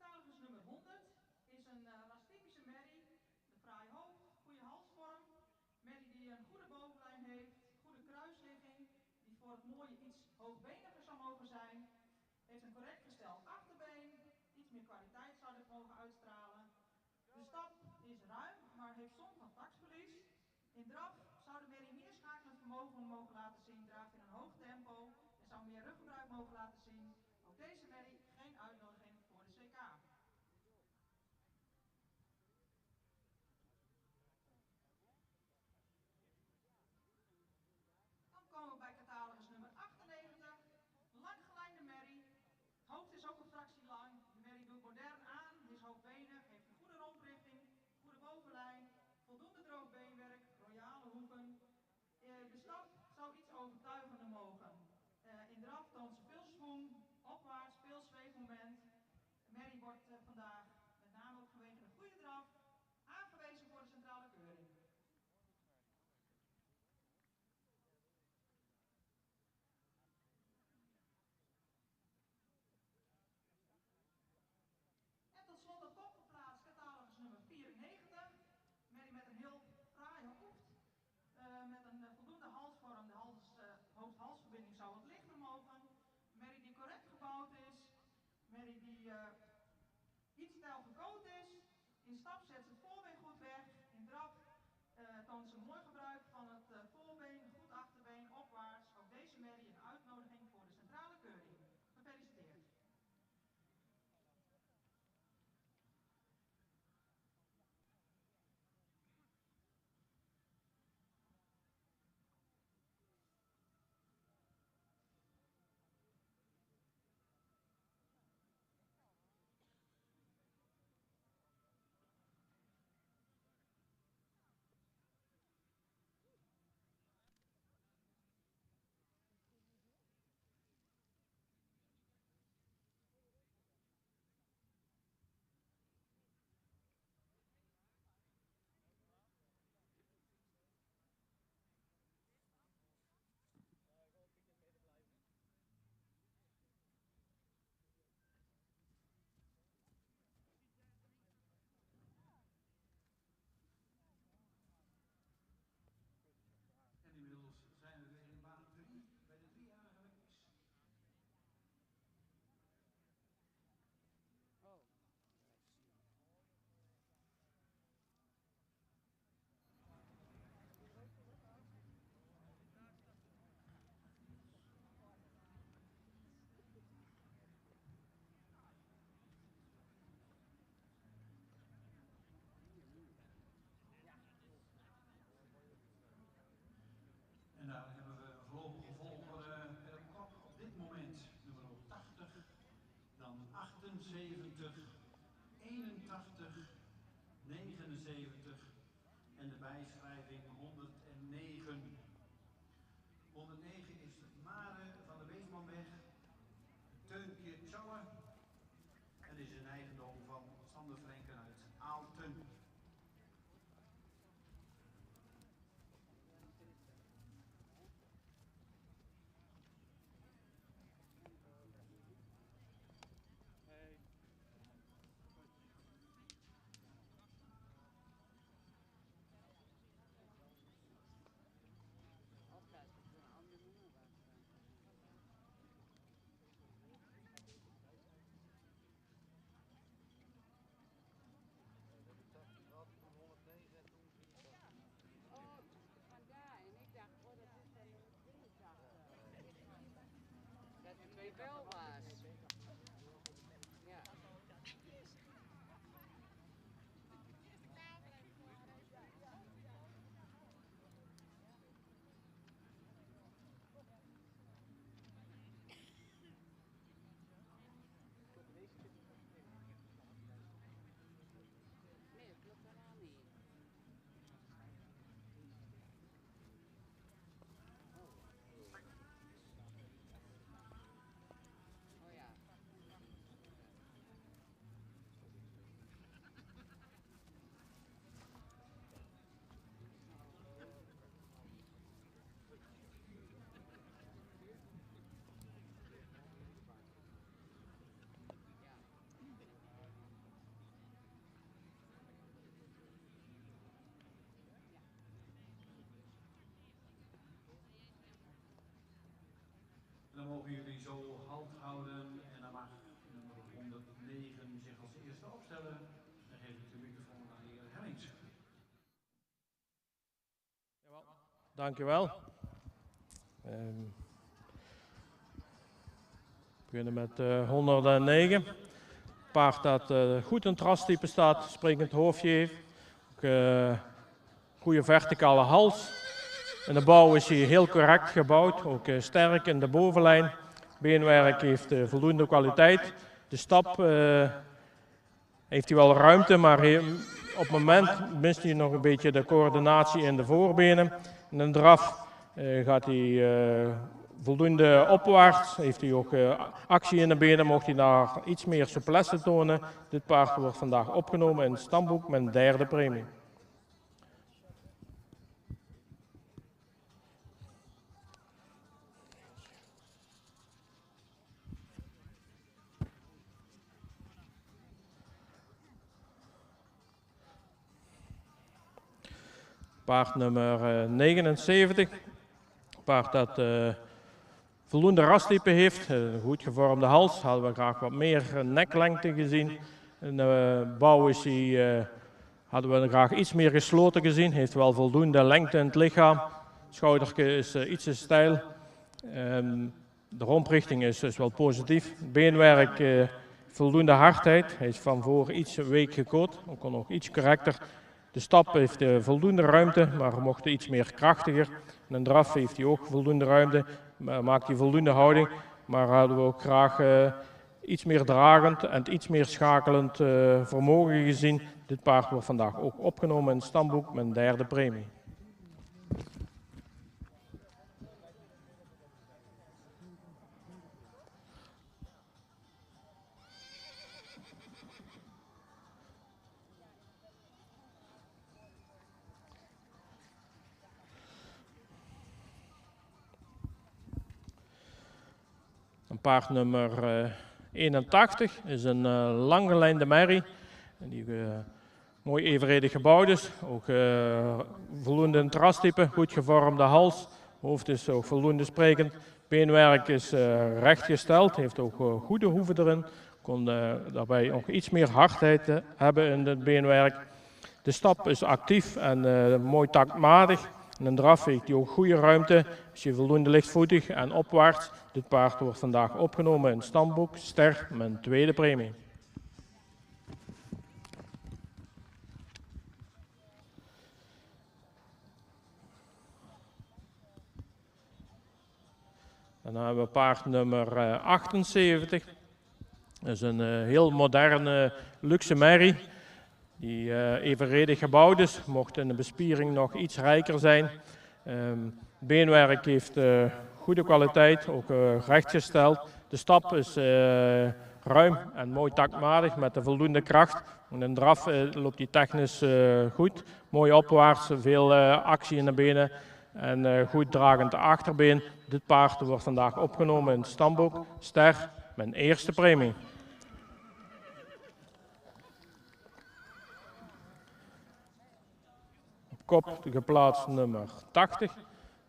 Catalogus nummer 100 is een rastypische merrie. Een fraai hoofd, goede halsvorm. Merrie die een goede bovenlijn heeft, goede kruisligging, die voor het mooie iets hoogbeniger zou mogen zijn. Heeft een correct gesteld achterbeen, iets meer kwaliteit zou dit mogen uitstralen. De stap is ruim, maar heeft soms van taktverlies. In draf zou de merrie meer schakelend vermogen mogen laten zien, draaft in een hoog tempo en zou meer ruggebruik mogen laten zien. Ook deze merrie geen uitnodiging voor de CK. Dan komen we bij catalogus nummer 98, langgelijnde merrie. Het hoofd is ook een fractie lang. De merrie doet modern aan, is hoogbenig, heeft een goede romprichting, goede bovenlijn, voldoende droog beenwerk, royale hoeven. De stap zou iets overtuigender mogen. In draf toont ze veel swoon, In stap zet ze het voorbeen goed weg. In draf toont ze mooi gebruik van het voorbeen, goed achterbeen, opwaarts. Ook deze merrie een uitnodiging voor de centrale keuring. Gefeliciteerd. En inmiddels zijn we weer in baan 3 bij de 3-jarige lekkies. En daar hebben we een voorlopige volgorde per kop op dit moment nummer 80, dan 78, 81, 79 en de bijschrijving 109. 109 is Mare van de Beesmanweg, Teunkje Tjalle en is een eigendom van Sander Frenken uit Aalten. Wel was. Ja. Nee, dat klopt helemaal niet. Oh ja. En dan mogen jullie zo halt houden en dan mag nummer 109 zich als eerste opstellen. Dan geef ik de microfoon aan de heer Hellings. Dankjewel. We beginnen met 109. Paard dat goed in het rastype staat, springend hoofdje heeft. Ook, goede verticale hals. In de bouw is hij heel correct gebouwd, ook sterk in de bovenlijn. Beenwerk heeft voldoende kwaliteit. De stap heeft hij wel ruimte, maar op het moment mist hij nog een beetje de coördinatie in de voorbenen. In een draf gaat hij voldoende opwaarts, heeft hij ook actie in de benen, mocht hij daar iets meer souplesse tonen. Dit paard wordt vandaag opgenomen in het stamboek met een derde premie. Paard nummer 79. Paard dat voldoende rastype heeft, een goed gevormde hals. Hadden we graag wat meer neklengte gezien. In de bouw is hij Hadden we graag iets meer gesloten gezien. Heeft wel voldoende lengte in het lichaam. Schoudertje is iets te steil. De romprichting is dus wel positief. Beenwerk voldoende hardheid. Hij is van voor iets week gekoot. Ook kon nog iets correcter. De stap heeft voldoende ruimte, maar mocht iets meer krachtiger. En een draf heeft hij ook voldoende ruimte. Maakt hij voldoende houding. Maar hadden we ook graag iets meer dragend en iets meer schakelend vermogen gezien. Dit paard wordt vandaag ook opgenomen in het stamboek met een derde premie. Een paard nummer 81 is een langgelijnde merrie. Die mooi evenredig gebouwd is. Ook voldoende in trastype, goed gevormde hals. Hoofd is ook voldoende sprekend. Beenwerk is rechtgesteld, heeft ook goede hoeven erin. Kon daarbij ook iets meer hardheid hebben in het beenwerk. De stap is actief en mooi taktmatig. En een draf heeft die ook goede ruimte, is je voldoende lichtvoetig en opwaarts. Dit paard wordt vandaag opgenomen in het stamboek, ster met een tweede premie. Dan hebben we paard nummer 78. Dat is een heel moderne luxe merrie. Die evenredig gebouwd is, mocht in de bespiering nog iets rijker zijn. Beenwerk heeft goede kwaliteit, ook rechtgesteld. De stap is ruim en mooi taktmatig met de voldoende kracht. In een draf loopt die technisch goed, mooi opwaarts, veel actie in de benen en goed dragend achterbeen. Dit paard wordt vandaag opgenomen in het stamboek, ster met een eerste premie. Kop geplaatst nummer 80.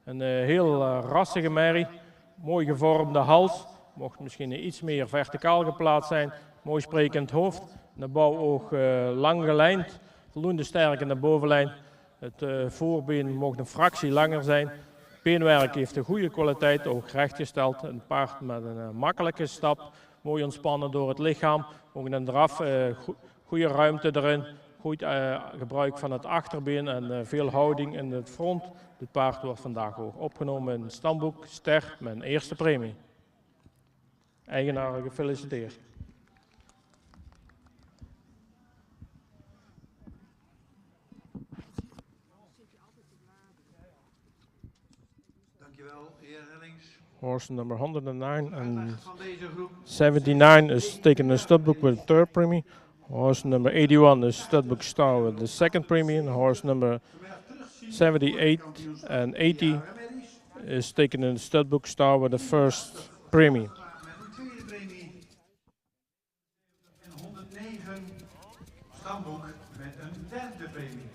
Een heel rassige merrie, mooi gevormde hals. Mocht misschien iets meer verticaal geplaatst zijn. Mooi sprekend hoofd. De bouwoog lang gelijnd, voldoende sterk in de bovenlijn. Het voorbeen mocht een fractie langer zijn. Beenwerk heeft een goede kwaliteit, ook rechtgesteld. Een paard met een makkelijke stap, mooi ontspannen door het lichaam. Ook in een draf, goede ruimte erin. Goed gebruik van het achterbeen en veel houding in het front. Dit paard wordt vandaag ook opgenomen in het stamboek, ster met een eerste premie. Eigenaar gefeliciteerd. Dankjewel, heer Hellings. Horse number 109 and Van deze groep 79 is taken in the studbook with the third premie. Horse number 81 is studbook star with the second premie. And horse number 78 and 80 is taken in the studbook star with the first premie. met een tweede premie. En 109 stamboek met een derde premie.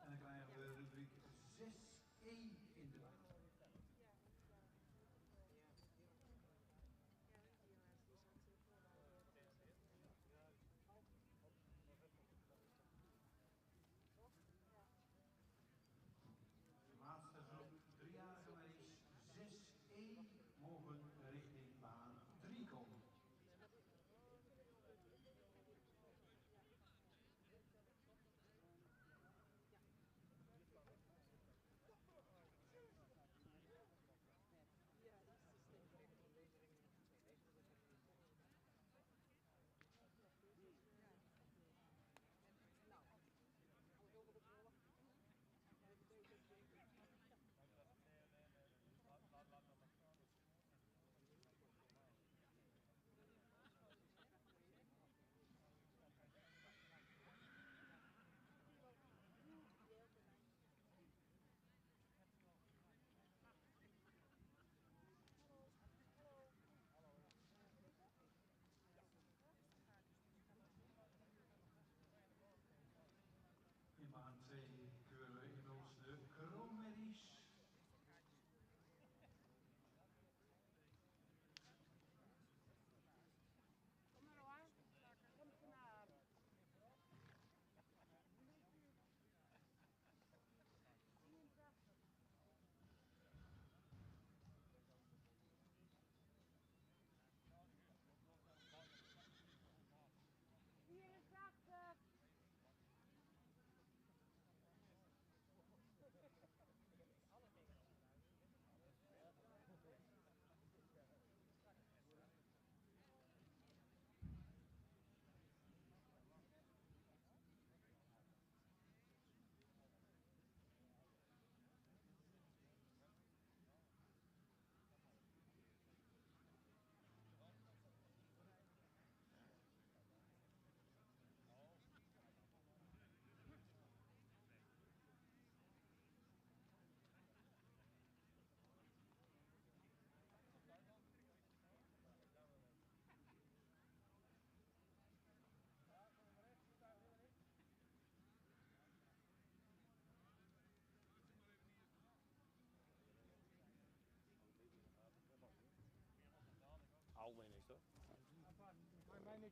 En dan krijgen we rubriek 6-1 in de baan.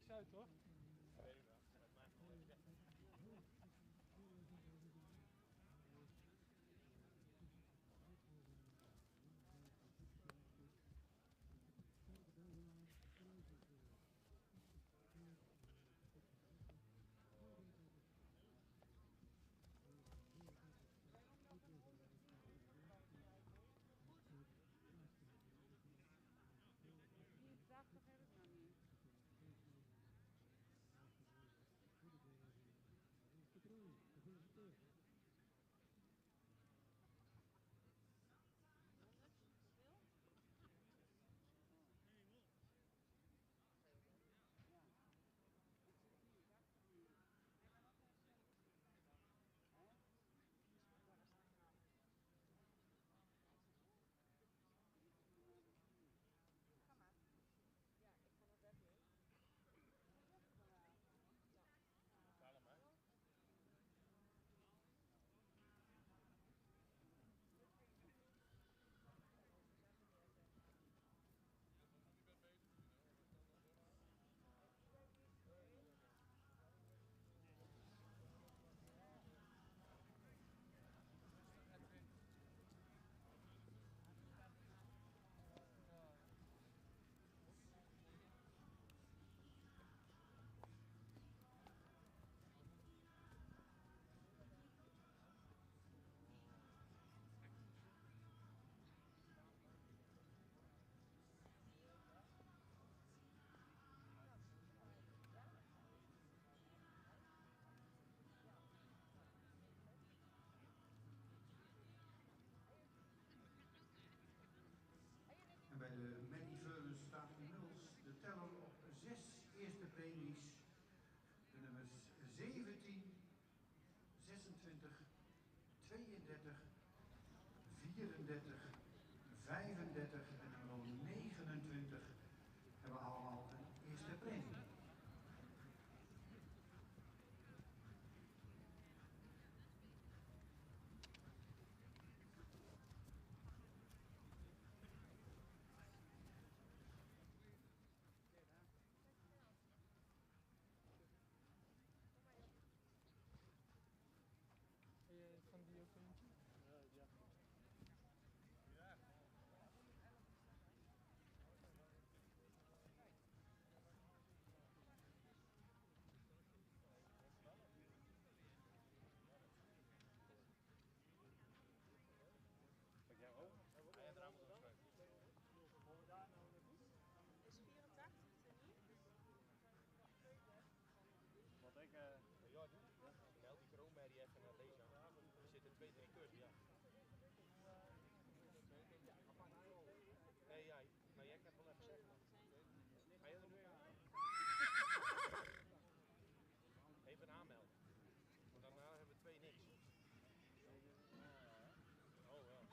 niks uit hoor. Die 80 heb ik nog niet. En bij de Maggie Veulens staat inmiddels de teller op 6 eerste premies. De nummers 17, 26, 32, 34, 35 en nummer 29 hebben allemaal een eerste premie. Van die ook eentje? Ja. Pak jij ook? Ga jij eraan moeten schrijven? Is 84 er niet? Wat ik... ja, doe. Meld die Chrome even naar deze aan. Er zitten 2, 3 cursussen, ja. Nee, ja, maar jij kan het wel even zeggen dan. Ga je er nu even? Even aanmelden. Want daarna hebben we 2 niks. Oh wel.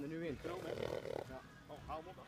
er nu in. Ja. Oh, hou hem op.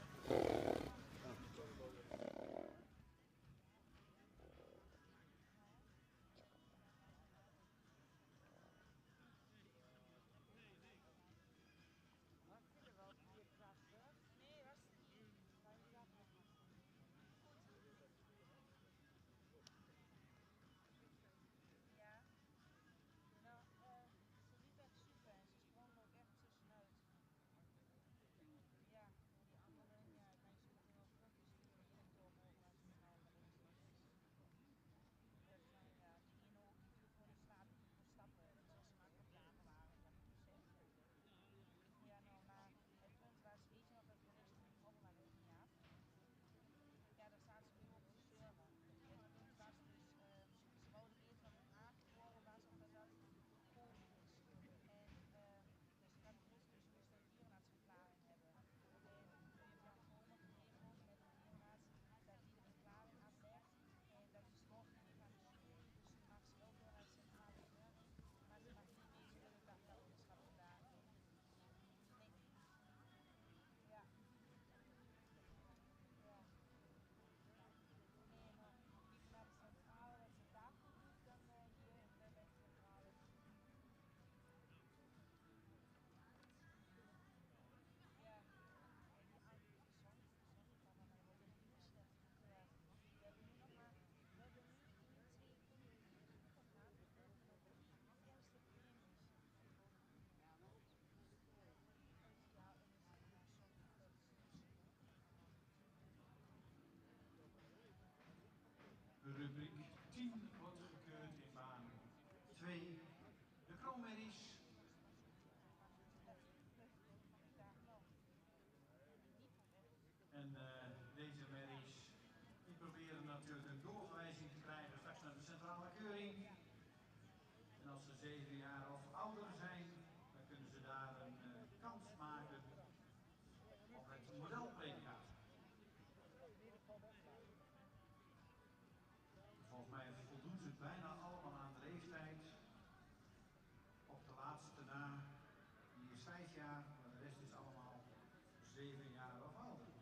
Rubriek 10 wordt gekeurd in baan 2. De kroonmerries. En deze merries die proberen natuurlijk een doorverwijzing te krijgen straks naar de centrale keuring. En als ze 7 jaar of ouder zijn, dan kunnen ze daar een kans maken op het modelpredicaat. Volgens mij voldoen ze bijna allemaal aan de leeftijd. Op de laatste na, die is 5 jaar, maar de rest is allemaal 7 jaar of ouder.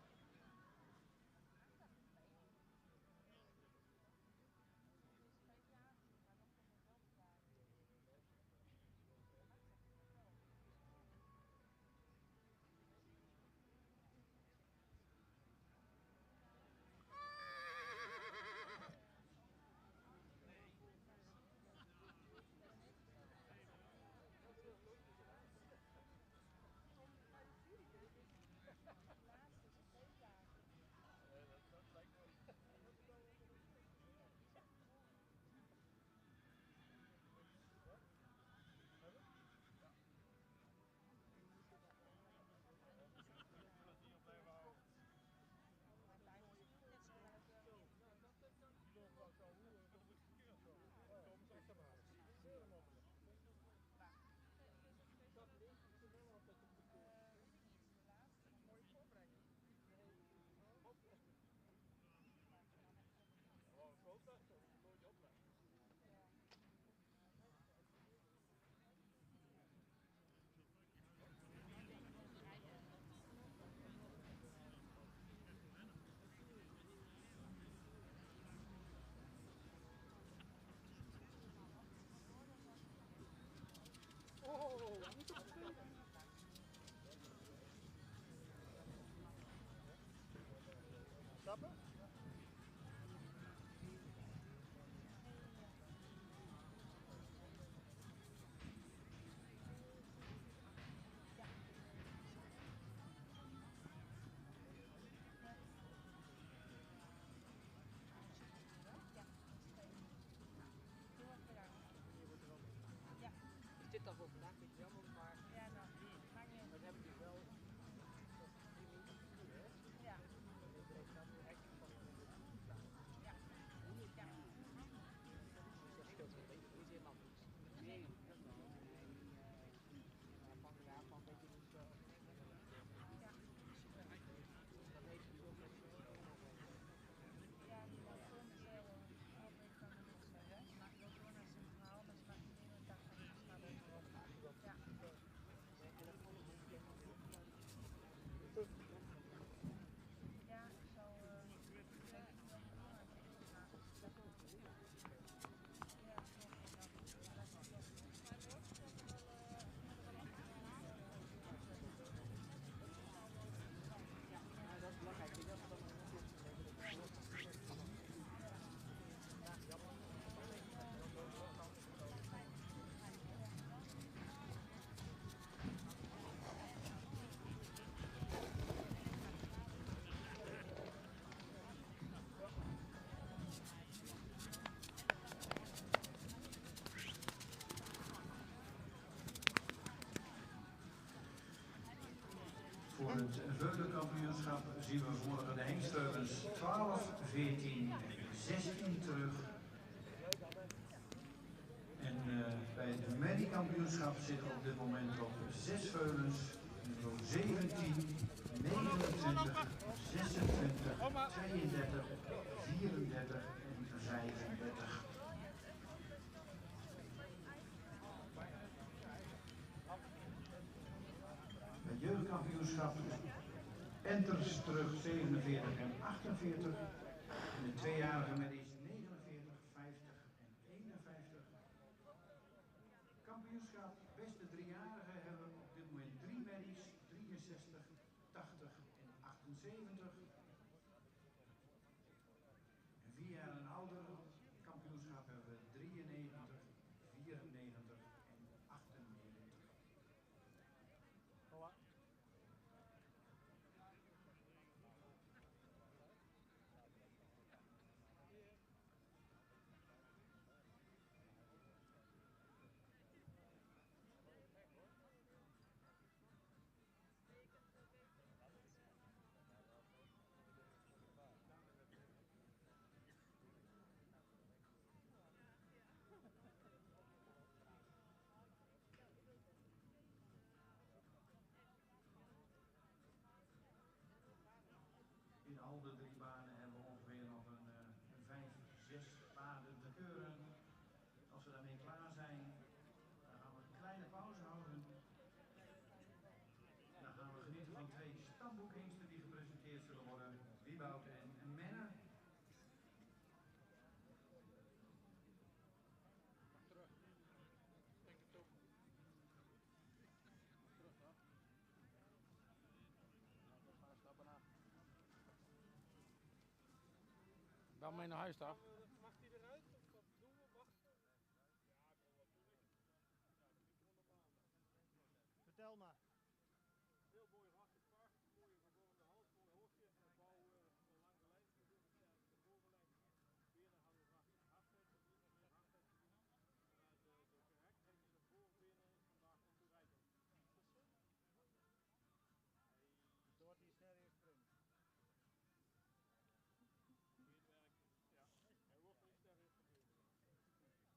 Stappen? Is dit dan voor vandaag? Vind je jammer, maar ja, nou, dat hebben we wel 3 minuten. Ja. Voor het veulenkampioenschap zien we morgen de hengstveulens 12, 14 en 16 terug. En bij het mediekampioenschap zitten op dit moment op 6 veulens. Niveau 17, 29, 26, 32, 34 en 35. Het jeugdkampioenschap enters terug 47 en 48. En de tweejarigen met iets 49, 50 en 51. Kampioenschap beste driejarigen hebben we op dit moment 3 medies, 63, 80 en 78. En 4 jaar en ouder kampioenschap hebben we 93, 94 en 98. In al de 3 banen hebben we ongeveer nog een 5, 6 paarden te keuren. Als we daarmee klaar zijn, dan gaan we een kleine pauze houden. Dan gaan we genieten van 2 stamboekhengsten die gepresenteerd zullen worden. Wieboud en Menne. Dan mee naar huis toch? Mag die eruit of wat doen we? Wachten? Vertel maar. Heel mooi rassenpaard, mooie gevormde hals, mooi hoofdje. En bouw een lange lijn, we doen het de bovenlijn. Benen hadden we graag iets hardheid gezien, of meer hardheid gezien. Maar de gerechtheid in de voorbenen is vandaag ontoereikend. Is dat zo? Door die serie springt. Beenwerk, ja. Hij wordt niet sterk gebeuren.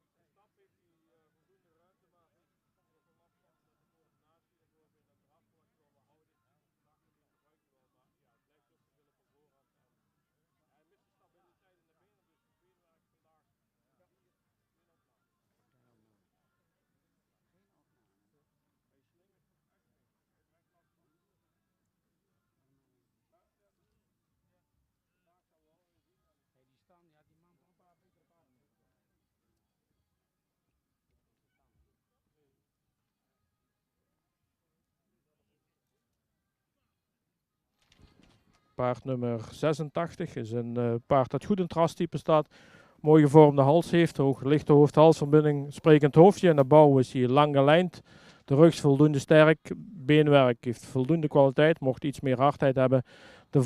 De stap heeft hij voldoende ruimte, maar heeft nog wel last van de coördinatie en door in dat drafvlak wel wat houding. Achterin gebruikt wel, maar ja, het blijft ook te willen van voorhand. En hij mist de stabiliteit in de benen, dus het beenwerk vandaag hier geen opname. Geen opname. Hij slingert echt mee. Hij heeft echt last van. Maar ja, vandaag zou we wel weer zien. Hey, die stand, ja, die man toch een paar betere paarden mee. Paard nummer 86 is een paard dat goed in het rastype staat. Mooi gevormde hals heeft, lichte hoofd-halsverbinding, sprekend hoofdje. En de bouw is hier lang gelijnd. De rug is voldoende sterk. Beenwerk heeft voldoende kwaliteit, mocht iets meer hardheid hebben. De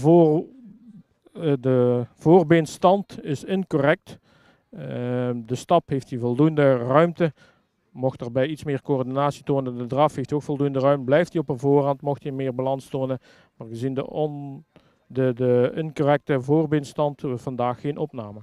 voorbeenstand is incorrect. De stap heeft hij voldoende ruimte. Mocht er bij iets meer coördinatie tonen, de draf heeft ook voldoende ruimte. Blijft hij op een voorhand, mocht hij meer balans tonen. Maar gezien de incorrecte voorbeenstand vandaag geen opname.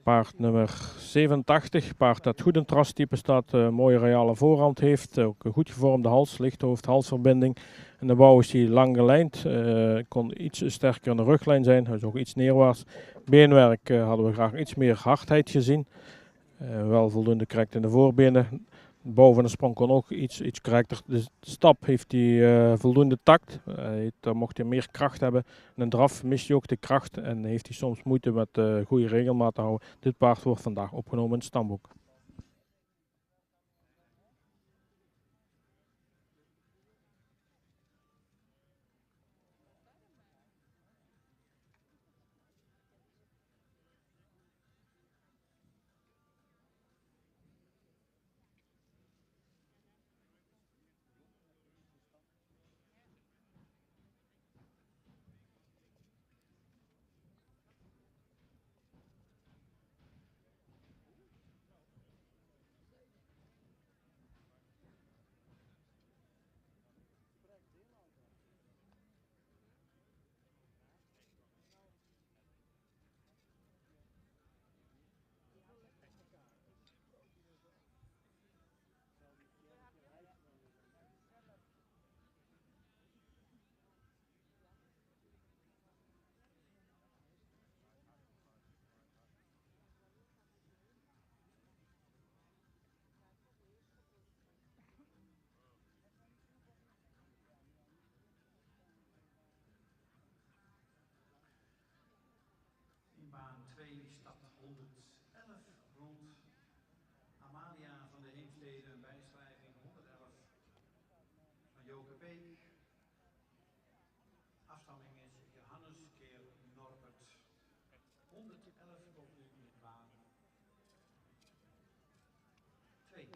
Paard nummer 87, paard dat goed in trastype staat, mooie reale voorhand heeft, ook een goed gevormde hals, lichthoofd-halsverbinding. En de bouw is hij lang gelijnd, kon iets sterker in de ruglijn zijn, hij is ook iets neerwaarts. Beenwerk hadden we graag iets meer hardheid gezien, wel voldoende correct in de voorbenen. De bouw van de sprong kon ook iets correcter. De stap heeft hij voldoende tact. Daar mocht hij meer kracht hebben. In een draf mist hij ook de kracht en heeft hij soms moeite met goede regelmaat te houden. Dit paard wordt vandaag opgenomen in het stamboek. In baan 2 start 111 rond. Amalia van de Heemstede, bijschrijving 111 van Joke Peek. Afstamming is Johannes keer Norbert. 111 komt nu in baan 2.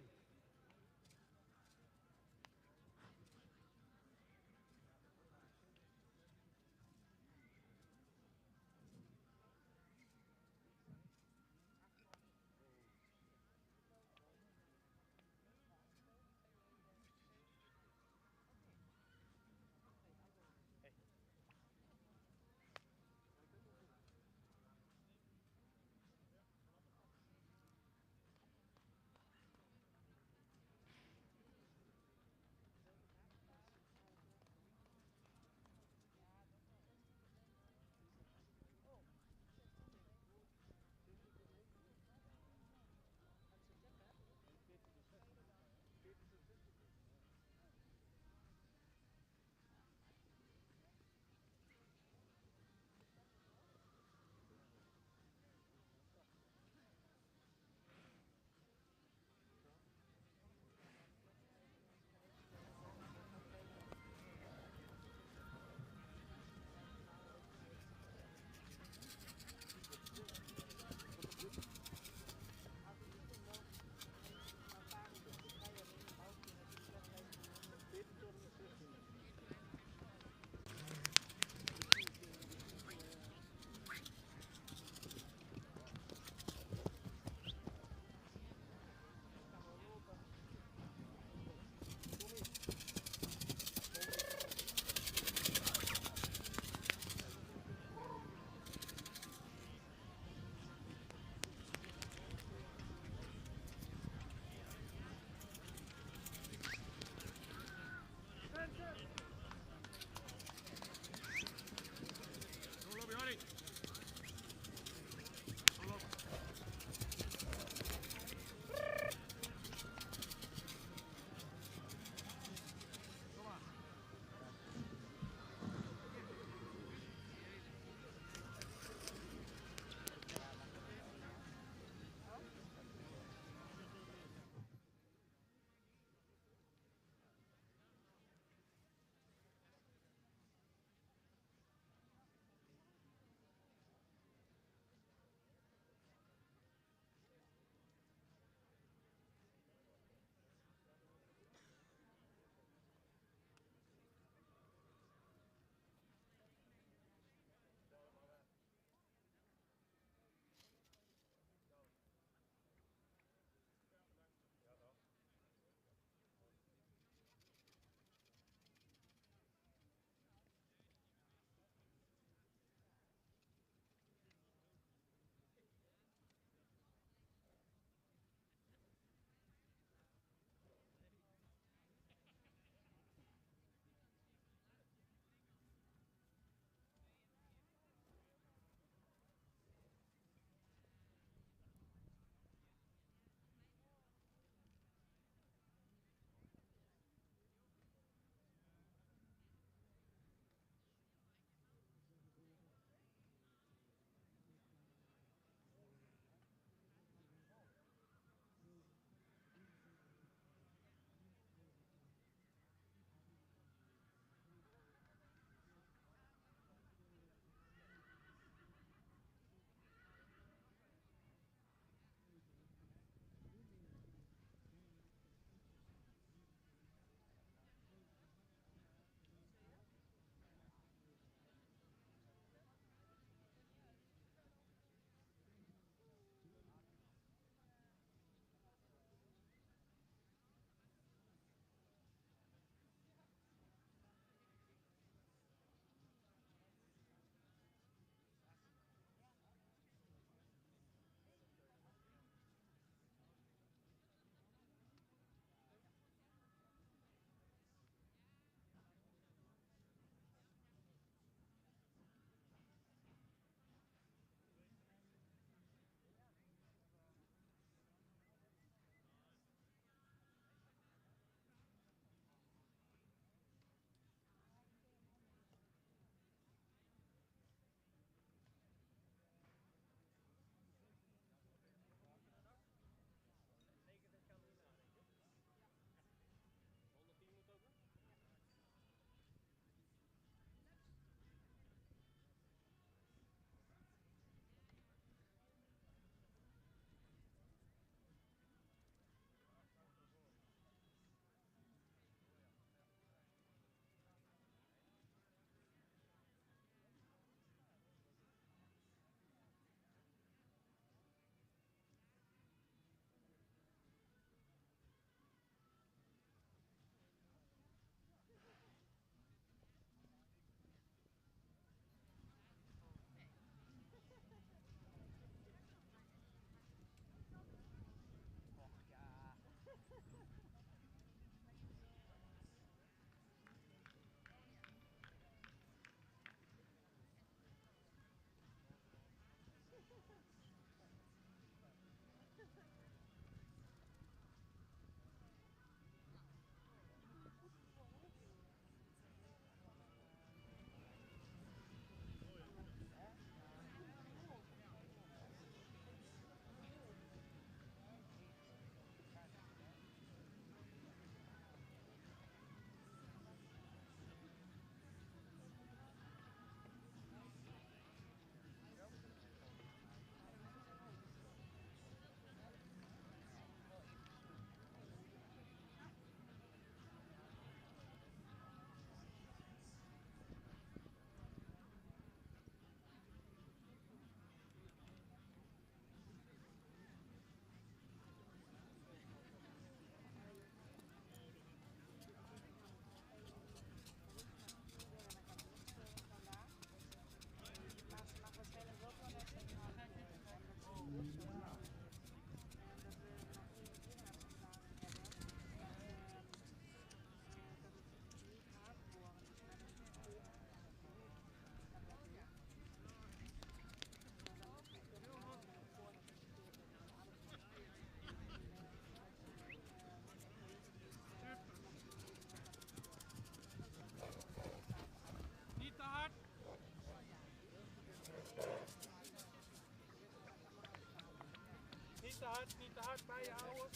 Frans, niet te hard bij je houden.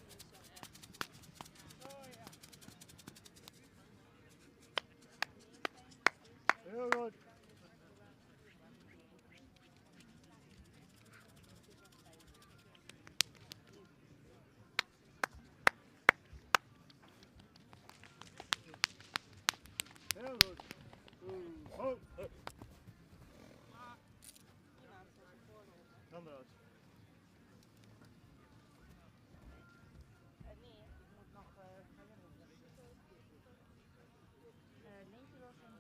Heel goed. Heel goed. Ho. Dan eruit. Nee, ik moet nog Leentje wil zijn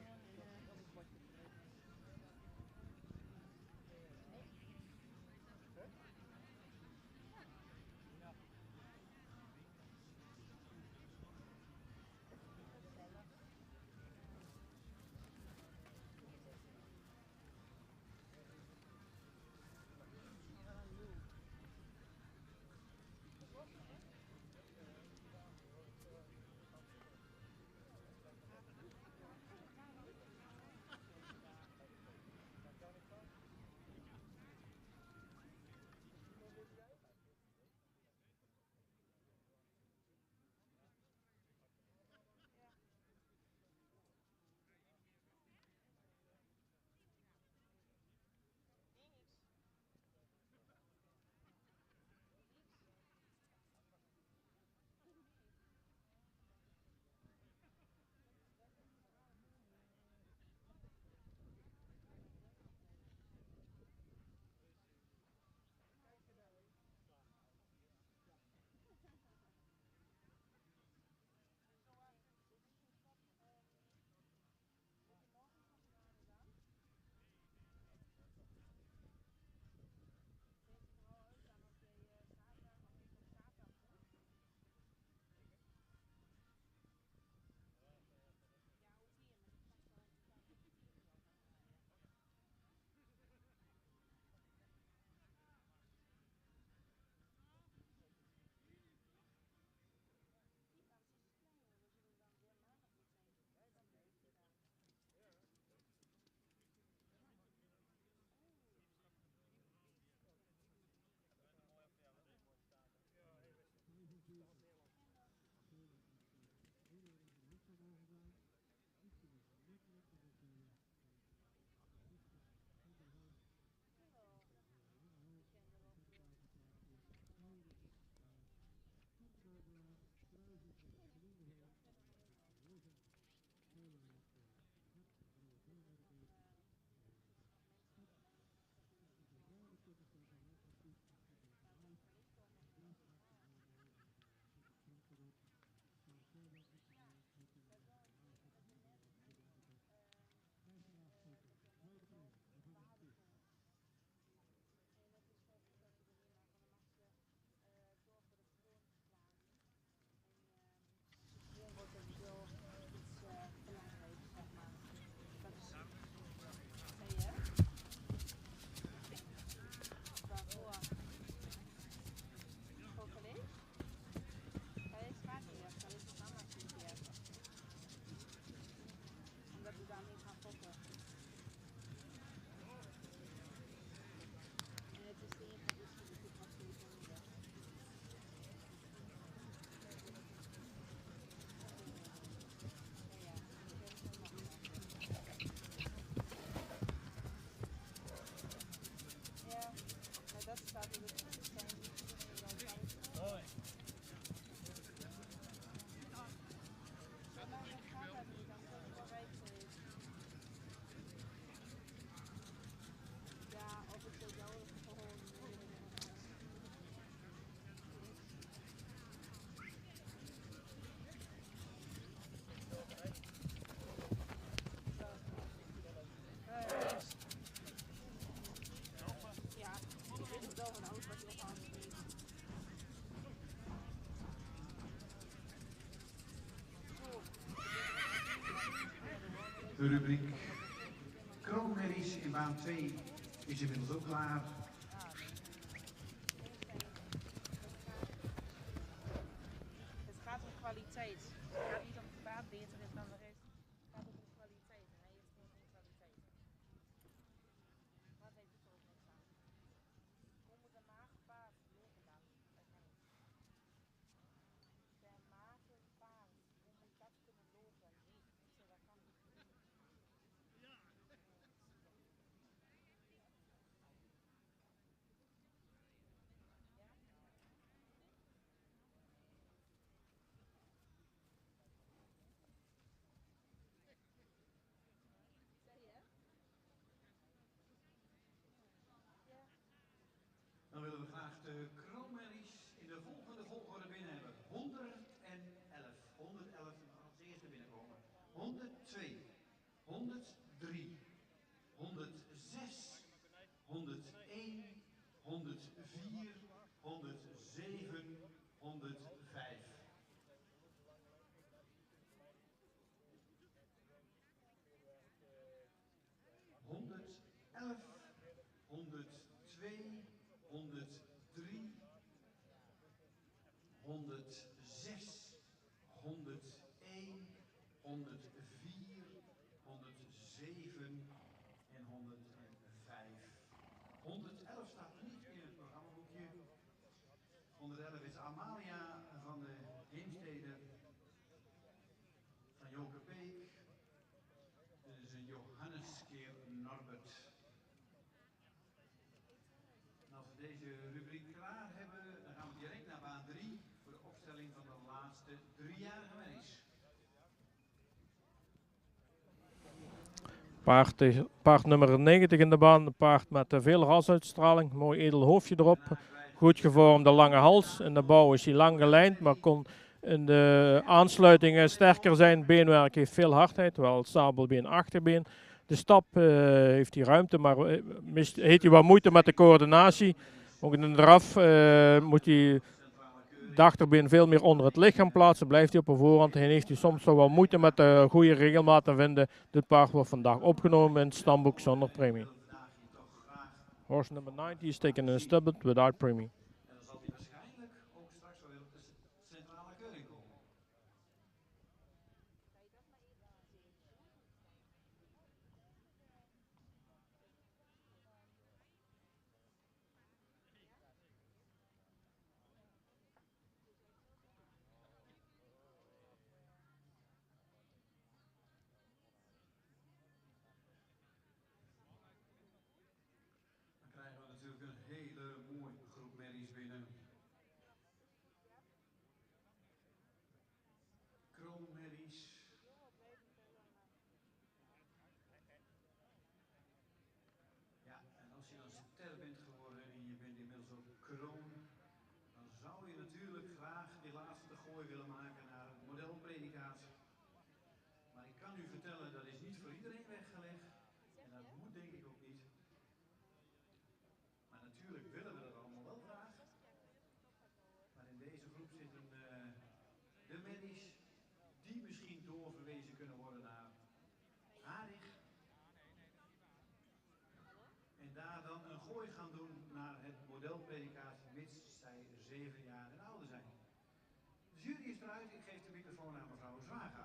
De rubriek kroonmerries in baan 2 is inmiddels ook klaar. Het gaat om kwaliteit. Het gaat niet om of de paard beter is dan de rest. Het gaat om de kwaliteit. En hij heeft gewoon geen kwaliteit. Wat heeft het ook niks aan? Hoe moet een maagpaard lopen dan? Dat kan de kroonmerries in de volgende volgorde binnen hebben. 111. 111 mag als eerste binnenkomen. 102. 103. 106. 101. 104. 107. 105. 111, 102, 103, 106, 101, 104, 107 en 105. 111 staat er niet in het programmaboekje. 111 is Amalia van de Heemstede van Joke Peek. Dit is een Johannes keer Norbert. En als we deze rubriek klaar hebben, dan gaan we direct naar baan 3 voor de opstelling van de laatste 3-jarige merries. Paard nummer 90 in de baan, een paard met veel rasuitstraling, mooi edel hoofdje erop, goed gevormde lange hals. In de bouw is hij lang gelijnd, maar kon in de aansluitingen sterker zijn. Beenwerk heeft veel hardheid, wel sabelbeen, achterbeen. De stap heeft hij ruimte, maar heeft hij wat moeite met de coördinatie. Ook in de draf moet hij de achterbeen veel meer onder het lichaam plaatsen. Blijft hij op de voorhand en heeft hij soms toch wel moeite met de goede regelmaat te vinden. Dit paard wordt vandaag opgenomen in het stamboek zonder premie. Horse number 90 is taken in a stubborn without premie. En dan zal hij waarschijnlijk ook straks wel weer op de centrale keuring komen. Dan krijgen we natuurlijk een hele mooie groep merries binnen. Kroonmerries. Ja, en als je dan ster bent geworden en je bent inmiddels ook kroon, dan zou je natuurlijk graag die laatste gooi willen maken naar het modelpredicaat. Maar ik kan u vertellen, dat is niet voor iedereen weggelegd. En dat moet denk ik ook niet. Maar natuurlijk willen we dat allemaal wel graag. Maar in deze groep zitten de merries die misschien doorverwezen kunnen worden naar Aardig. En daar dan een gooi gaan doen naar het modelpredicaat, mits zij 7 jaar en ouder zijn. De jury is eruit, ik geef de microfoon aan mevrouw Zwaga.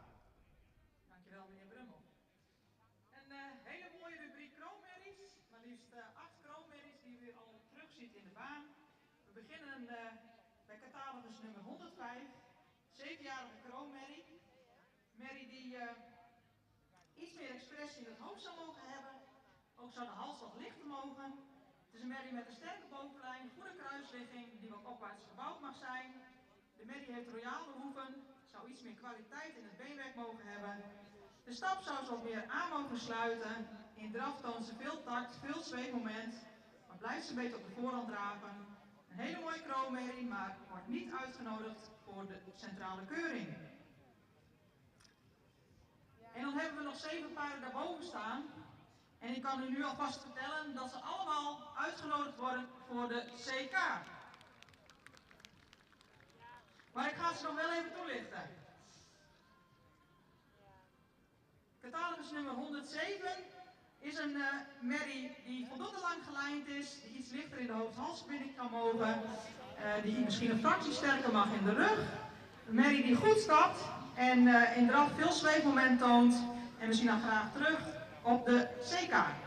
Dankjewel meneer Brummel. Een hele mooie rubriek kroonmerries, maar liefst 8 kroonmerries die u weer al terugziet in de baan. We beginnen bij catalogus nummer 105, 7-jarige kroonmerrie. Merrie die iets meer expressie in het hoofd zou mogen hebben, ook zou de hals wat lichter mogen. Het is een merrie met een sterke bovenlijn, goede kruisligging die wat opwaarts gebouwd mag zijn. De merrie heeft royale hoeven, zou iets meer kwaliteit in het beenwerk mogen hebben. De stap zou ze wat meer aan mogen sluiten. In draf toont ze veel tact, veel zweefmoment, maar blijft ze een beetje op de voorhand draven. Een hele mooie kroonmerrie, maar wordt niet uitgenodigd voor de centrale keuring. En dan hebben we nog 7 paarden daarboven staan. En ik kan u nu alvast vertellen dat ze allemaal uitgenodigd worden voor de CK. Maar ik ga ze nog wel even toelichten. Catalogus nummer 107 is een merrie die voldoende lang gelijnd is, die iets lichter in de hoofd-halsverbinding kan mogen, die misschien een fractie sterker mag in de rug. Een merrie die goed stapt en in draf veel zweefmoment toont. En we zien dan graag terug op de CK.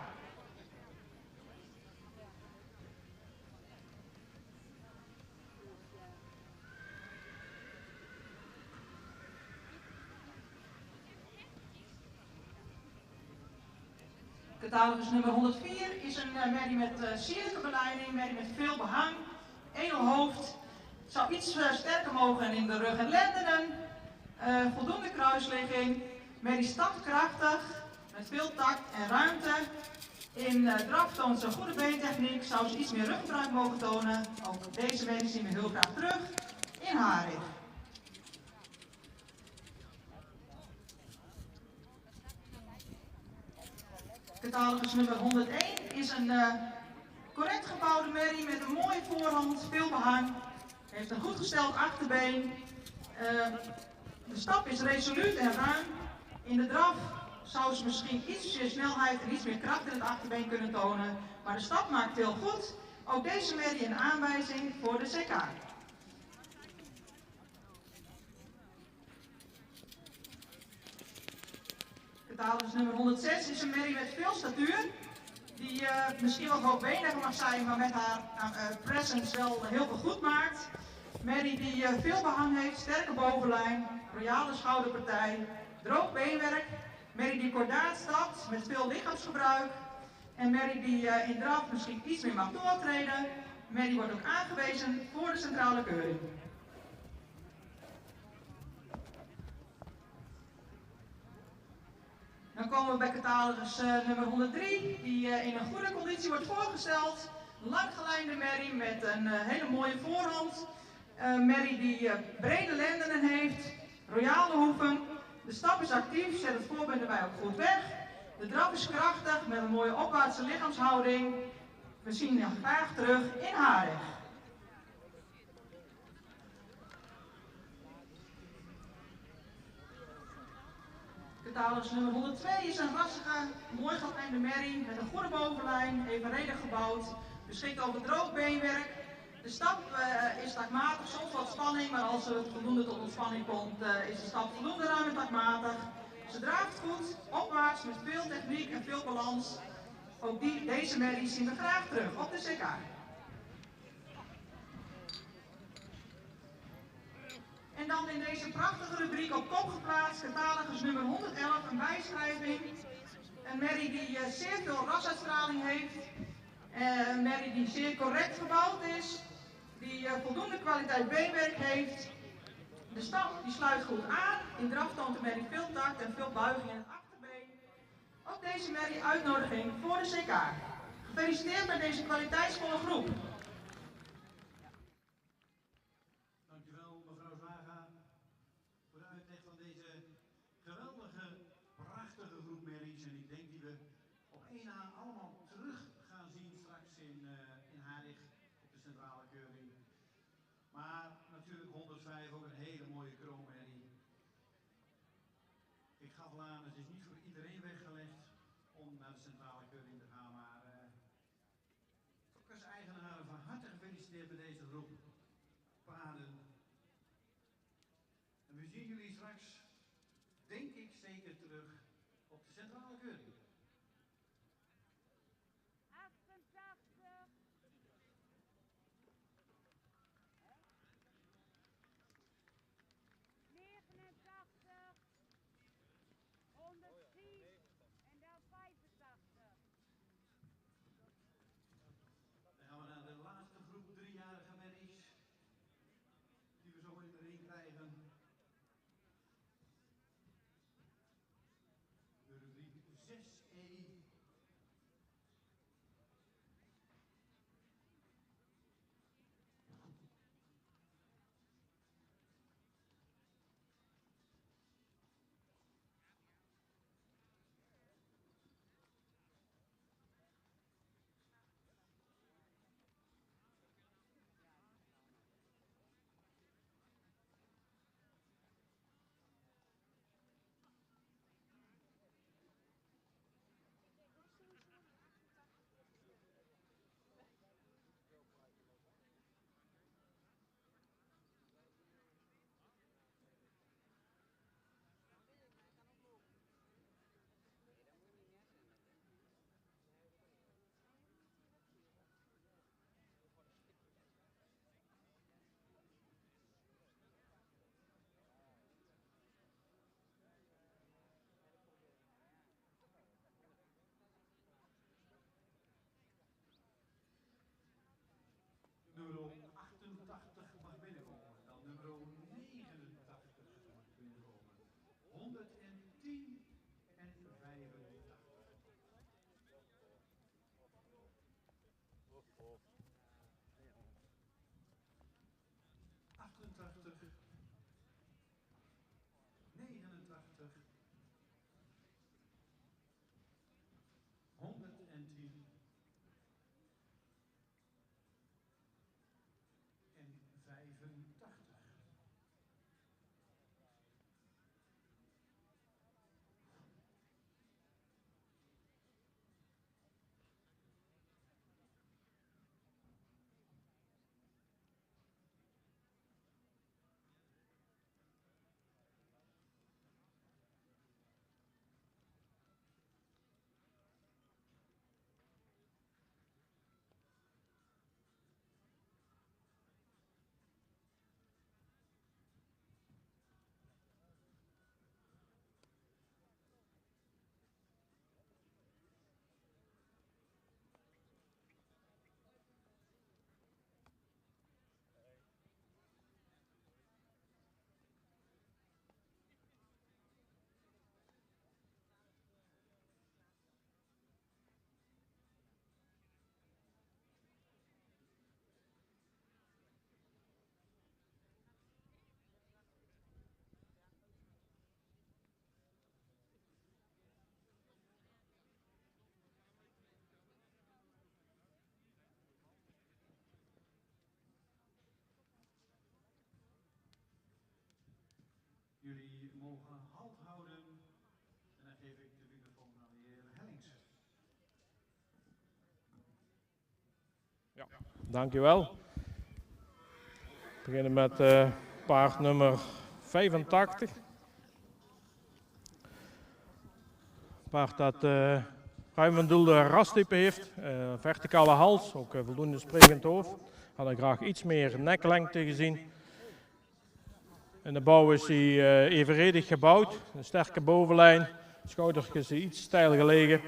Catalogus nummer 104 is een merrie met sierlijke beleiding, merrie met veel behang, edel hoofd. Zou iets sterker mogen in de rug en lendenen. Voldoende kruisligging. Merrie stapt krachtig, met veel tact en ruimte. In draf toont ze goede beentechniek, zou ze iets meer ruggebruik mogen tonen. Ook deze merrie zien we heel graag terug in Harig. Catalogus nummer 101 is een correct gebouwde merrie met een mooie voorhand, veel behang. Heeft een goed gesteld achterbeen. De stap is resoluut en ruim. In de draf zou ze misschien iets meer snelheid en iets meer kracht in het achterbeen kunnen tonen. Maar de stap maakt heel goed. Ook deze merrie een aanwijzing voor de CK. Catalogus nummer 106 is een merrie met veel statuur. Die misschien wel hoogbenig mag zijn, maar met haar presence wel heel veel goed maakt. Merrie die veel behang heeft, sterke bovenlijn, royale schouderpartij, droog beenwerk. Merrie die kordaat stapt met veel lichaamsgebruik. En merrie die in draf misschien iets meer mag doortreden. Merrie wordt ook aangewezen voor de centrale keuring. Dan komen we bij catalogus nummer 103, die in een goede conditie wordt voorgesteld. Lang gelijnde merrie met een hele mooie voorhand. Merrie die brede lendenen heeft, royale hoeven. De stap is actief, zet het voorbeen erbij ook goed weg. De draf is krachtig met een mooie opwaartse lichaamshouding. We zien hem graag terug in Harig. Catalogus nummer 102 is een rassige, mooi gelijnde merrie met een goede bovenlijn, evenredig gebouwd, beschikt over droog beenwerk. De stap is takmatig, soms wat spanning, maar als er voldoende tot ontspanning komt, is de stap voldoende ruim en takmatig. Ze draaft goed, opwaarts met veel techniek en veel balans. Ook deze merrie zien we graag terug op de CK. En dan in deze prachtige rubriek op kop geplaatst, catalogus nummer 111, een bijschrijving. Een merrie die zeer veel rasuitstraling heeft. Een merrie die zeer correct gebouwd is. Die voldoende kwaliteit beenwerk heeft. De stap die sluit goed aan. In draf toont de merrie veel tact en veel buiging in het achterbeen. Ook deze merrie uitnodiging voor de CK. Gefeliciteerd met deze kwaliteitsvolle groep. Dankjewel mevrouw Zaga voor de uitleg van deze geweldige, prachtige groep merries. En ik denk die we op 1 na allemaal terug gaan zien straks in Harig op de centrale keuring. Maar natuurlijk 105 ook een hele mooie kroonmerrie. Ik gaf al aan, het is niet voor iedereen weggelegd om naar de centrale keuring te gaan, maar eigenaren van harte gefeliciteerd met deze groep paarden. En we zien jullie straks, denk ik, zeker terug op de centrale keuring. 88. 89. 110 en dan 85. Dan gaan we naar de laatste groep 3-jarige merries, die we zo in de ring krijgen. De rubriek 6 88, 89, 110 en 85. Jullie mogen halt houden en dan geef ik de microfoon aan de heer Hellings. Ja, dankjewel. We beginnen met paard nummer 85. Paard dat ruim een doelde rastype heeft, verticale hals, ook voldoende springend hoofd. Had ik graag iets meer neklengte gezien. In de bouw is hij evenredig gebouwd, een sterke bovenlijn, schoudertjes iets steil gelegen.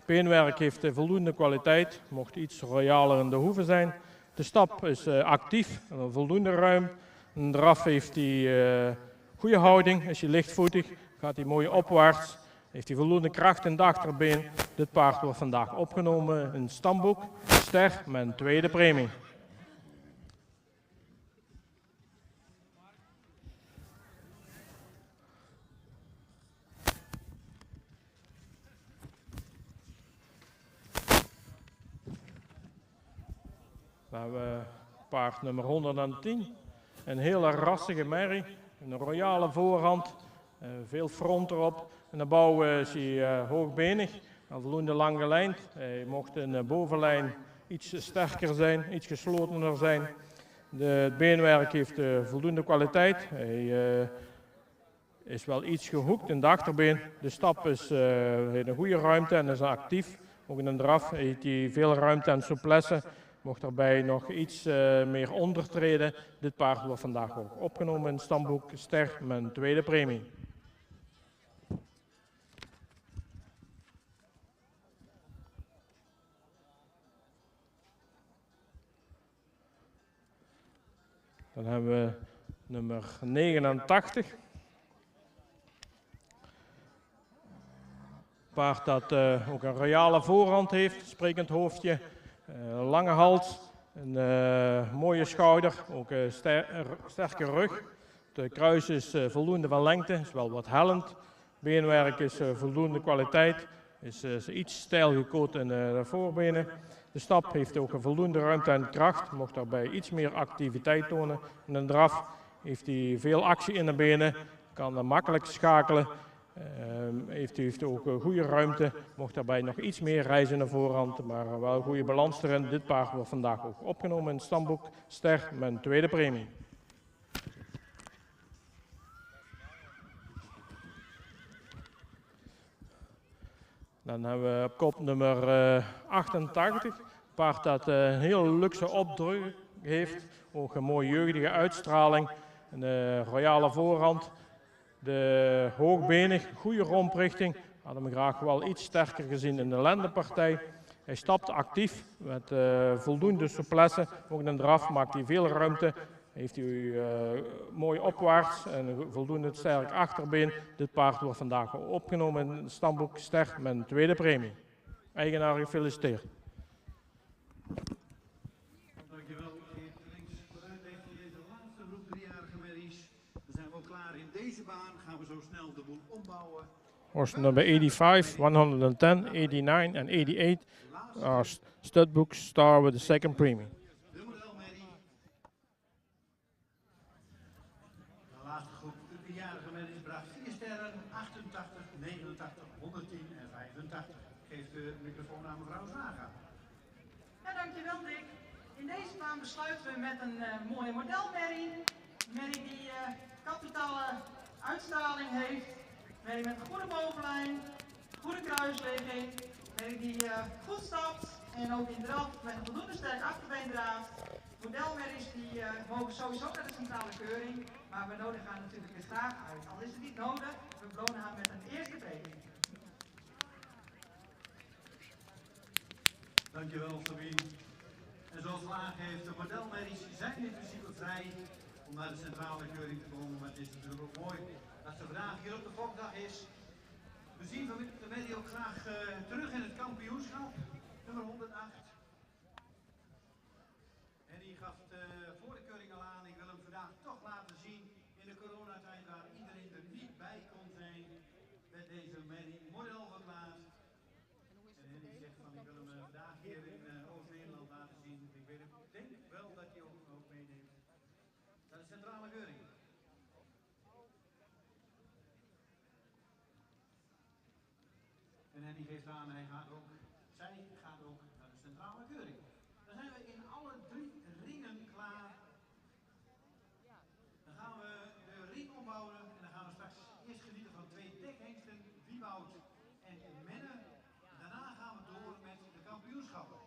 Beenwerk heeft voldoende kwaliteit, mocht iets royaler in de hoeven zijn. De stap is actief, voldoende ruim. Een draf heeft hij goede houding, is hij lichtvoetig, gaat hij mooi opwaarts. Heeft hij voldoende kracht in de achterbeen. Dit paard wordt vandaag opgenomen in stamboek, ster met een tweede premie. We hebben paard nummer 110, een hele rassige merrie, een royale voorhand, veel front erop. In de bouw is hij hoogbenig, voldoende lang gelijnd. Hij mocht in de bovenlijn iets sterker zijn, iets geslotener zijn. Het beenwerk heeft voldoende kwaliteit. Hij is wel iets gehoekt in de achterbeen. De stap heeft een goede ruimte en is actief. Ook in een draf heeft hij veel ruimte en souplesse. Mocht daarbij nog iets meer ondertreden. Dit paard wordt vandaag ook opgenomen in stamboek ster met een tweede premie. Dan hebben we nummer 89. Paard dat ook een royale voorhand heeft, sprekend hoofdje. Lange hals, een mooie schouder, ook sterke rug. De kruis is voldoende van lengte, is wel wat hellend. Beenwerk is voldoende kwaliteit, is iets stijl gekoot in de voorbenen. De stap heeft ook een voldoende ruimte en kracht, mocht daarbij iets meer activiteit tonen. In een draf heeft hij veel actie in de benen, kan makkelijk schakelen. Heeft ook een goede ruimte, mocht daarbij nog iets meer reizen in de voorhand, maar wel een goede balans erin. Dit paard wordt vandaag ook opgenomen in het stamboek ster met een tweede premie. Dan hebben we op kop nummer 88, een paard dat een heel luxe opdruk heeft, ook een mooie jeugdige uitstraling, een royale voorhand. De hoogbenig, goede romprichting, hadden we graag wel iets sterker gezien in de lendenpartij. Hij stapt actief met voldoende souplesse, ook in een draf maakt hij veel ruimte. Heeft hij mooi opwaarts en voldoende sterk achterbeen. Dit paard wordt vandaag opgenomen in het stamboek ster met een tweede premie. Eigenaar gefeliciteerd. Dankjewel, heer Links. Vooruit heeft hij deze laatste groep 3-jarige zo snel de boel opbouwen. Horse number 85, 110, 89 and 88 are stud books star with the second premium. De modelmerrie. De laatste groep uppenjarige merries bracht 4 sterren, 88, 89, 110 en 85. Geeft de microfoon aan mevrouw Zaga. Ja, dankjewel Dick. In deze baan besluiten we met een mooie modelmerrie. Merrie die kapitale uitstraling heeft. Merrie met een goede bovenlijn, goede kruisligging. Merrie die goed stapt en ook in draf met een voldoende sterk achterbeen draaft. Modelmerries die mogen sowieso naar de centrale keuring, maar we nodigen haar natuurlijk weer graag uit. Al is het niet nodig, we belonen haar met een eerste rating. Dankjewel Sabine. En zoals al aangeeft, de modelmerries zijn in principe vrij om naar de centrale keuring te komen. Maar het is natuurlijk ook mooi dat ze vandaag hier op de Fokdag is. We zien de merrie ook graag terug in het kampioenschap, nummer 108. En die gaf voor de keuring al aan, ik wil hem vandaag toch laten zien in de coronatijd waar iedereen er niet bij kon zijn. Met deze merrie model verklaard. En Henny zegt van ik wil hem vandaag hier in Oost-Nederland laten zien. Ik denk wel dat hij ook meeneemt naar de centrale keuring. En Henny geeft aan, zij gaat ook naar de centrale keuring. Dan zijn we in alle 3 ringen klaar. Dan gaan we de ring opbouwen en dan gaan we straks eerst genieten van 2 dekhengsten, Wieboud en Menne. Daarna gaan we door met de kampioenschappen.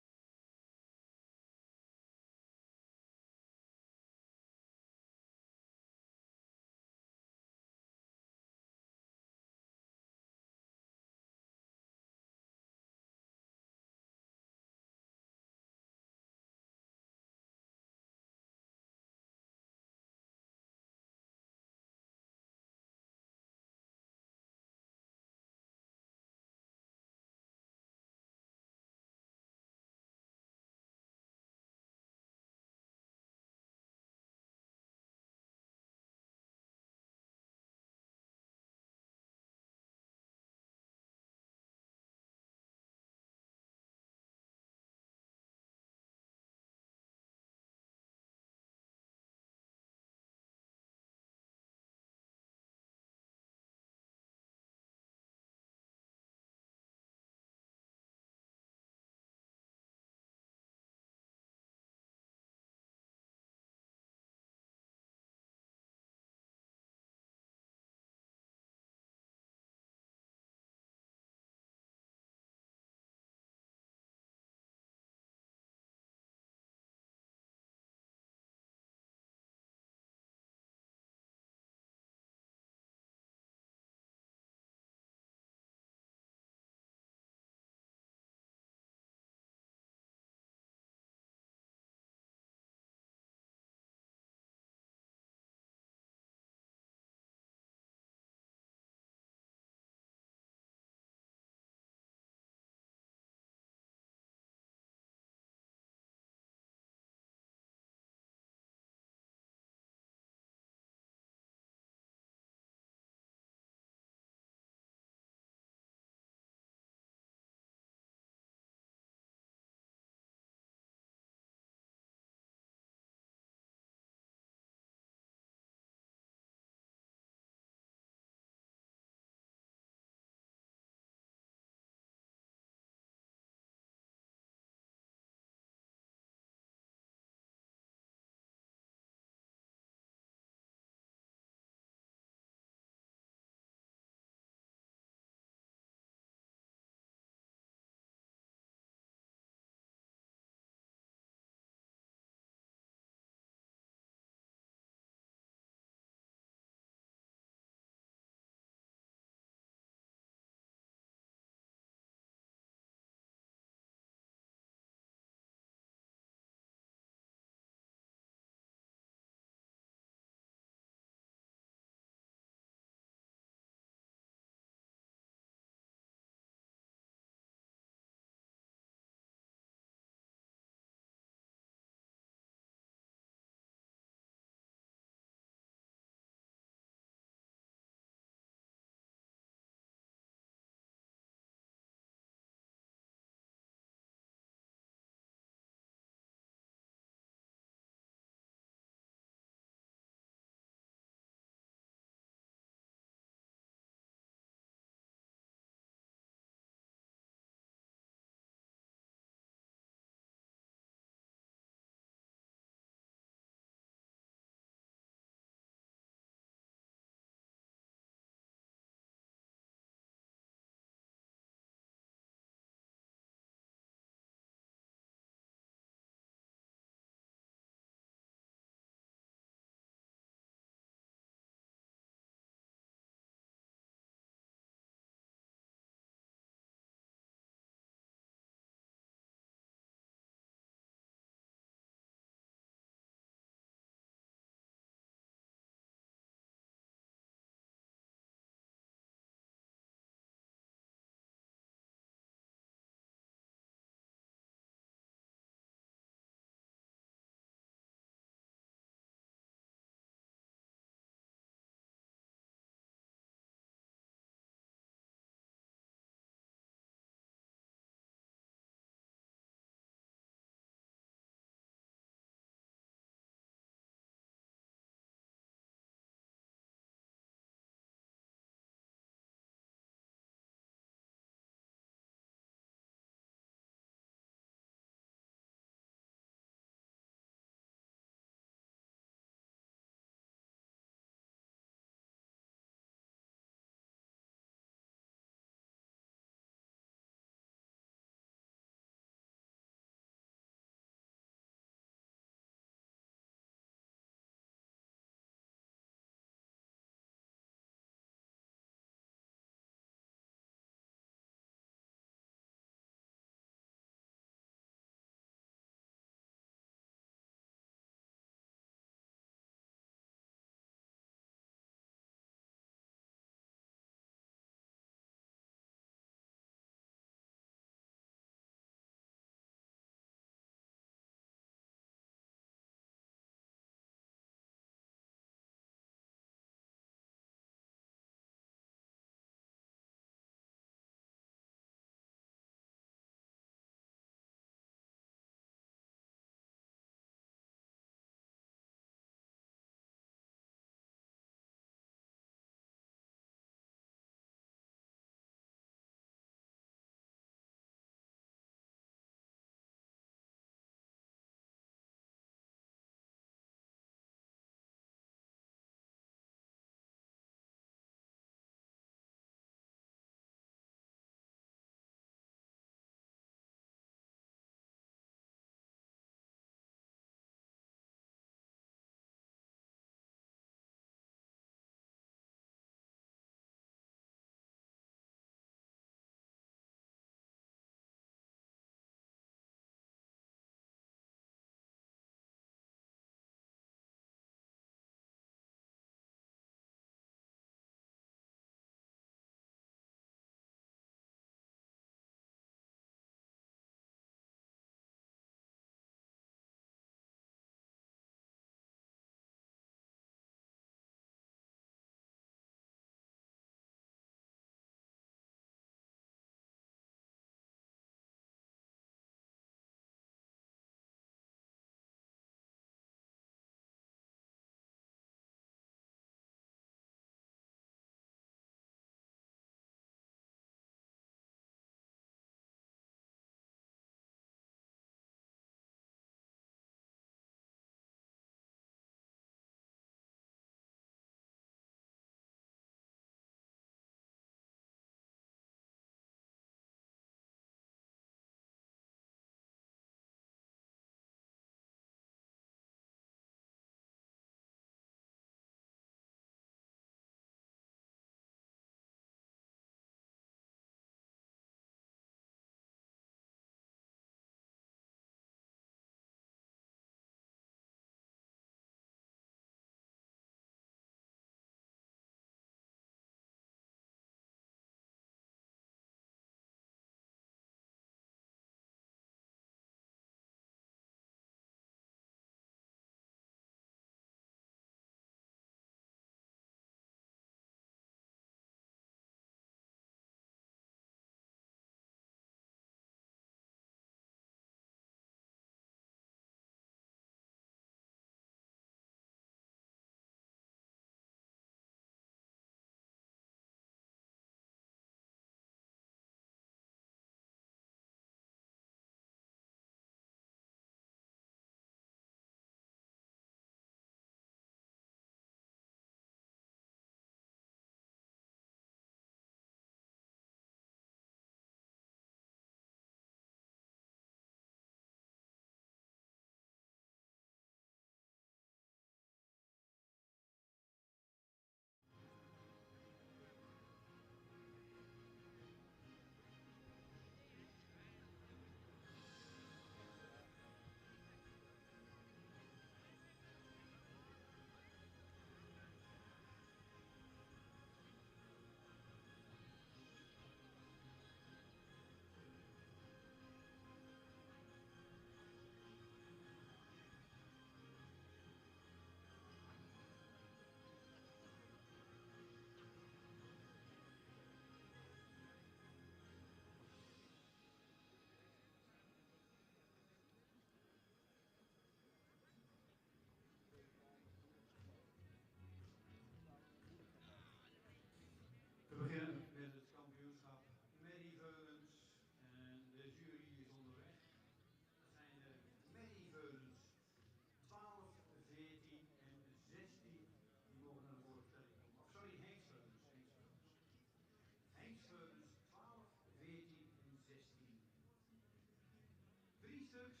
stuks.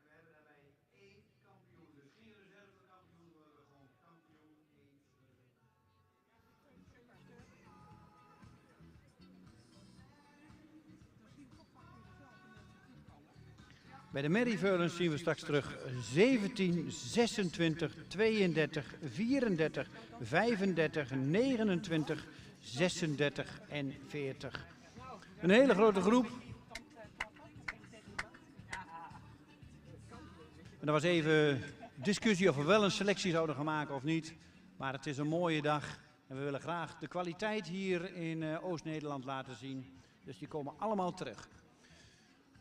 En we hebben daarbij 1 kampioen. Dus geen reservekampioen, we hebben gewoon kampioen 1 stuk. Bij de merrieveulens zien we straks terug 17, 26, 32, 34, 35, 29, 36 en 40. Een hele grote groep. En er was even discussie of we wel een selectie zouden gaan maken of niet. Maar het is een mooie dag en we willen graag de kwaliteit hier in Oost-Nederland laten zien. Dus die komen allemaal terug.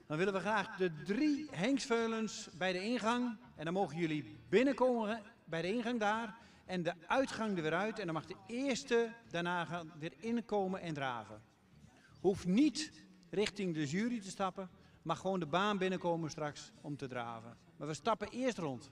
Dan willen we graag de 3 hengstveulens bij de ingang. En dan mogen jullie binnenkomen bij de ingang daar. En de uitgang er weer uit. En dan mag de eerste daarna gaan weer inkomen en draven. Hoeft niet richting de jury te stappen. Mag gewoon de baan binnenkomen straks om te draven. Maar we stappen eerst rond.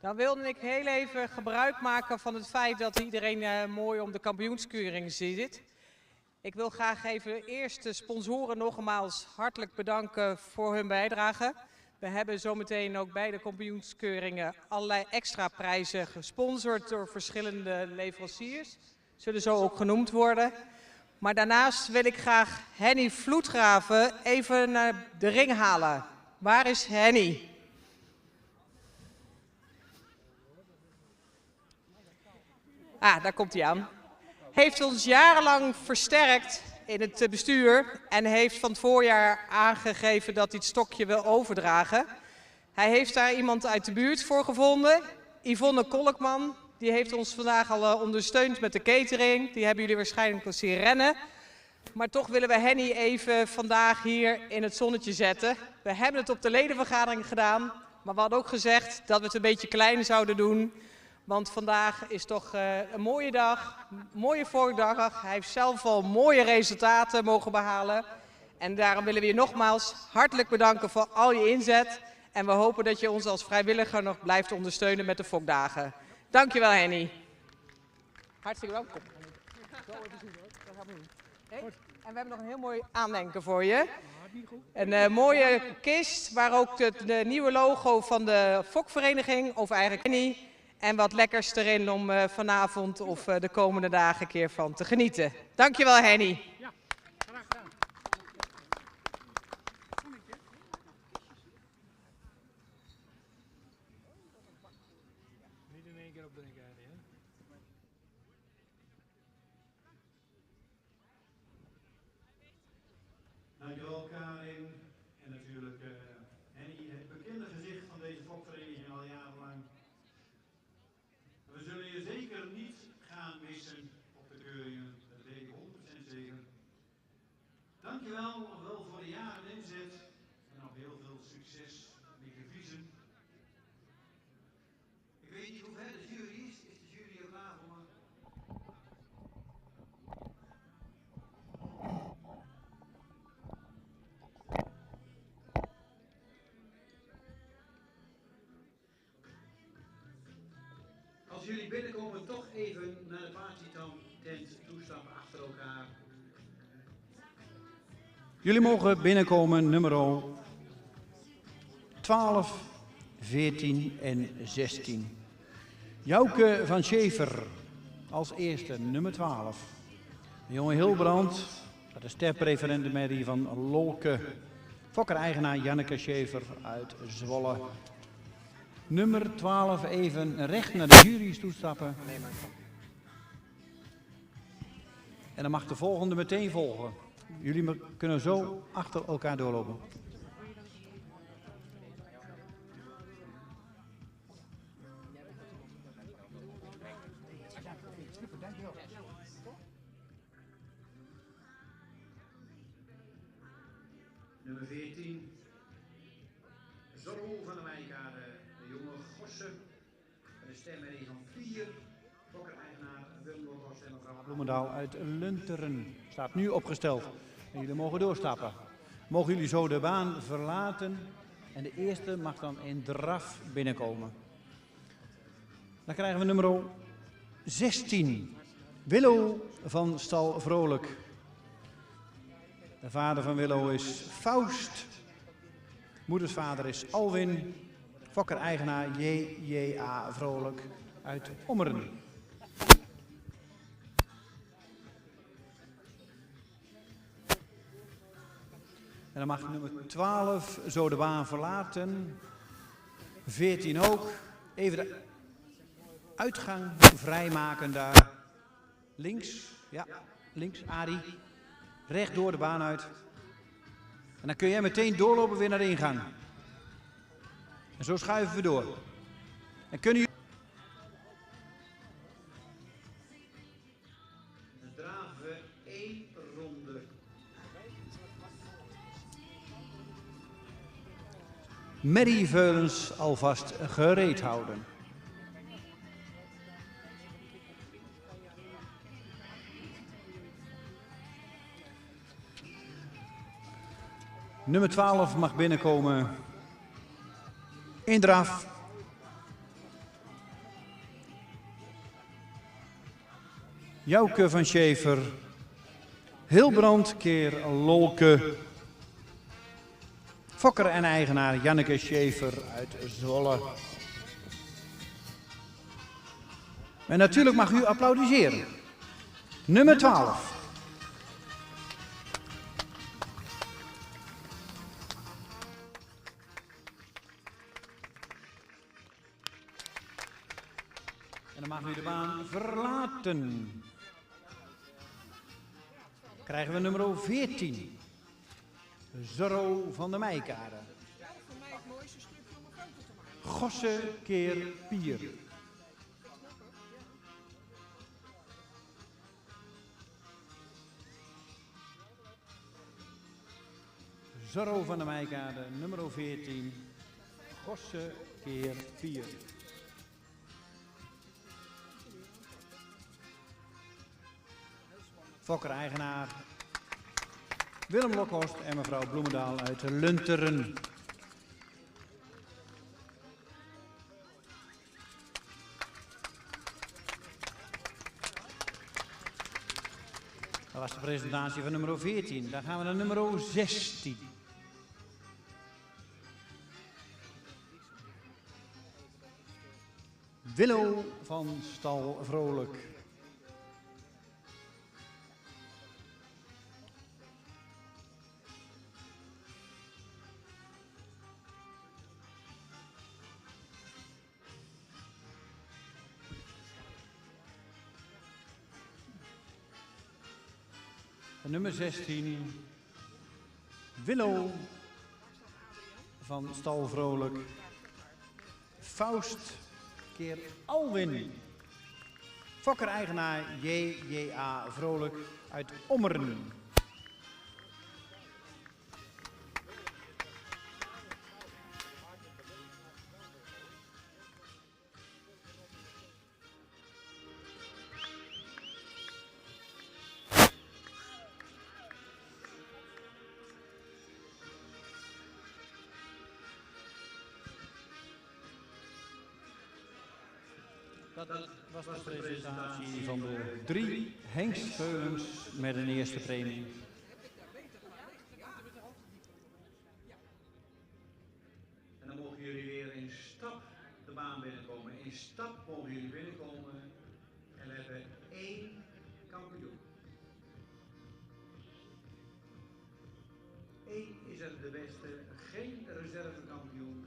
Dan wilde ik heel even gebruik maken van het feit dat iedereen mooi om de kampioenskeuring zit. Ik wil graag even eerst de sponsoren nogmaals hartelijk bedanken voor hun bijdrage. We hebben zometeen ook bij de kampioenskeuringen allerlei extra prijzen gesponsord door verschillende leveranciers. Zullen zo ook genoemd worden. Maar daarnaast wil ik graag Henny Vloedgraven even naar de ring halen. Waar is Henny? Ah, daar komt hij aan. Heeft ons jarenlang versterkt in het bestuur en heeft van het voorjaar aangegeven dat hij het stokje wil overdragen. Hij heeft daar iemand uit de buurt voor gevonden, Yvonne Kolkman. Die heeft ons vandaag al ondersteund met de catering. Die hebben jullie waarschijnlijk al zien rennen. Maar toch willen we Henny even vandaag hier in het zonnetje zetten. We hebben het op de ledenvergadering gedaan, maar we hadden ook gezegd dat we het een beetje klein zouden doen. Want vandaag is toch een mooie dag, een mooie voordag. Hij heeft zelf al mooie resultaten mogen behalen. En daarom willen we je nogmaals hartelijk bedanken voor al je inzet. En we hopen dat je ons als vrijwilliger nog blijft ondersteunen met de Fokdagen. Dankjewel Henny. Hartstikke welkom. Hey, en we hebben nog een heel mooi aandenken voor je. Een mooie kist waar ook het nieuwe logo van de Fokvereniging, of eigenlijk Henny, en wat lekkers erin om vanavond of de komende dagen een keer van te genieten. Dankjewel Henny. Ja, graag gedaan. Niet in één keer op de nek rijden, hè? Dankjewel Karin en natuurlijk Henny, het bekende gezicht van deze fokvereniging al jarenlang. We zullen je zeker niet gaan missen op de keuringen, dat weet ik 100% zeker. Dankjewel nog wel voor de jaren inzet en nog heel veel succes met je viezen. Ik weet niet hoe ver de jury is. Is de jury op tafel? Als jullie binnenkomen, toch even naar de partytent toestappen achter elkaar. Jullie mogen binnenkomen nummer 12, 14 en 16. Jouke van Schaefer als eerste, nummer 12. De jonge Hilbrand, de sterpreferente merrie van Lolke. Fokker-eigenaar Janneke Schaefer uit Zwolle. Nummer 12 even recht naar de jury's toestappen. En dan mag de volgende meteen volgen. Jullie kunnen zo achter elkaar doorlopen. Nummer 14. Zorro van de Wijkade, de jonge Gossen, de stemmerrie van 4, Fokker-eigenaar Willem Logos en mevrouw Bloemendaal uit Lunteren. Staat nu opgesteld en jullie mogen doorstappen. mogen jullie zo de baan verlaten. En de eerste mag dan in draf binnenkomen. Dan krijgen we nummer 16. Willo van Stal Vrolijk. De vader van Willo is Faust. Moeders vader is Alwin. Fokker-eigenaar J.J.A. Vrolijk uit Ommeren. En dan mag nummer 12 zo de baan verlaten. 14 ook. Even de uitgang vrijmaken daar. Links, ja, links, Arie. Recht door de baan uit. En dan kun jij meteen doorlopen weer naar de ingang. En zo schuiven we door. En kunnen jullie... Dan dragen we 1 ronde. Merrieveulens alvast gereed houden. Nummer 12 mag binnenkomen in draf. Jouke van Schever, Hilbrand keer Lolke, Fokker en eigenaar Janneke Schever uit Zwolle. En natuurlijk mag u applaudisseren. Nummer 12. En dan mag u de baan verlaten. Krijgen we nummer 14. Zorro van de Meikade. Gosse keer Pier. Zorro van de Meikade, nummer 14. Gosse keer Pier. Fokker-eigenaar Willem Lokhorst en mevrouw Bloemendaal uit Lunteren. Dat was de presentatie van nummer 14. Dan gaan we naar nummer 16. Willo van Stal Vrolijk. Nummer 16, Willo van Stal Vrolijk, Faust keer Alwin, Fokker-eigenaar J.J.A. Vrolijk uit Ommeren. Dat was de presentatie van de 3 hengstveulens met een eerste premie. En dan mogen jullie weer in stap de baan binnenkomen. In stap mogen jullie binnenkomen en we hebben 1 kampioen. 1 is er de beste, geen reservekampioen.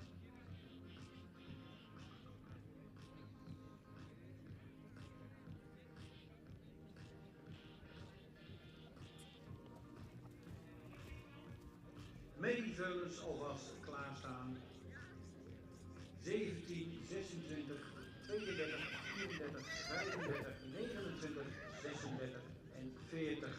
Merrieveulens alvast klaarstaan. 17, 26, 32, 34, 35, 29, 36 en 40.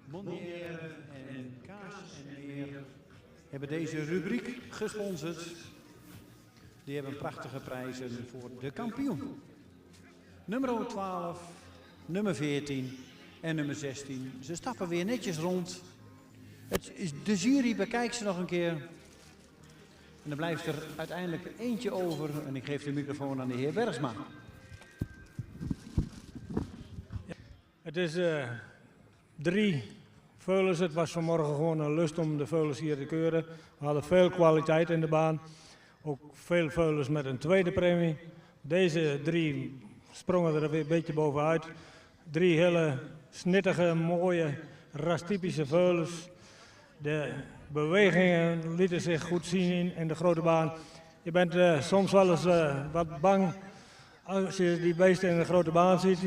Mondière en Kaas en Meer hebben deze rubriek gesponsord. Die hebben prachtige prijzen voor de kampioen. Nummer 12, nummer 14 en nummer 16. Ze stappen weer netjes rond. De jury bekijkt ze nog een keer. En dan blijft er uiteindelijk eentje over. En ik geef de microfoon aan de heer Bergsma. Het is 3 veulens. Het was vanmorgen gewoon een lust om de veulens hier te keuren. We hadden veel kwaliteit in de baan. Ook veel veulens met een tweede premie. Deze 3 sprongen er weer een beetje bovenuit. 3 hele snittige, mooie, rastypische veulens. De bewegingen lieten zich goed zien in de grote baan. Je bent soms wel eens wat bang als je die beesten in de grote baan ziet.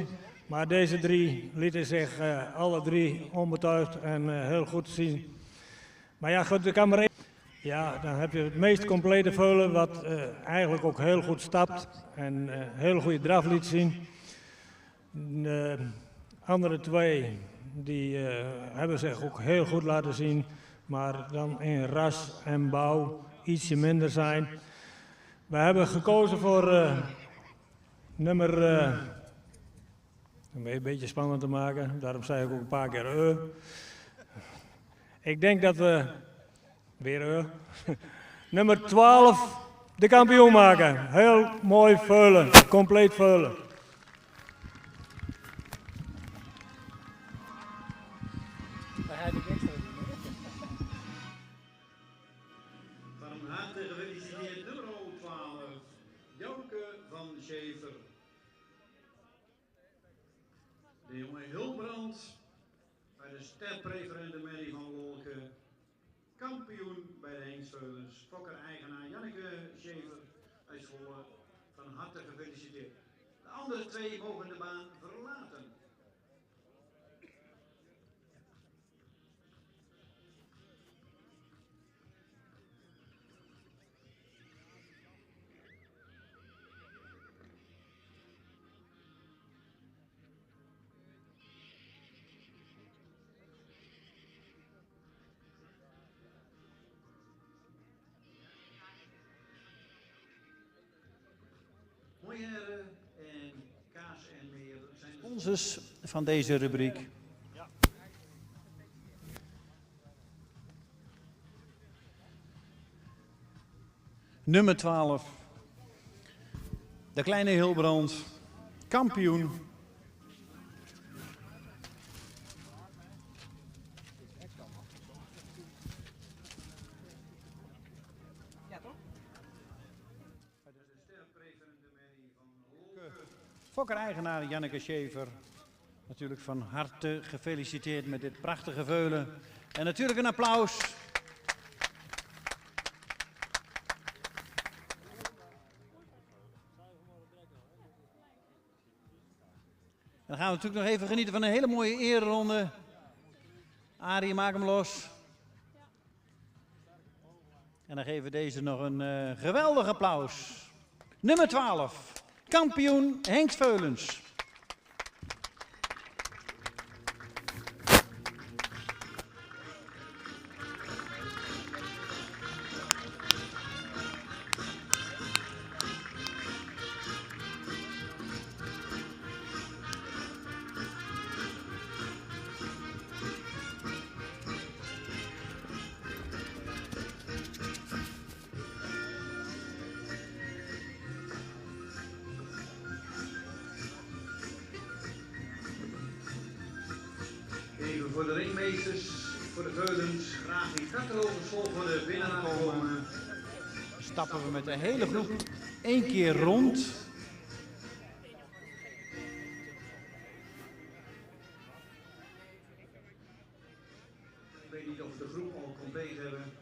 Maar deze 3 lieten zich alle 3 onbetuigd en heel goed zien. Maar ja, goed, de Kamer 1. Ja, dan heb je het meest complete veulen wat eigenlijk ook heel goed stapt en heel goede draf liet zien. De andere 2 die hebben zich ook heel goed laten zien, maar dan in ras en bouw ietsje minder zijn. We hebben gekozen voor nummer, om het een beetje spannend te maken, daarom zei ik ook een paar keer Ik denk dat we, weer nummer 12 de kampioen maken. Heel mooi veulen, compleet veulen. Van harte gefeliciteerd nummer 12, Jouke van Schever. De jonge Hilbrand bij de sterpreferende Mary van Lolke. Kampioen bij de Hengstveulens. Fokker-eigenaar Janneke Schever uit Zwolle. Van harte gefeliciteerd. De andere 2 mogen de baan verlaten. Mooiere en kaas en meer zijn de sponsors van deze rubriek. Nummer 12. De kleine Hilbrand, kampioen. Fokker-eigenaar Janneke Schever, natuurlijk van harte gefeliciteerd met dit prachtige veulen. En natuurlijk een applaus. En dan gaan we natuurlijk nog even genieten van een hele mooie ereronde. Arie, maak hem los. En dan geven we deze nog een geweldig applaus. Nummer 12. Kampioen Hengstveulens. Even voor de ringmeesters, voor de veulens, graag in katalogisvolgorde binnenkomen. Stappen we met de hele groep 1 keer rond. Ik weet niet of we de groep al compleet hebben.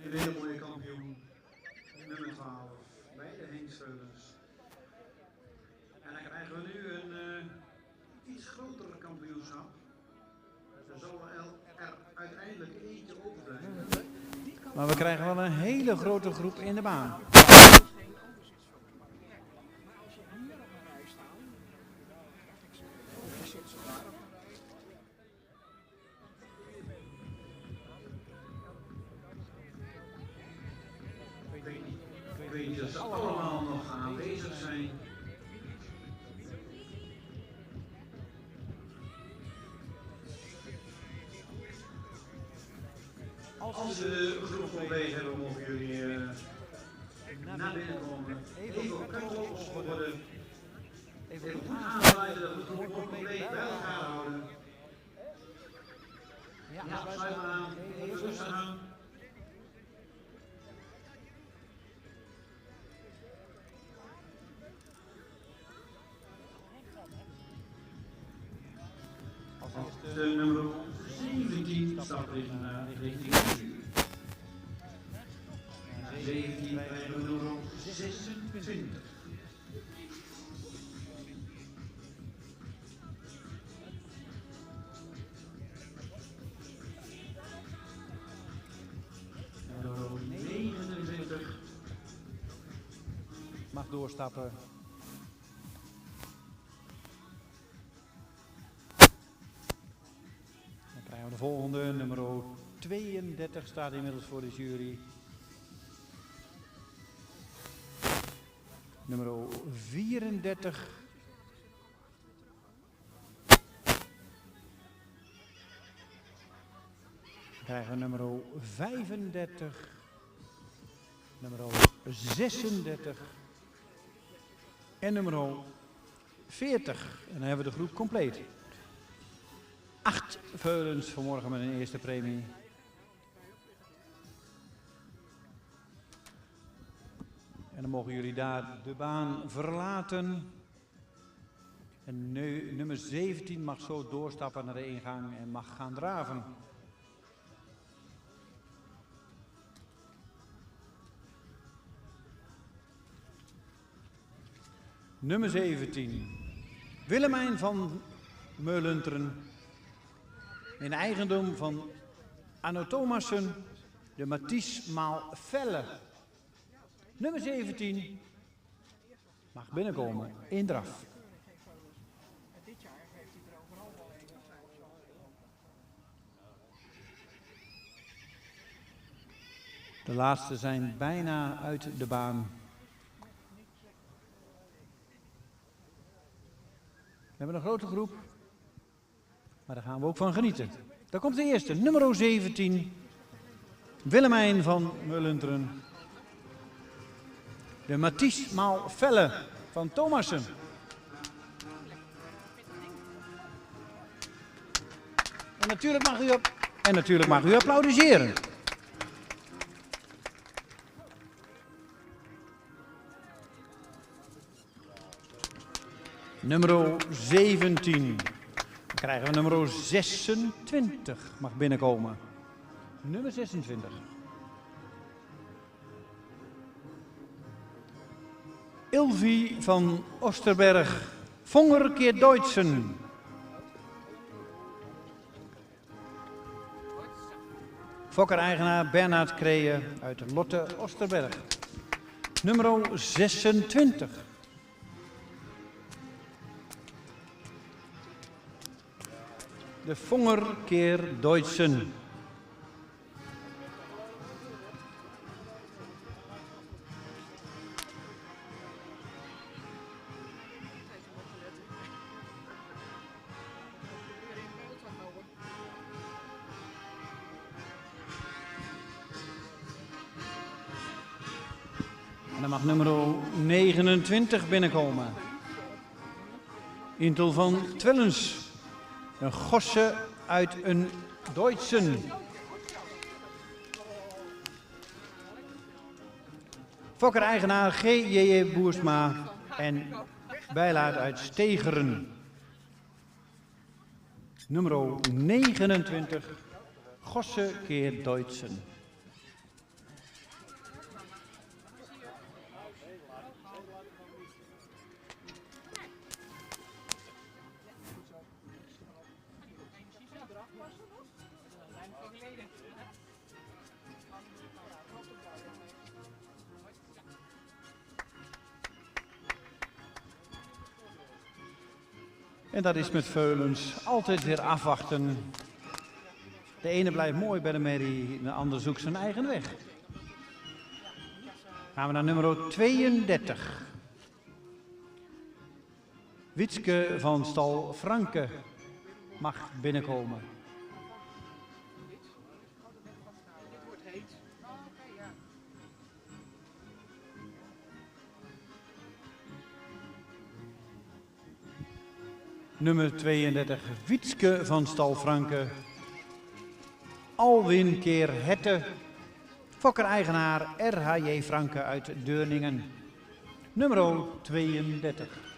Een hele mooie kampioen, nummer 12, bij de Hengstveulens. En dan krijgen we nu een iets groter kampioenschap. Er zal er uiteindelijk eentje overblijven. Maar we krijgen wel een hele grote groep in de baan. Als de groep compleet hebben, mogen jullie naar binnen komen. Even knuffels worden. Even goed aansluiten dat we de groep compleet bij elkaar houden. Ja, sluit maar aan. Even rustig aan. De nummer 17 staat richting 17 krijgen we nummer 26. Nummer 29. Mag doorstappen. Dan krijgen we de volgende, nummer 32 staat inmiddels voor de jury. Nummer 34. Dan krijgen we nummer 35. Nummer 36. En nummer 40. En dan hebben we de groep compleet. 8 veulens vanmorgen met een eerste premie. En dan mogen jullie daar de baan verlaten. En nummer 17 mag zo doorstappen naar de ingang en mag gaan draven. Nummer 17. Willemijn van Meulunteren. In eigendom van Anno Thomassen, de Mathies maal Velle. Nummer 17 mag binnenkomen in draf. De laatste zijn bijna uit de baan. We hebben een grote groep, maar daar gaan we ook van genieten. Daar komt de eerste, nummer 17, Willemijn van Meulunteren. De Mathies maal Velle van Thomassen. En natuurlijk mag u applaudisseren. Nummer 17. Dan krijgen we nummer 26. Mag binnenkomen. Nummer 26. Ilvi van Osterberg. Vonger keer Deutschen. Fokker-eigenaar Bernhard Kreeën uit Lotte Osterberg. Nummer 26. De Vonger keer Deutschen. En dan mag nummer 29 binnenkomen. Intel van Twellens. Een gosse uit een Deutschen. Fokker-eigenaar G.J.J. Boersma en bijlaat uit Stegeren. Nummer 29, gosse keer Deutschen. En dat is met veulens altijd weer afwachten. De ene blijft mooi bij de merrie, de ander zoekt zijn eigen weg. Gaan we naar nummer 32. Witske van stal Franke mag binnenkomen. Nummer 32, Wietske van Stal Franke. Alwin keer Hette. Fokker-eigenaar R.H.J. Franke uit Deurningen. Nummer 32.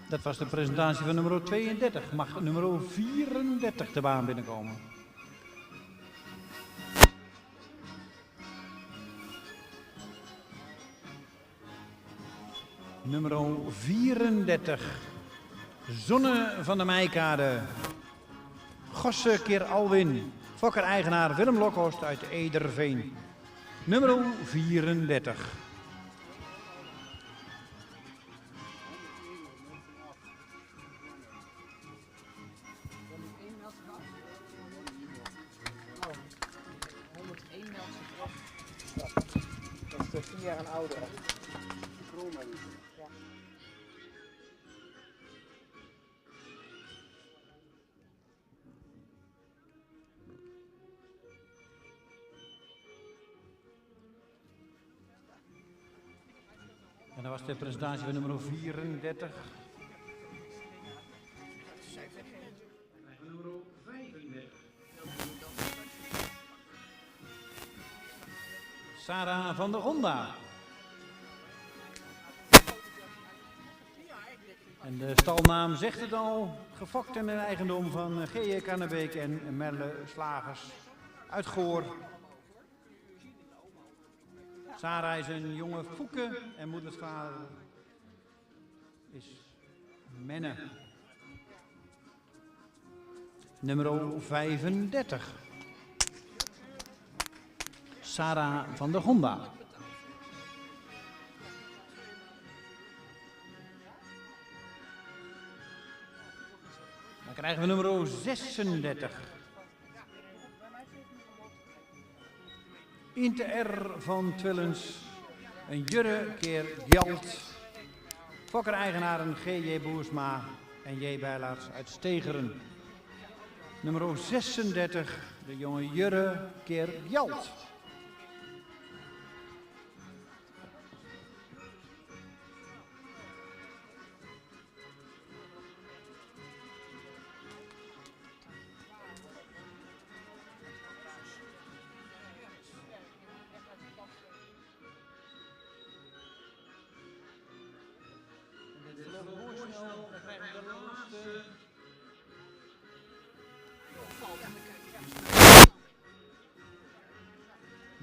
Dat was de presentatie van nummer 32. Mag nummer 34 de baan binnenkomen. Nummer 34. Zonne van de Meikade. Gosse keer Alwin. Fokker-eigenaar Willem Lokhorst uit Ederveen. Nummer 34. Dat is 10 jaar en ouder. Ja. En dat was de presentatie van nummer 34. Nummer 35. Sarah van der Honda. En de stalnaam zegt het al, gefokt in de eigendom van G.J. Kannebeek en Merle Slagers uit Goor. Sarah is een jonge Foeke en moeders vader is Menne. Nummer 35. Sarah van der Honda. Dan krijgen we nummer 36. Inte R. van Twillens. Een Jurre keer Gjalt. Fokker-eigenaren G.J. Boersma en J. Bijlaerts uit Stegeren. Nummer 36. De jonge Jurre keer Gjalt.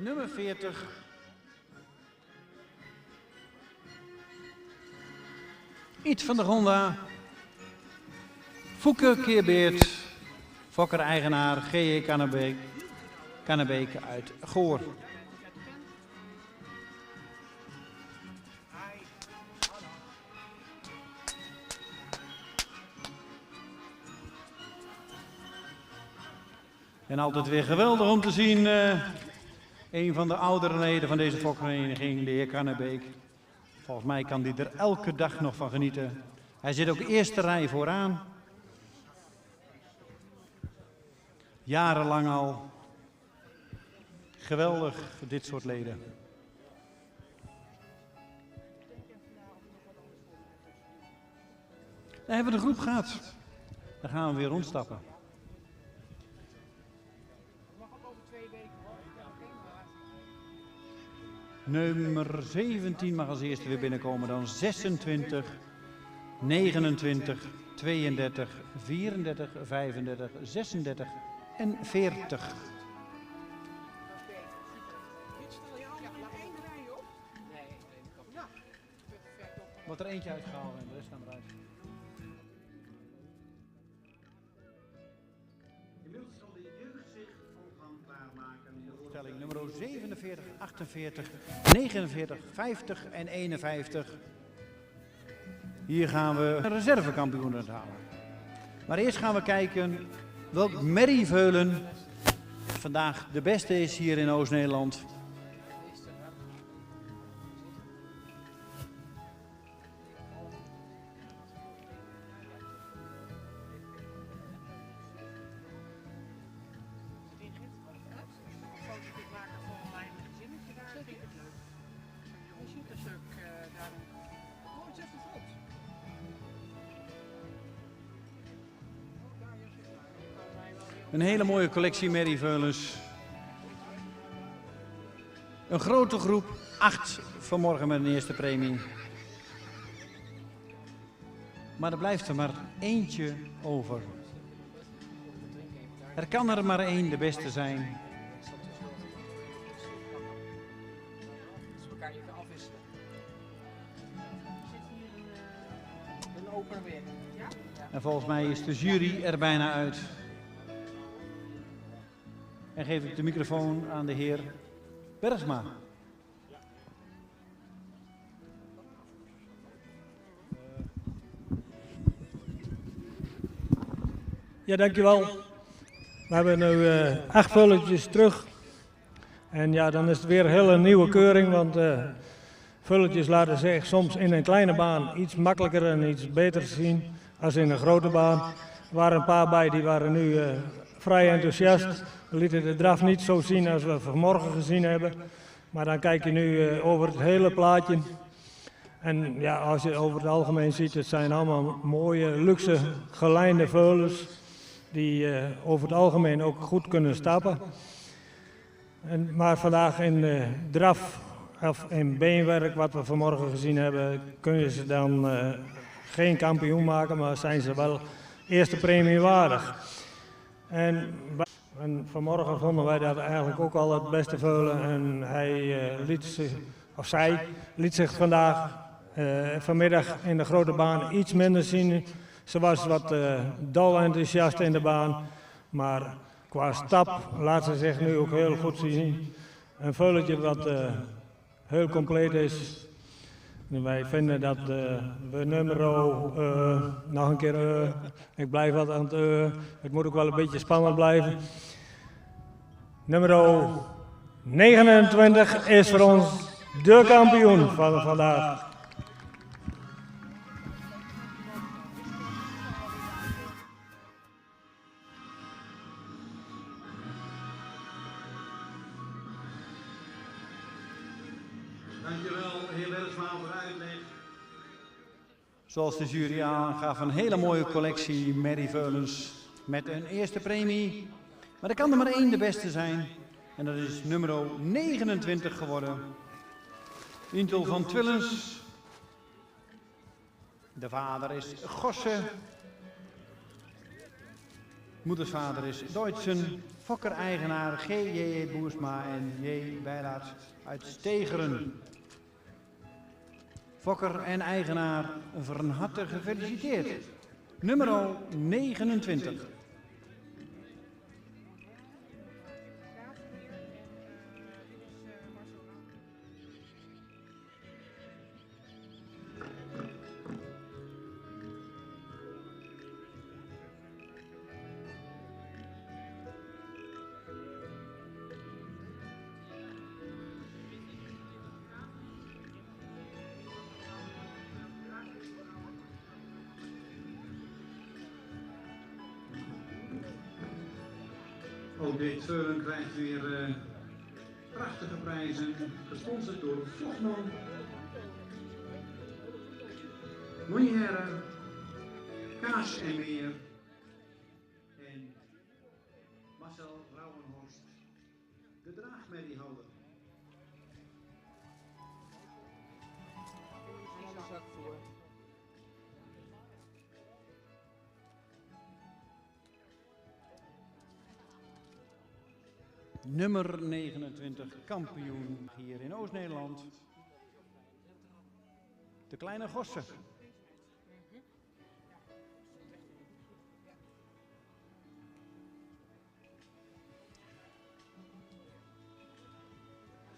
Nummer 40. Iets van de Honda. Foeke Keerbeert. Fokker-eigenaar G.J. Kannebeek uit Goor. En altijd weer geweldig om te zien. Een van de oudere leden van deze fokvereniging, de heer Kannebeek. Volgens mij kan hij er elke dag nog van genieten. Hij zit ook eerste rij vooraan. Jarenlang al. Geweldig, dit soort leden. Dan hebben we de groep gehad. Dan gaan we weer rondstappen. Nummer 17 mag als eerste weer binnenkomen, dan 26, 29, 32, 34, 35, 36 en 40. Wordt er eentje uitgehaald en de rest gaan eruit. Inmiddels zal de jeugd zich al gaan klaarmaken. Stelling nummer 47, 48, 49, 50 en 51. Hier gaan we een reservekampioen uithalen. Maar eerst gaan we kijken welk merrieveulen vandaag de beste is hier in Oost-Nederland. Een hele mooie collectie merrieveulens. Een grote groep, 8 vanmorgen met een eerste premie. Maar er blijft er maar eentje over. Er kan er maar één de beste zijn. elkaar even afwisselen. Een opener weer. Ja? En volgens mij is de jury er bijna uit. En geef ik de microfoon aan de heer Bergsma. Ja, dankjewel. We hebben nu 8 vulletjes terug. En ja, dan is het weer een hele nieuwe keuring, want vulletjes laten zich soms in een kleine baan iets makkelijker en iets beter zien als in een grote baan. Er waren een paar bij die waren nu vrij enthousiast. We lieten de draf niet zo zien als we vanmorgen gezien hebben. Maar dan kijk je nu over het hele plaatje. En ja, als je over het algemeen ziet, het zijn allemaal mooie, luxe, gelijnde veulens. Die over het algemeen ook goed kunnen stappen. Maar vandaag in draf of in beenwerk, wat we vanmorgen gezien hebben, kunnen ze dan geen kampioen maken, maar zijn ze wel eerste premie waardig. En vanmorgen vonden wij dat eigenlijk ook al het beste veulen. En zij liet zich vanmiddag in de grote baan iets minder zien. Ze was wat dol enthousiast in de baan, maar qua stap laat ze zich nu ook heel goed zien. Een veulentje wat heel compleet is. En wij vinden dat we nummer, nog een keer, ik blijf wat aan het het moet ook wel een beetje spannend blijven. Nummer 29 is voor ons de kampioen van vandaag. Dankjewel, heer Bergsma, voor de uitleg. Zoals de jury aangaf, een hele mooie collectie merrieveulens met een eerste premie. Maar er kan er maar één de beste zijn. En dat is nummer 29 geworden. Intel van Twillens. De vader is Gosse. Moedersvader is Deutschen. Fokker-eigenaar G.J. Boersma en J. Bijlaat uit Stegeren. Fokker en eigenaar van harte gefeliciteerd. Nummer 29. Ook dit veulen krijgt weer prachtige prijzen, gesponsord door Vlogman, Monière, Kaas en Meer en Marcel Rauwenhorst, de draagmerriehouder. Nummer 29, kampioen hier in Oost-Nederland. De kleine Gosse.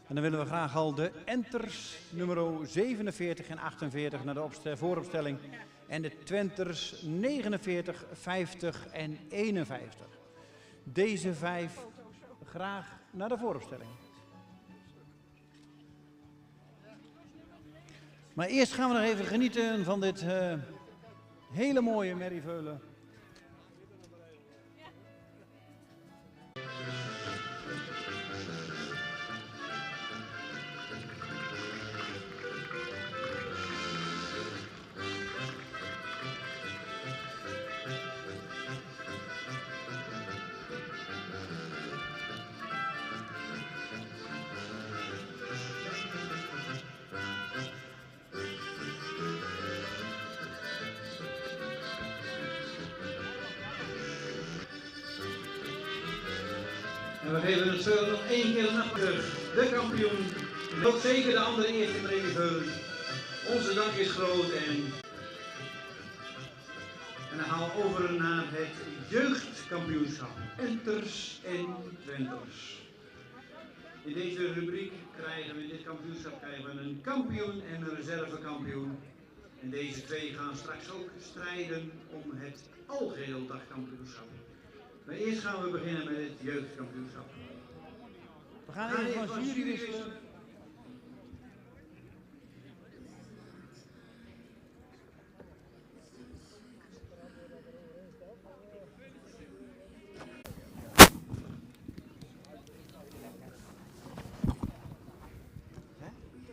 En dan willen we graag al de enters nummer 47 en 48 naar de vooropstelling. En de twenters 49, 50 en 51. Deze 5 graag naar de vooropstelling. Maar eerst gaan we nog even genieten van dit hele mooie merrieveulen. En we geven het zo nog één keer naar terug. De kampioen, ook zeker de andere eerste premieveulen. Onze dank is groot en dan gaan we over naar het jeugdkampioenschap. Enters en Twenters. In deze rubriek krijgen we, in dit kampioenschap krijgen we een kampioen en een reservekampioen. En deze twee gaan straks ook strijden om het algeheel dagkampioenschap. Maar eerst gaan we beginnen met het jeugdkampioenschap. We gaan even van jury wisselen.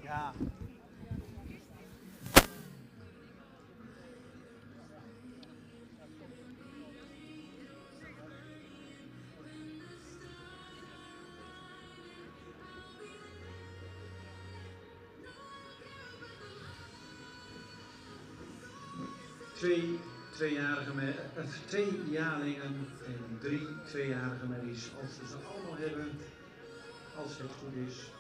Ja. Twee jaarlingen en 3 tweejarige merries. Als we ze allemaal hebben, als het goed is.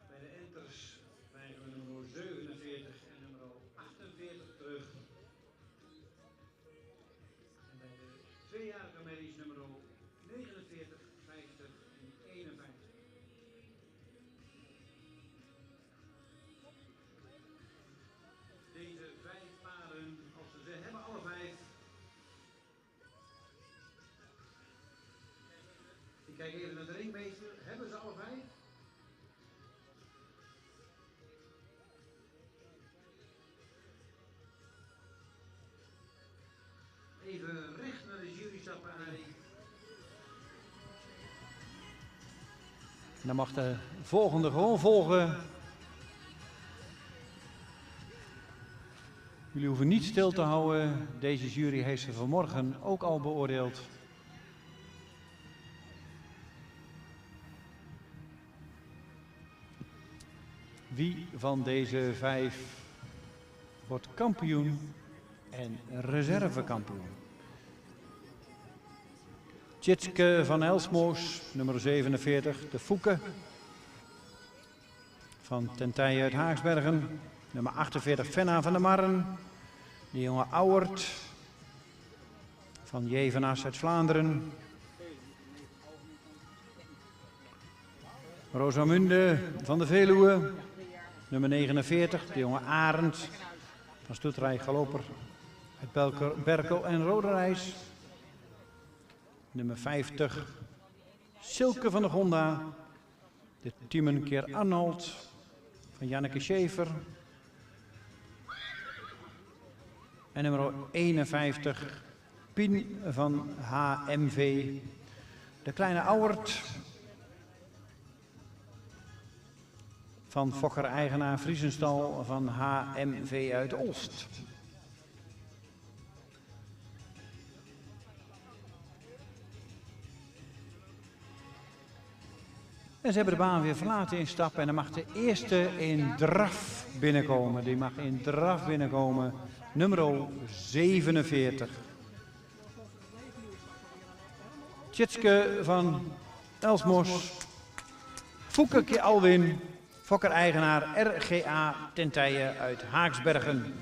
Bij de enters krijgen we nummer 47 en nummer 48 terug. En bij de tweejarige merries nummer 49, 50 en 51. Deze 5 paarden, als we ze hebben, alle 5. Ik kijk even naar de ringmeester. Hebben ze alle 5? Even recht naar de jury stappen, Arie. En dan mag de volgende gewoon volgen. Jullie hoeven niet stil te houden. Deze jury heeft ze vanmorgen ook al beoordeeld. Wie van deze 5 wordt kampioen en reservekampioen? Tjitske van Elsmoos, nummer 47, de Fouke van Tentije uit Haaksbergen. Nummer 48, Fenna van der Marren. De jonge Auwert van Jevenaars uit Vlaanderen. Rosamunde van de Veluwe, nummer 49, de jonge Arend van Stoetrij Galoper uit Berkel en Roderijs. Nummer 50, Silke van der Gonda, de Tiemenkeer Arnold van Janneke Schever. En nummer 51, Pien van HMV, de kleine Auwert van fokker-eigenaar Vriesenstal van HMV uit Olst. En ze hebben de baan weer verlaten instappen en dan mag de eerste in draf binnenkomen. Die mag in draf binnenkomen, nummer 47. Tjitske van Elsmos, Fouke Alwin, fokker-eigenaar RGA Tentije uit Haaksbergen.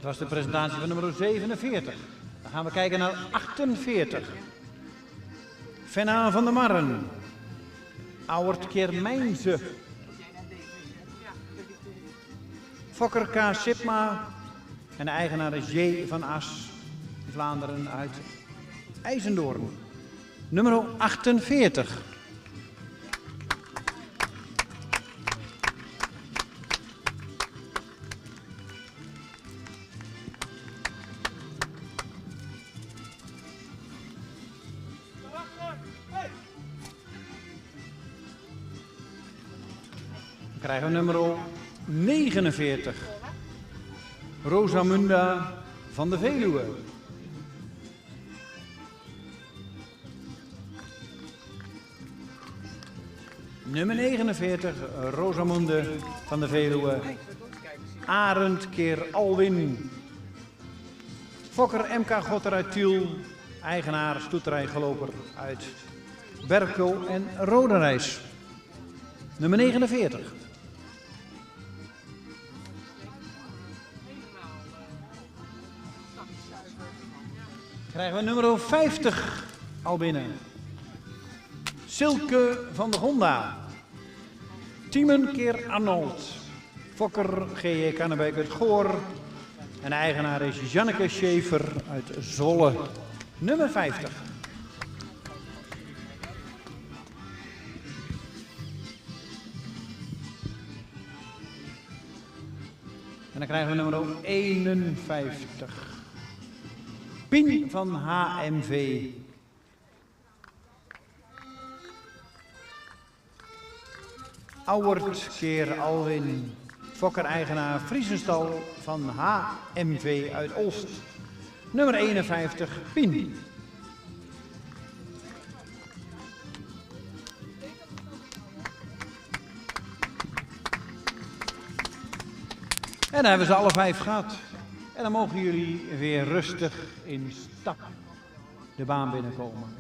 Dat was de presentatie van nummer 47. Dan gaan we kijken naar 48. Fenna van der Marren. Auwert Kermijnse. Fokker K. Sipma. En de eigenaar is J. van As, Vlaanderen uit IJzendoorn. Nummer 48. Dan krijgen we nummer 49. Rosamunda van de Veluwe. Nummer 49, Rosamunde van de Veluwe. Arend keer Alwin. Fokker MK Gotter uit Tiel. Eigenaar stoeterijgeloper uit Berkel en Roderijs. Nummer 49. Krijgen we nummer 50 al binnen. Silke van de Honda. Tiemen keer Arnold. Fokker G.J. Kannebeek uit Goor. En de eigenaar is Janneke Schaefer uit Zolle. Nummer 50. En dan krijgen we nummer 51. Pien van HMV. Auwert keer Alwin. Fokker-eigenaar Friesenstal van HMV uit Olst. Nummer 51, Pien. En dan hebben ze alle 5 gehad. En dan mogen jullie weer rustig in stap de baan binnenkomen.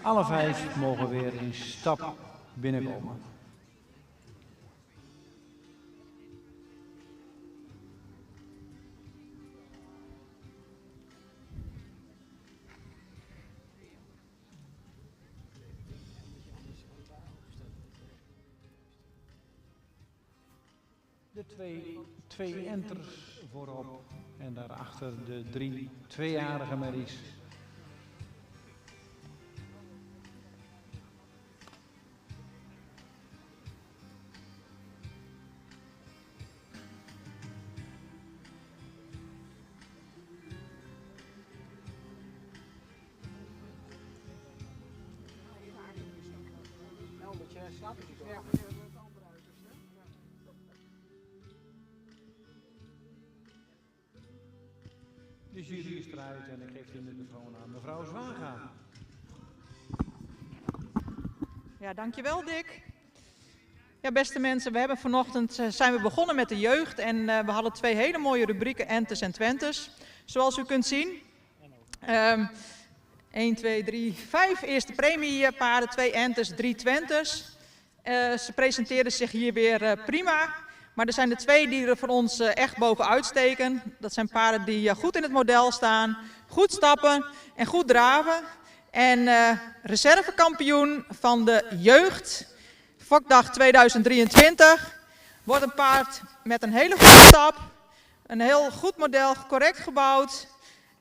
Alle vijf mogen weer in stap binnenkomen. De twee enters voorop en daarachter de 3 tweejarige merries. De jury is eruit en ik geef de microfoon aan mevrouw Zwaga. Ja, dankjewel Dick. Ja, beste mensen, we hebben vanochtend zijn we begonnen met de jeugd en we hadden 2 hele mooie rubrieken, Entes en Twentes. Zoals u kunt zien, 1, 2, 3, 5 eerste premiepaarden, 2 Entes, 3 Twentes. Ze presenteerden zich hier weer prima. Maar er zijn er 2 die er voor ons echt bovenuit steken. Dat zijn paarden die goed in het model staan, goed stappen en goed draven. En reservekampioen van de jeugd, Fokdag 2023, wordt een paard met een hele goede stap. Een heel goed model, correct gebouwd.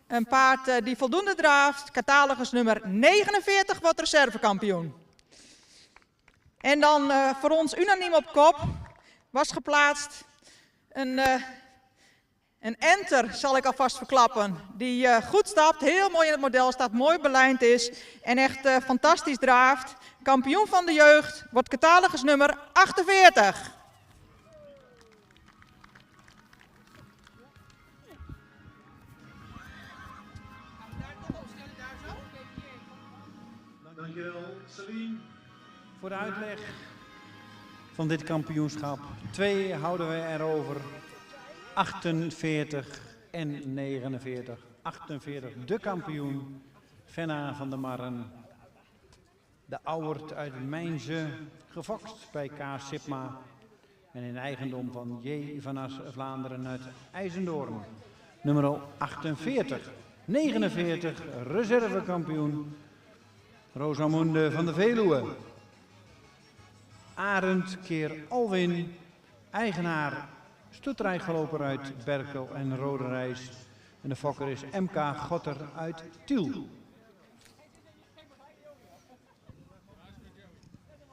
Een paard die voldoende draaft. Catalogus nummer 49 wordt reservekampioen. En dan voor ons unaniem op kop was geplaatst een enter, zal ik alvast verklappen, die goed stapt, heel mooi in het model staat, mooi belijnd is en echt fantastisch draaft. Kampioen van de jeugd wordt catalogus nummer 48. Dankjewel, Celine, voor de uitleg van dit kampioenschap. 2 houden we erover. 48 en 49. 48 de kampioen. Fenna van der Marren. De Auwert uit Mijnze. Gefokt bij K. Sipma. en in eigendom van J. van As Vlaanderen uit IJzendoorn. Nummer 48, 49, reservekampioen Rosamunde van de Veluwe. Arend keer Alwin, eigenaar stoetrijgeloper uit Berkel en Rode Reis. En de fokker is MK Gotter uit Tiel.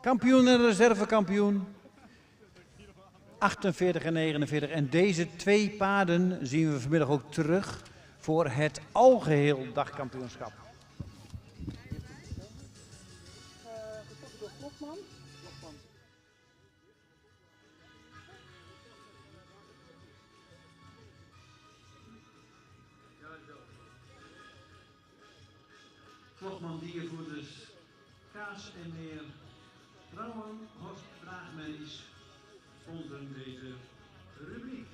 Kampioen en reservekampioen 48 en 49. En deze twee paarden zien we vanmiddag ook terug voor het algeheel dagkampioenschap. Getrokken door Vlogman. Vlogman diervoeders, Kaas en Meer, Trouwen, Horst, Draagmeis, sponsoren deze rubriek.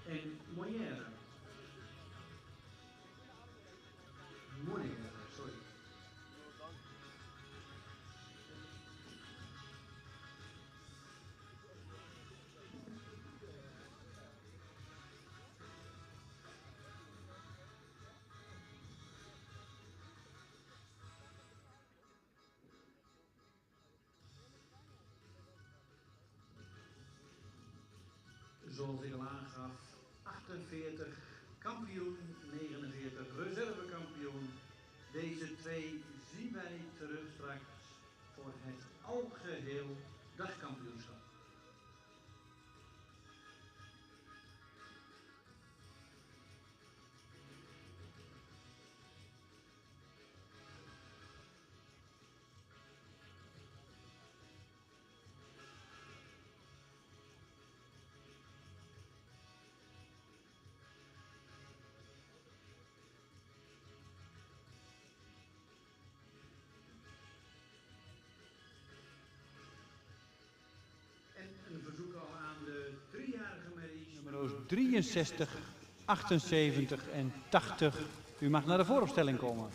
En Molière. Molière, sorry. Zoals ik al aangaf, 48 kampioen, 49 reservekampioen. Deze twee zien wij terug straks voor het algeheel dagkampioenschap. Een verzoek al aan de 3-jarige merries. Nummers 63, 78 en 80. U mag naar de vooropstelling komen.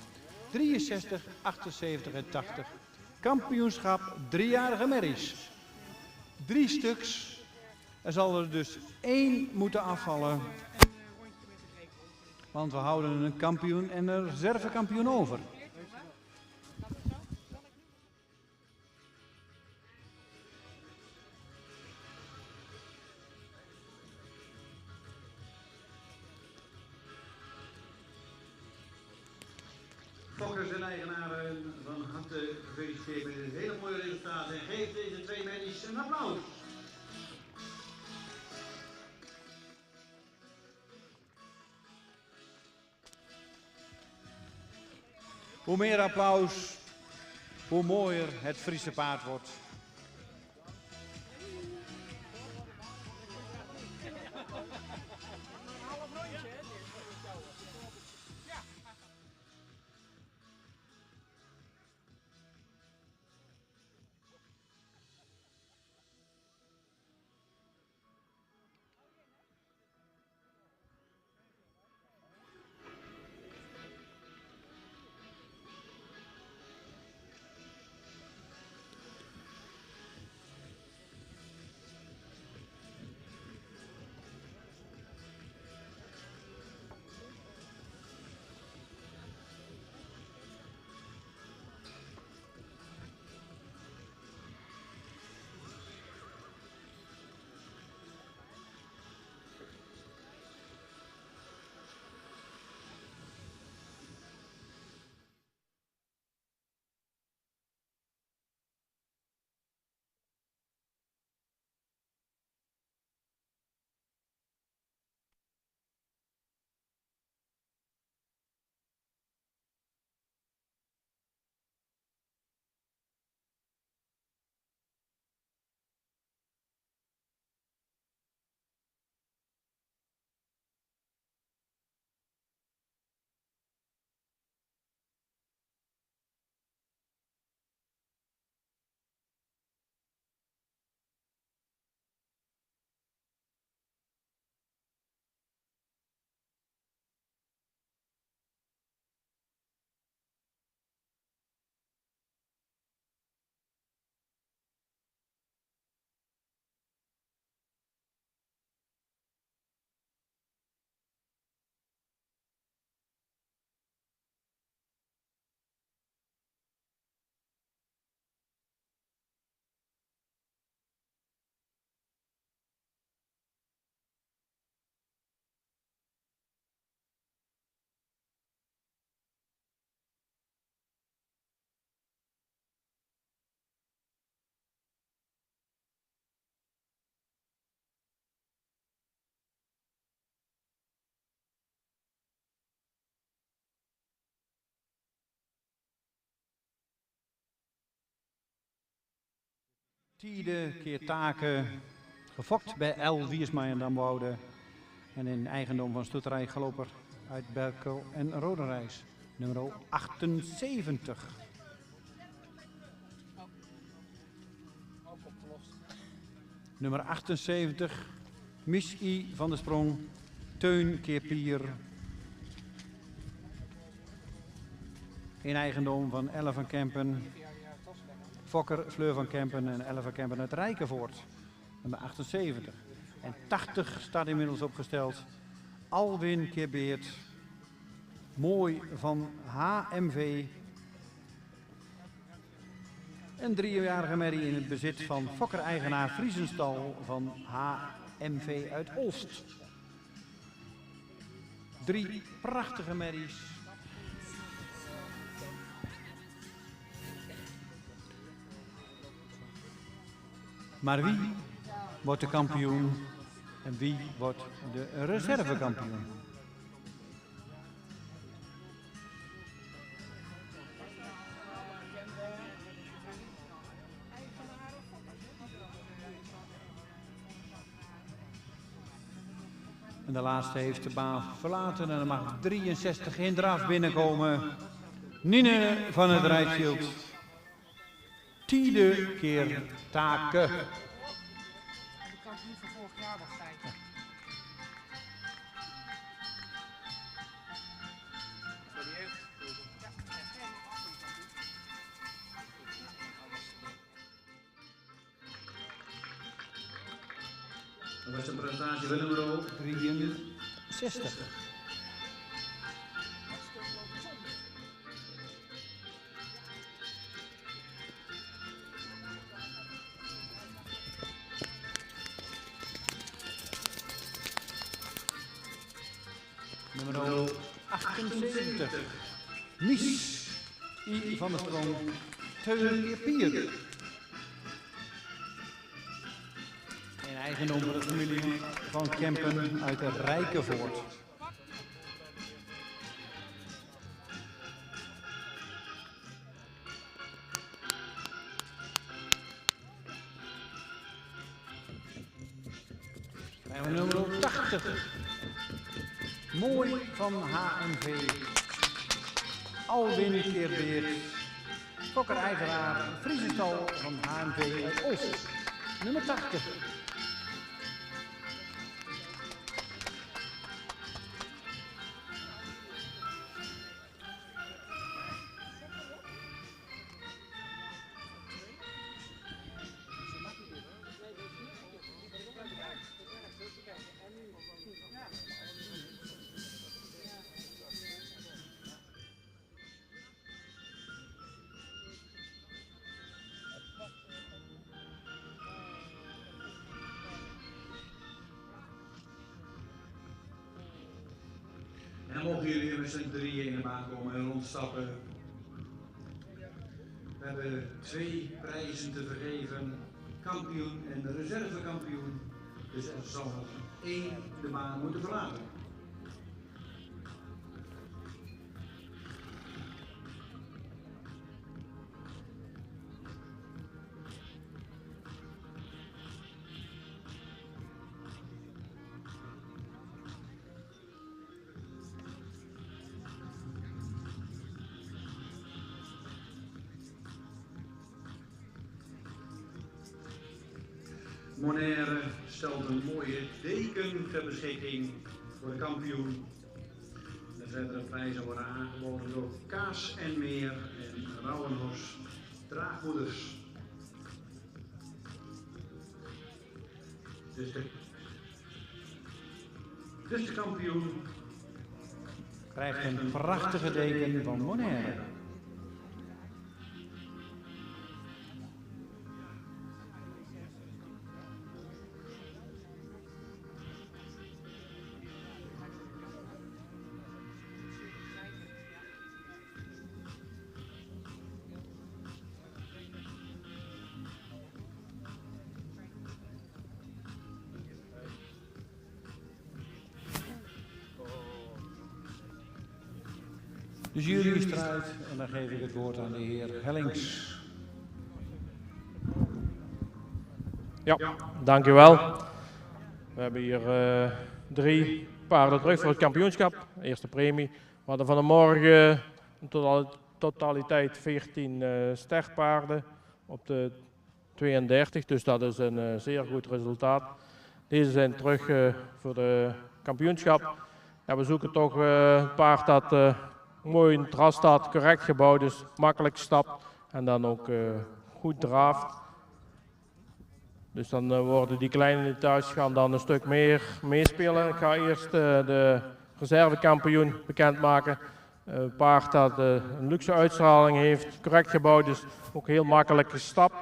63, 78 en 80. Kampioenschap 3-jarige merries. 3 stuks. Er zal er dus 1 moeten afvallen. Want we houden een kampioen en een reservekampioen over. Fokkers en eigenaren, van harte gefeliciteerd met dit hele mooie resultaat en geef deze twee merries een applaus. Hoe meer applaus, hoe mooier het Friese paard wordt. Tiede keer Taken, gefokt bij L. Wiersma en Damwoude. En in eigendom van Stoeterij Galoper uit Berkel en Roderijs. Nummer 78. Nummer 78, Mies I. van der Sprong, Teun keer Pier. In eigendom van Elle van Kempen, Fokker, Fleur van Kempen en Elle van Kempen uit Rijkenvoort. Nummer 78. En 80 staat inmiddels opgesteld. Alwin keer Beert. Mooi van HMV. Een 3-jarige merrie in het bezit van Fokker-eigenaar Friesenstal van HMV uit Olst. 3 prachtige merries. Maar wie wordt de kampioen en wie wordt de reservekampioen? En de laatste heeft de baan verlaten en er mag 63 in draf binnenkomen. Nine van het Rijkschild. Tiede keer Taken. De kampioen van vorig jaar was 50. Dat was de presentatie van nummer 63. Nummer 78. Mies I. van der Sprong, Teun keer Pier. In eigendom van de familie van Kempen uit de Rijkenvoort. En nummer 80. Mooi van HMV. Alwin keer Beert. Fokker-eigenaar Friesenstal van HMV uit Olst. Nummer 80. En dan mogen jullie met z'n drieën in de baan komen en rondstappen. We hebben 2 prijzen te vergeven, kampioen en de reservekampioen. Dus er zal nog 1 de baan moeten verlaten. Monaire stelt een mooie deken ter beschikking voor de kampioen. De verdere prijzen worden aangeboden door Kaas en Meer en Rauwenhorst Draagmoeders. Dus de kampioen Krijgt een prachtige deken van Monaire. De jury is eruit en dan geef ik het woord aan de heer Hellings. Ja, dankjewel. We hebben hier 3 paarden terug voor het kampioenschap. Eerste premie. We hadden vanmorgen in totaliteit 14 sterpaarden op de 32, dus dat is een zeer goed resultaat. Deze zijn terug voor de kampioenschap. Ja, we zoeken toch een paard dat mooi in het ras staat, correct gebouwd is, makkelijk stapt en dan ook goed draaft. Dus dan worden die kleine thuis gaan dan een stuk meer meespelen. Ik ga eerst de reservekampioen bekendmaken. Een paard dat een luxe uitstraling heeft, correct gebouwd is, ook heel makkelijk gestapt.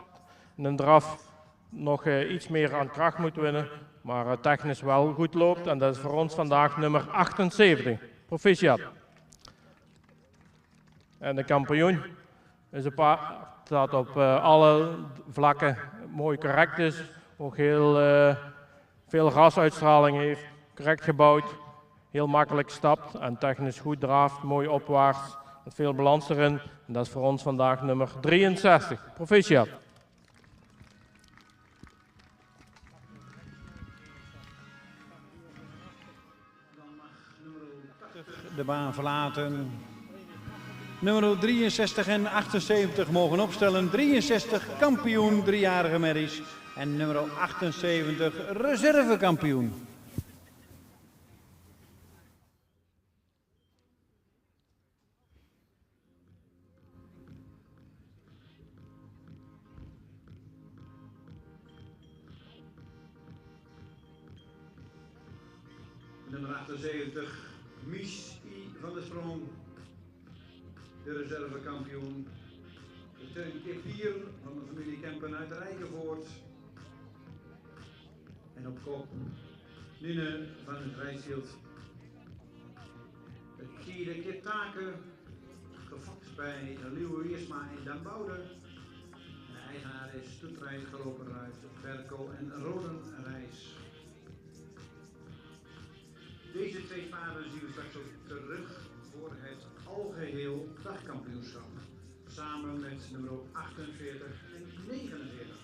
En een draf nog iets meer aan kracht moet winnen, maar technisch wel goed loopt. En dat is voor ons vandaag nummer 78. Proficiat. En de kampioen is een paard dat op alle vlakken mooi correct is. Ook heel veel rasuitstraling heeft, correct gebouwd, heel makkelijk stapt en technisch goed draaft, mooi opwaarts, met veel balans erin. En dat is voor ons vandaag nummer 63. Proficiat. De baan verlaten. Nummer 63 en 78 mogen opstellen. 63 kampioen, 3-jarige merries. En nummer 78 reservekampioen. Nummer 78, Mies I. van der Sprong, de reservekampioen. De Teun Kip van de familie Kempen uit Rijkenvoort. En op kop Nune van het Rijsfield. Het Gierde Kiptaken, gefokt bij Leeuw Wiersma in Den Boude. De eigenaar is Toetrij, Gelopenruit, Verko en Rodenrijs. Deze 2 paarden zien we straks ook terug voor het algeheel dagkampioenschap. Samen met nummer 48 en 49.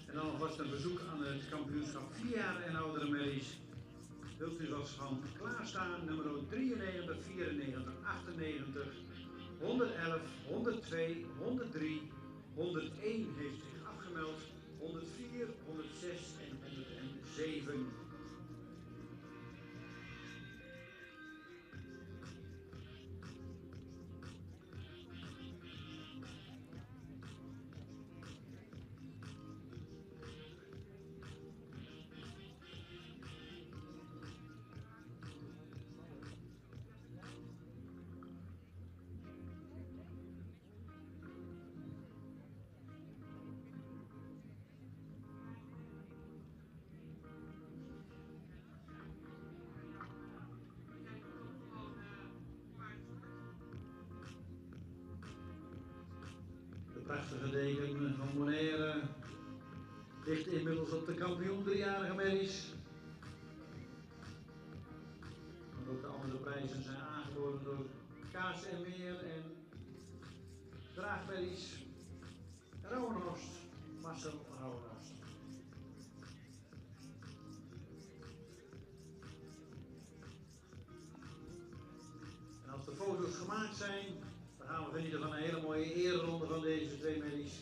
En dan alvast een bezoek aan het kampioenschap 4 jaar en oudere merries. Wilt u zoals van klaarstaan, nummer 93, 94, 98, 111, 102, 103, 101 heeft zich afgemeld. 104, 106 en 107. De prachtige deken van Bonaire ligt inmiddels op de kampioen 3-jarige merries. Ook de andere prijzen zijn aangeboden door Kaas en Meer en Draagmerries. Rauwenhorst, Marcel Rauwenhorst. En als de foto's gemaakt zijn, dan gaan we genieten van een hele mooie ereronde van deze 2 merries.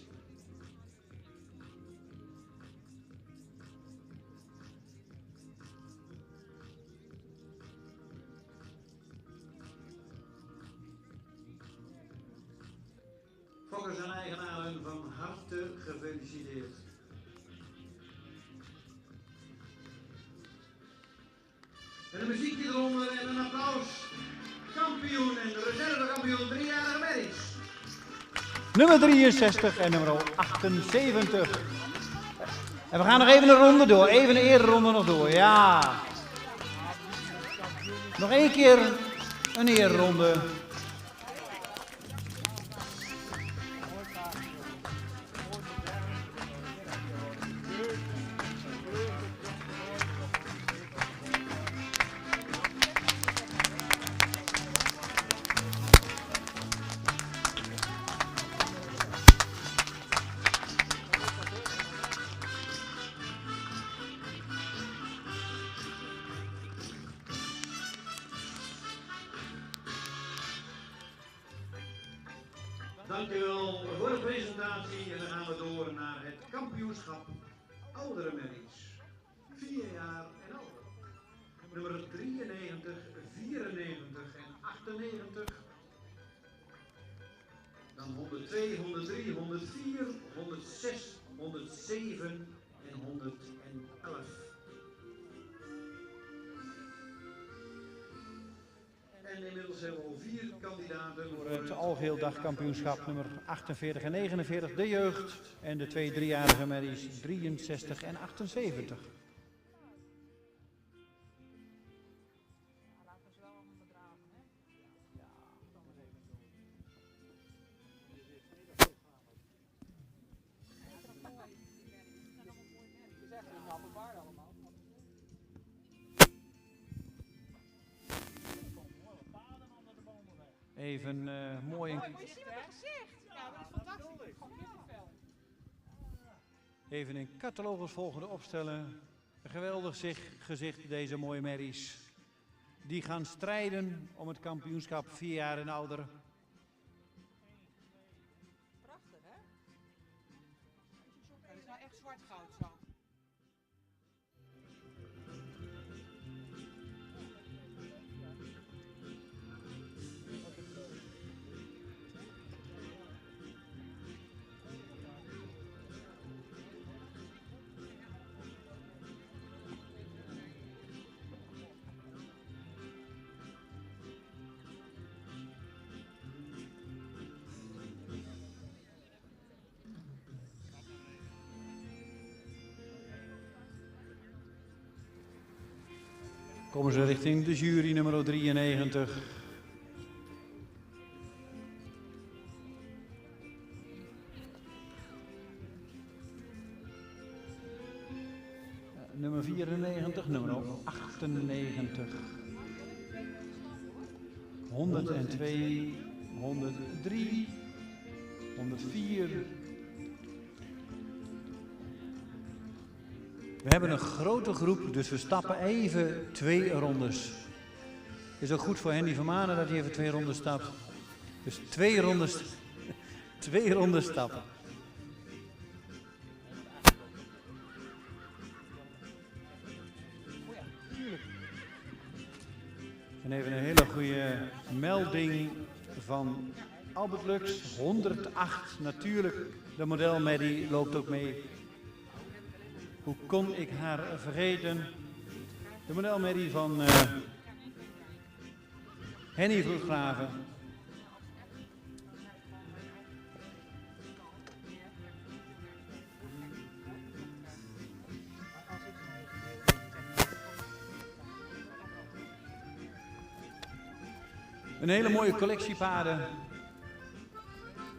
Fokkers en eigenaren van harte gefeliciteerd. En een muziekje eronder en een applaus. Kampioen en de reservekampioen 3-jarige merries. Nummer 63 en nummer 78. En we gaan nog even een ronde door. Even een ereronde nog door. Ja. Nog 1 keer een ereronde. Dankjewel voor de presentatie en dan gaan we door naar het kampioenschap Oudere Merries. 4 jaar en ouder. Nummer 93, 94 en 98. Dan 102, 103, 104, 106, 107 en 111. En inmiddels hebben we al 4 kandidaten Voor het algeheel dagkampioenschap nummer 48 en 49, de jeugd. En de 2 3-jarige merries 63 en 78. Even mooi in, Mooi, je ziet mijn gezicht. Ja, dat is fantastisch. even in catalogus volgende opstellen. Een geweldig gezicht deze mooie merries. Die gaan strijden om het kampioenschap 4 jaar en ouder. Prachtig, hè? Dat is nou echt zwart goud zo. Komen ze richting de jury nummer 93. Nummer 94, nummer 98. 102, 103, 104. We hebben een grote groep, dus we stappen even 2 rondes. Het is ook goed voor Henny Vermanen dat hij even 2 rondes stapt. Dus 2 rondes stappen. En even een hele goede melding van Albert Lux. 108 natuurlijk, de modelmerrie loopt ook mee. Hoe kon ik haar vergeten? De modelmerrie van Henny Vroeggraven. Een hele mooie collectie paarden.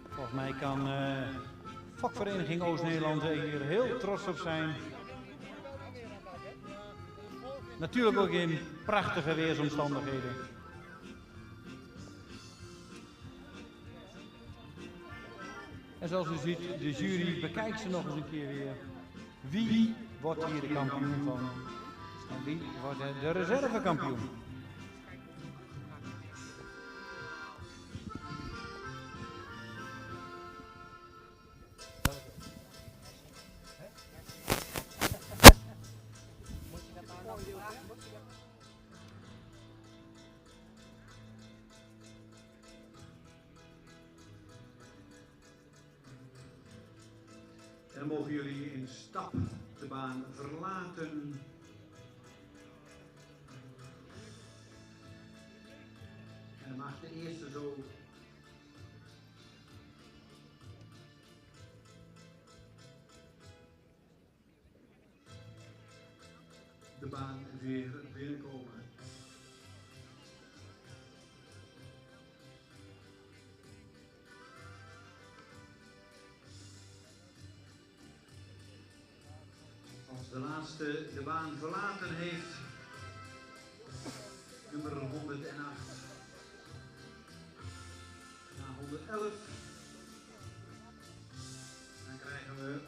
Volgens mij kan vakvereniging Oost-Nederland hier heel trots op zijn. Natuurlijk ook in prachtige weersomstandigheden. En zoals u ziet, de jury bekijkt ze nog eens een keer weer. Wie wordt hier de kampioen van? En wie wordt de reservekampioen? En dan mogen jullie in stap de baan verlaten. En dan mag de eerste zo de baan weer binnenkomen. Als de laatste de baan verlaten heeft, nummer 108 naar 111, dan krijgen we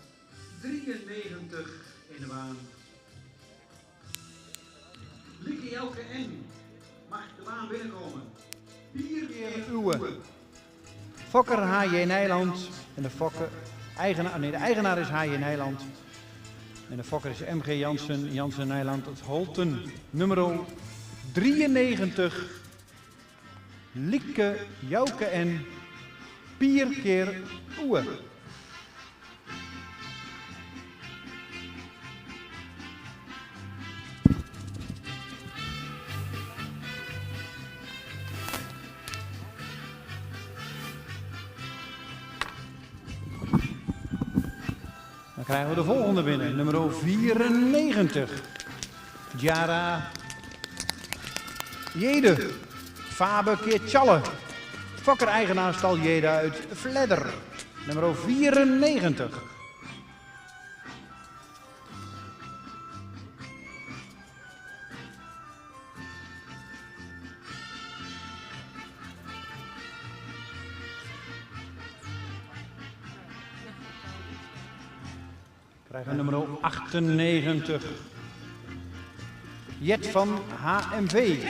93 in de baan. Lieke Jelke N mag de baan binnenkomen. 4 keer uwe. Fokker H.J. Nijland en de eigenaar is H.J. Nijland. En de fokker is M.G. Jansen Nijland. Het Holten nummer 93. Lieke Jouke en Pierkeer Oe. Dan krijgen we de volgende binnen, nummer 94. Jara Jede, Fabe Keertjalle, fokker-eigenaar stal Jede uit Vledder, nummer 94. Krijgen we nummer 98. Jet van HMV.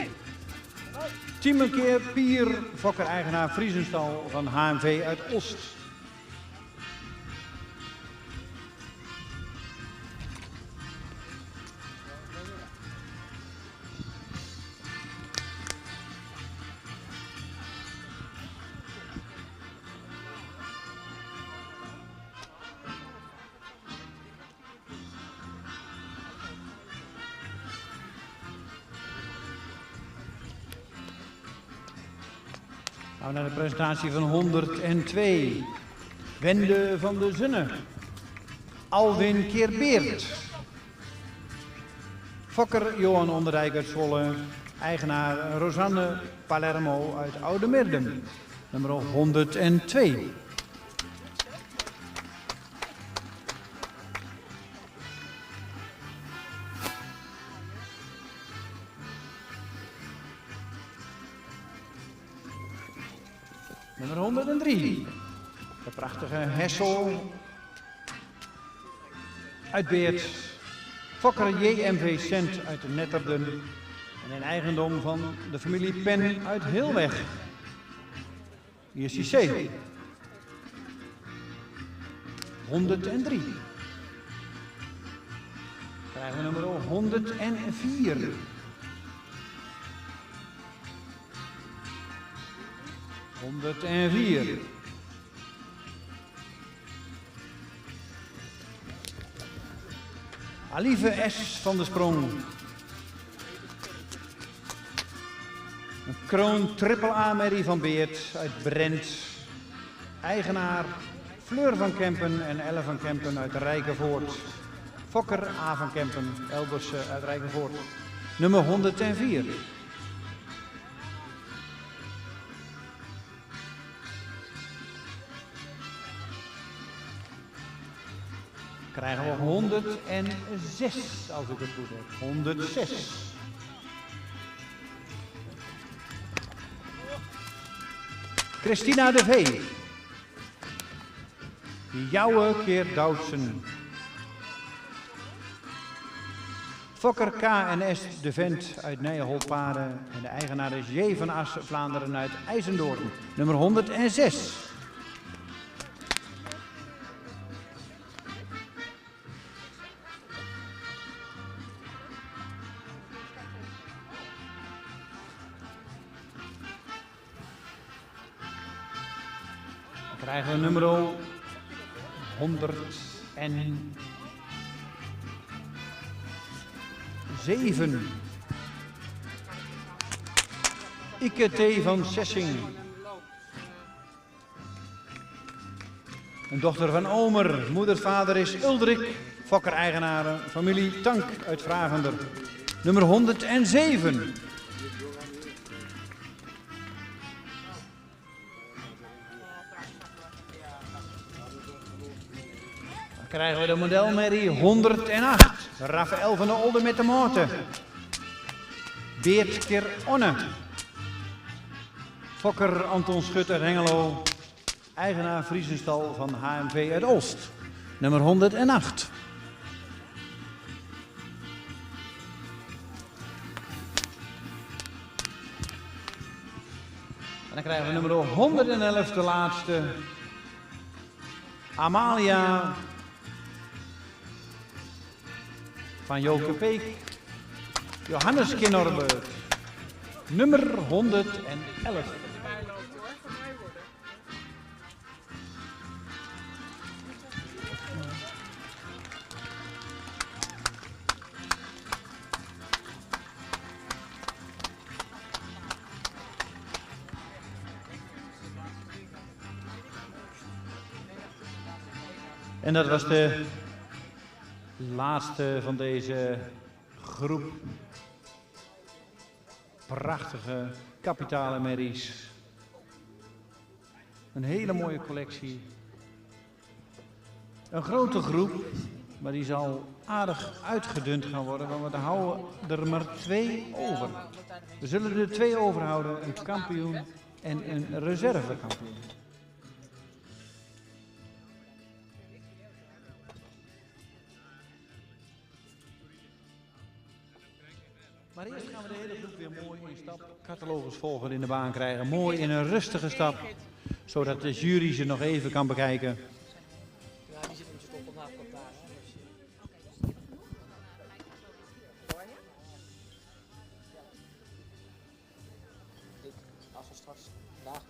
Tiemenkeer Pier, fokker-eigenaar Vriesenstal van HMV uit Oost. Gaan we naar de presentatie van 102. Wende van de Zunne. Alwin Keerbeert. Fokker Johan Onderdijk uit Zwolle. Eigenaar Rosanne Palermo uit Oude Meerdum. Nummer 102. Nummer 103. De prachtige Hessel uit Beert. Fokker JMV Cent uit Netterden. En in eigendom van de familie Pen uit Heelweg. Hier is die C. 103. Krijgen we nummer 104. Alieve S. van de Sprong. Een kroon triple A-merrie van Beert uit Brent. Eigenaar Fleur van Kempen en Elle van Kempen uit Rijkenvoort. Fokker A. van Kempen, Elbers uit Rijkenvoort. Nummer 104. Krijgen we 106, als ik het goed heb. 106. Christina de Vee. Jouwe Keer Doutsen. Fokker K&S de Vent uit Nijenholtpaden. En de eigenaar is J. van As Vlaanderen uit IJzendoorn. Nummer 106. Krijgen we nummer 107. Ikke T. van Sessing. Een dochter van Omer. Moedervader is Uldrik. Fokker-eigenaren. Familie Tank uit Vragender. Nummer 107. Krijgen we de modelmerrie 108. Raphaël van der Olde met de motor. Beert Keer Onne. Fokker Anton Schut uit Hengelo. Eigenaar Vriesenstal van HMV uit Oost. Nummer 108. Dan dan krijgen we nummer 111, de laatste. Amalia van Joke Peek. Johannes Kinnorbeuk. Nummer 111. En dat was de laatste van deze groep. Prachtige kapitale merries. Een hele mooie collectie. Een grote groep, maar die zal aardig uitgedund gaan worden, want we houden er maar 2 over. We zullen er 2 overhouden, een kampioen en een reservekampioen. Maar eerst gaan we de hele groep weer mooi in stapcatalogus volgen in de baan krijgen. Mooi in een rustige stap, zodat de jury ze nog even kan bekijken. Ja, die zit hem te stoppen na elkaar. Als we straks vandaag.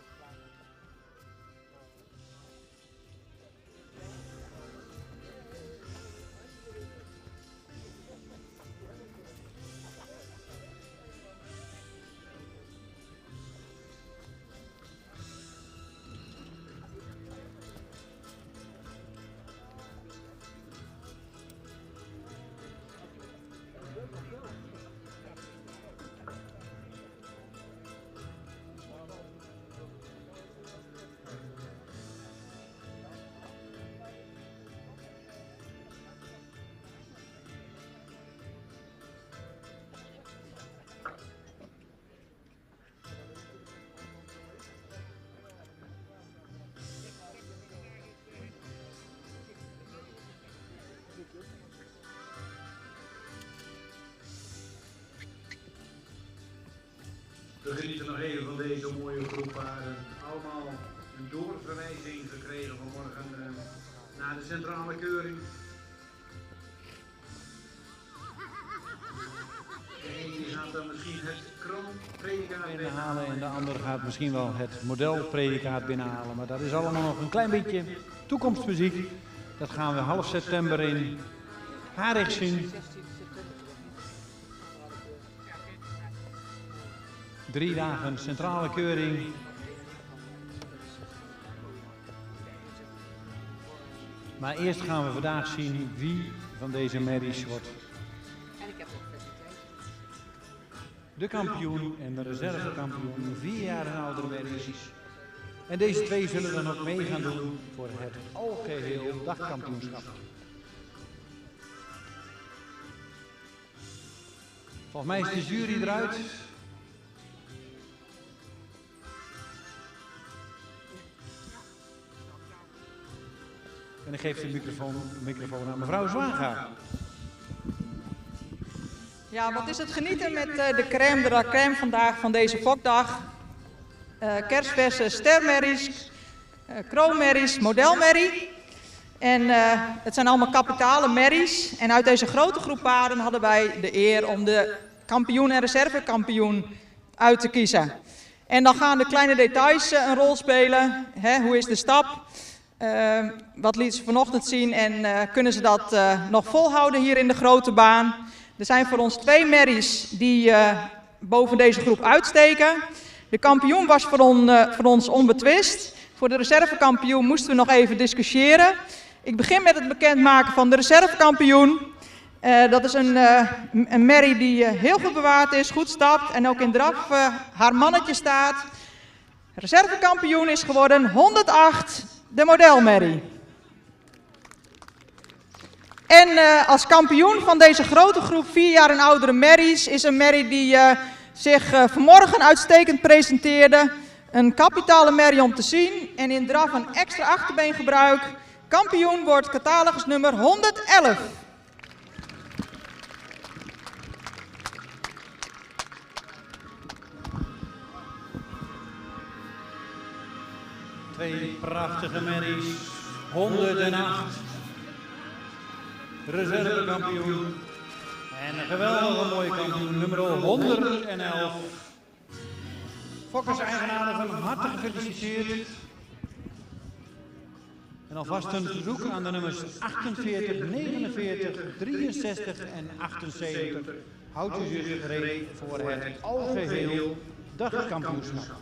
We genieten nog even van deze mooie groep paarden. Allemaal een doorverwijzing gekregen vanmorgen naar de centrale keuring. De ene gaat dan misschien het kroonpredicaat binnenhalen en de andere gaat misschien wel het modelpredicaat binnenhalen. Maar dat is allemaal nog een klein beetje toekomstmuziek. Dat gaan we half september in Harig zien. 3 dagen centrale keuring. Maar eerst gaan we vandaag zien wie van deze merries wordt de kampioen en de reservekampioen, 4 jaar en oudere merries. En deze 2 zullen dan ook mee gaan doen voor het algeheel dagkampioenschap. Volgens mij is de jury eruit. En ik geef de microfoon aan mevrouw Zwaga. Ja, wat is het genieten met de crème de la crème vandaag van deze fokdag. Kerstverse stermerries, kroonmerries, modelmerrie. En het zijn allemaal kapitale merries. En uit deze grote groep paarden hadden wij de eer om de kampioen en reservekampioen uit te kiezen. En dan gaan de kleine details een rol spelen. Hoe is de stap? Wat lieten ze vanochtend zien en kunnen ze dat nog volhouden hier in de grote baan? Er zijn voor ons 2 merries die boven deze groep uitsteken. De kampioen was voor ons onbetwist. Voor de reservekampioen moesten we nog even discussiëren. Ik begin met het bekendmaken van de reservekampioen. Dat is een merrie die heel goed bewaard is, goed stapt en ook in draf haar mannetje staat. Reservekampioen is geworden 108, de modelmerrie. En als kampioen van deze grote groep 4 jaar en oudere merries is een merrie die zich vanmorgen uitstekend presenteerde. Een kapitale merrie om te zien en in draf een extra achterbeengebruik. Kampioen wordt catalogus nummer 111. Twee prachtige merries. 108. Reservekampioen. En een geweldige mooie kampioen, nummer 111. Fokkers-eigenaren van harte gefeliciteerd. En alvast een verzoek aan de nummers 48, 49, 63 en 78. Houdt u zich gereed voor het algeheel dagkampioenschap.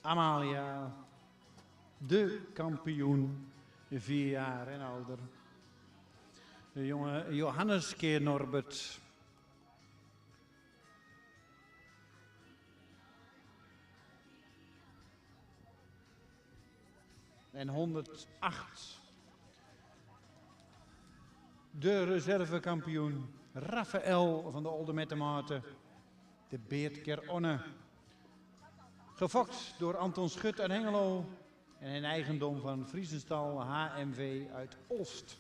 Amalia, de kampioen, 4 jaar en ouder. De jonge Johannes keer Norbert. En 108. De reservekampioen Raphaël van de Olde Mettematen. De Beertker Onne. Gefokt door Anton Schut uit Hengelo en in eigendom van Vriesenstal HMV uit Olst.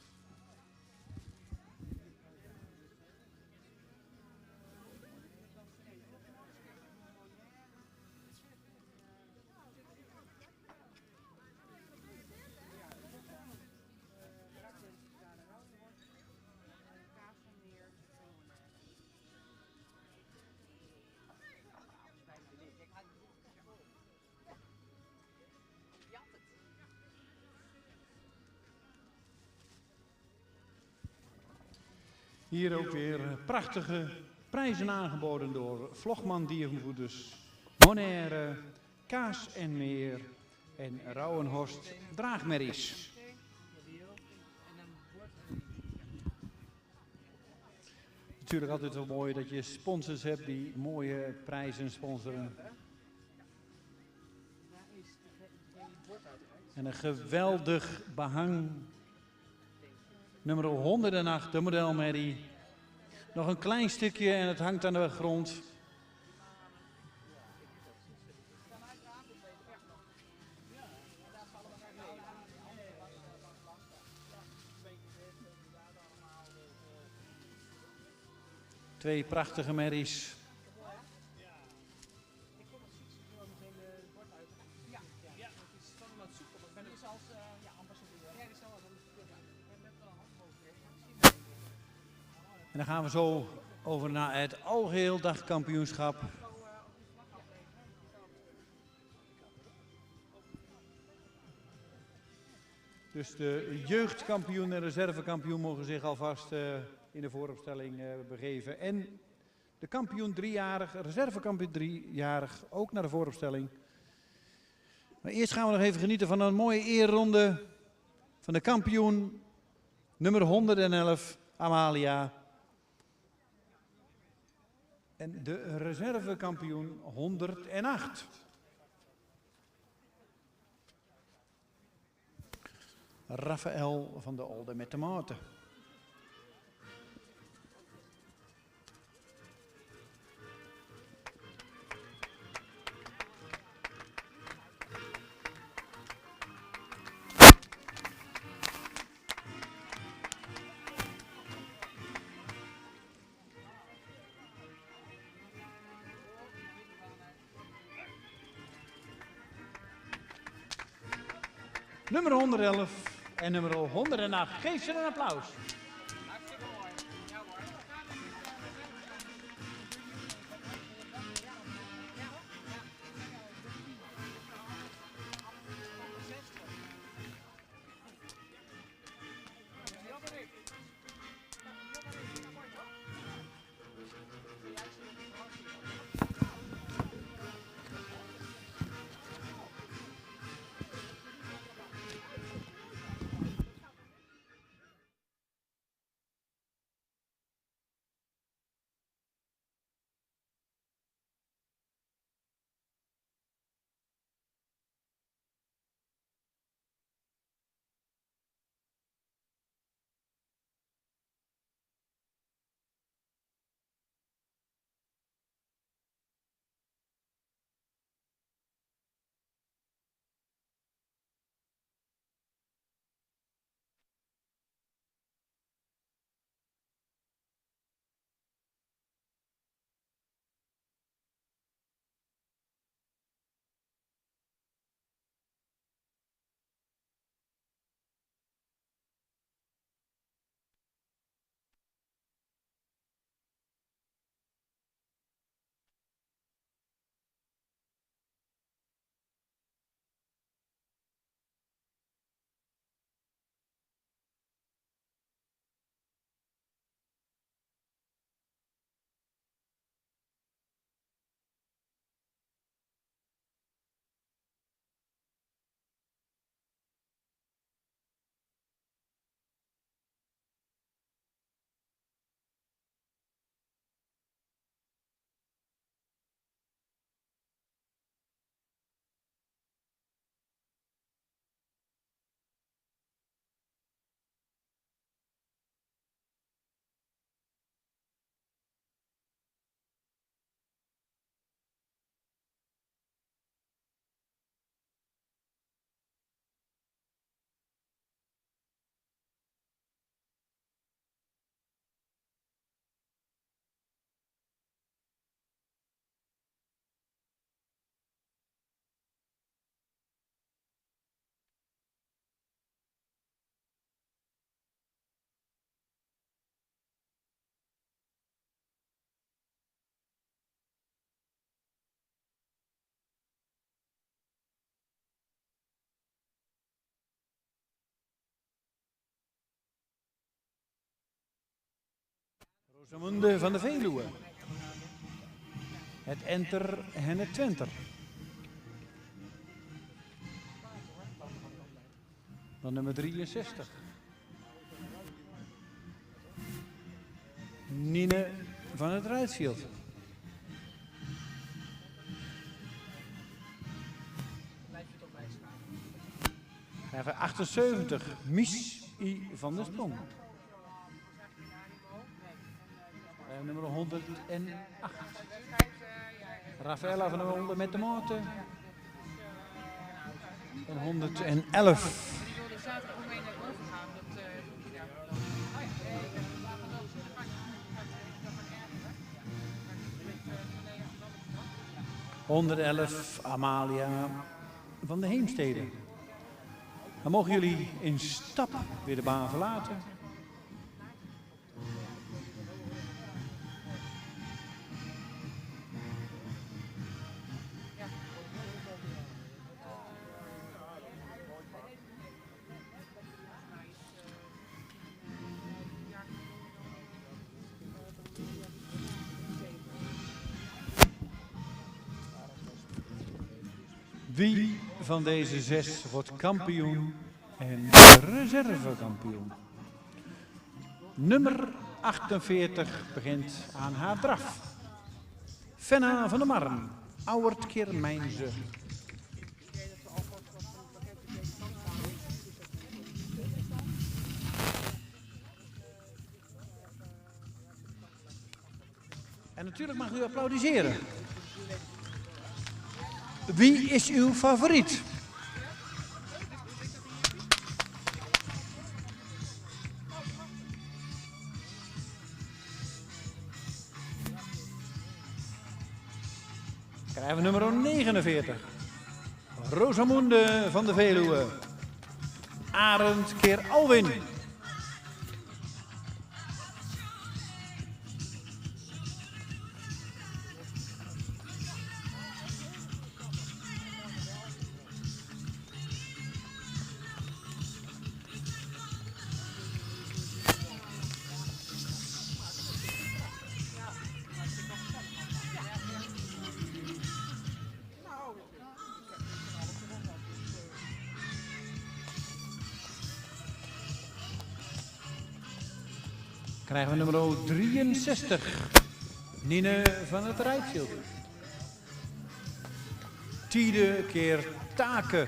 Hier ook weer prachtige prijzen aangeboden door Vlogman Dierenvoeders, Bonaire, Kaas en Meer en Rauwenhorst Draagmerries. Natuurlijk altijd wel mooi dat je sponsors hebt die mooie prijzen sponsoren. En een geweldig behang. Nummer 108, de modelmerrie. Nog een klein stukje en het hangt aan de grond. Twee prachtige merries. En dan gaan we zo over naar het algeheel dagkampioenschap. Dus de jeugdkampioen en reservekampioen mogen zich alvast in de vooropstelling begeven. En de kampioen 3-jarig, reservekampioen 3-jarig, ook naar de vooropstelling. Maar eerst gaan we nog even genieten van een mooie eerronde van de kampioen nummer 111, Amalia. En de reservekampioen 108. Raphaël van de Olde Mettematen. Nummer 111 en nummer 108. Geef ze een applaus. Rosamunde van de Veluwe. Het Enter en het Twenter. Dan nummer 63. Nine van het Rijtsfield. Even 78. Mies I van der Sprong. Nummer 108. Rafaela van der Wonde met de motor. En 111. Amalia van de Heemstede. Dan mogen jullie in stap weer de baan verlaten. Wie van deze 6 wordt kampioen en reservekampioen? Nummer 48 begint aan haar draf. Fenna van der Marm, Auwert Kirmijnse. En natuurlijk mag u applaudisseren. Wie is uw favoriet? Krijgen we nummer 49. Rosamunde van de Veluwe. Arend keer Alwin. Krijgen we nummer 63. Nine van het Rijtsfield. Tiede keer Taken.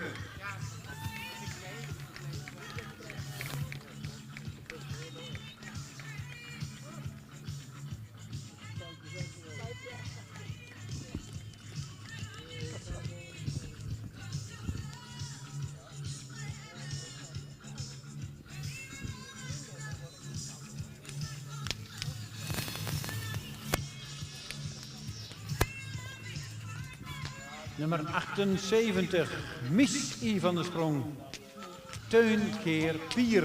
Nummer 78, Mies I van der Sprong. Teun keer Pier.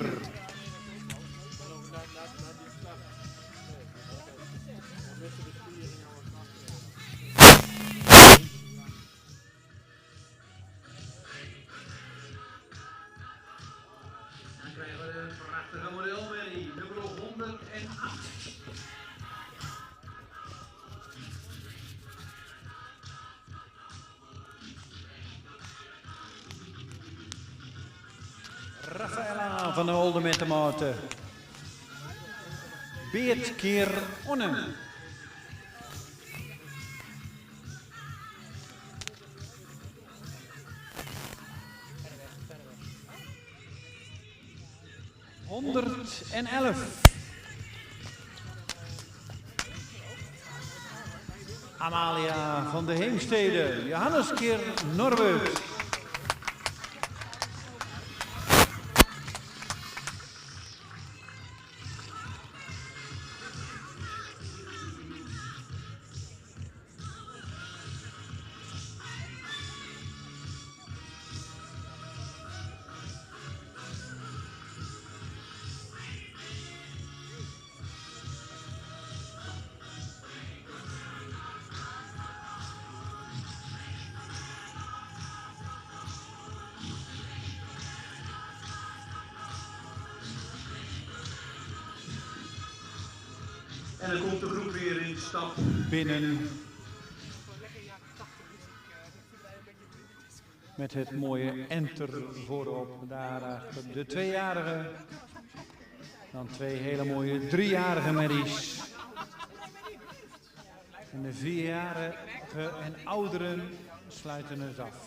Dan krijgen we de prachtige modelmerrie, nummer 108. Rafaela van der Olde met de motor. Beert keer Onne. ...111. Amalia van de Heemstede. Johannes keer Norbeut. En dan komt de groep weer in de stap binnen. Met het mooie enter voorop. Daarachter de 2-jarige. Dan 2 hele mooie 3-jarige merries. En de 4-jarige en ouderen sluiten het af.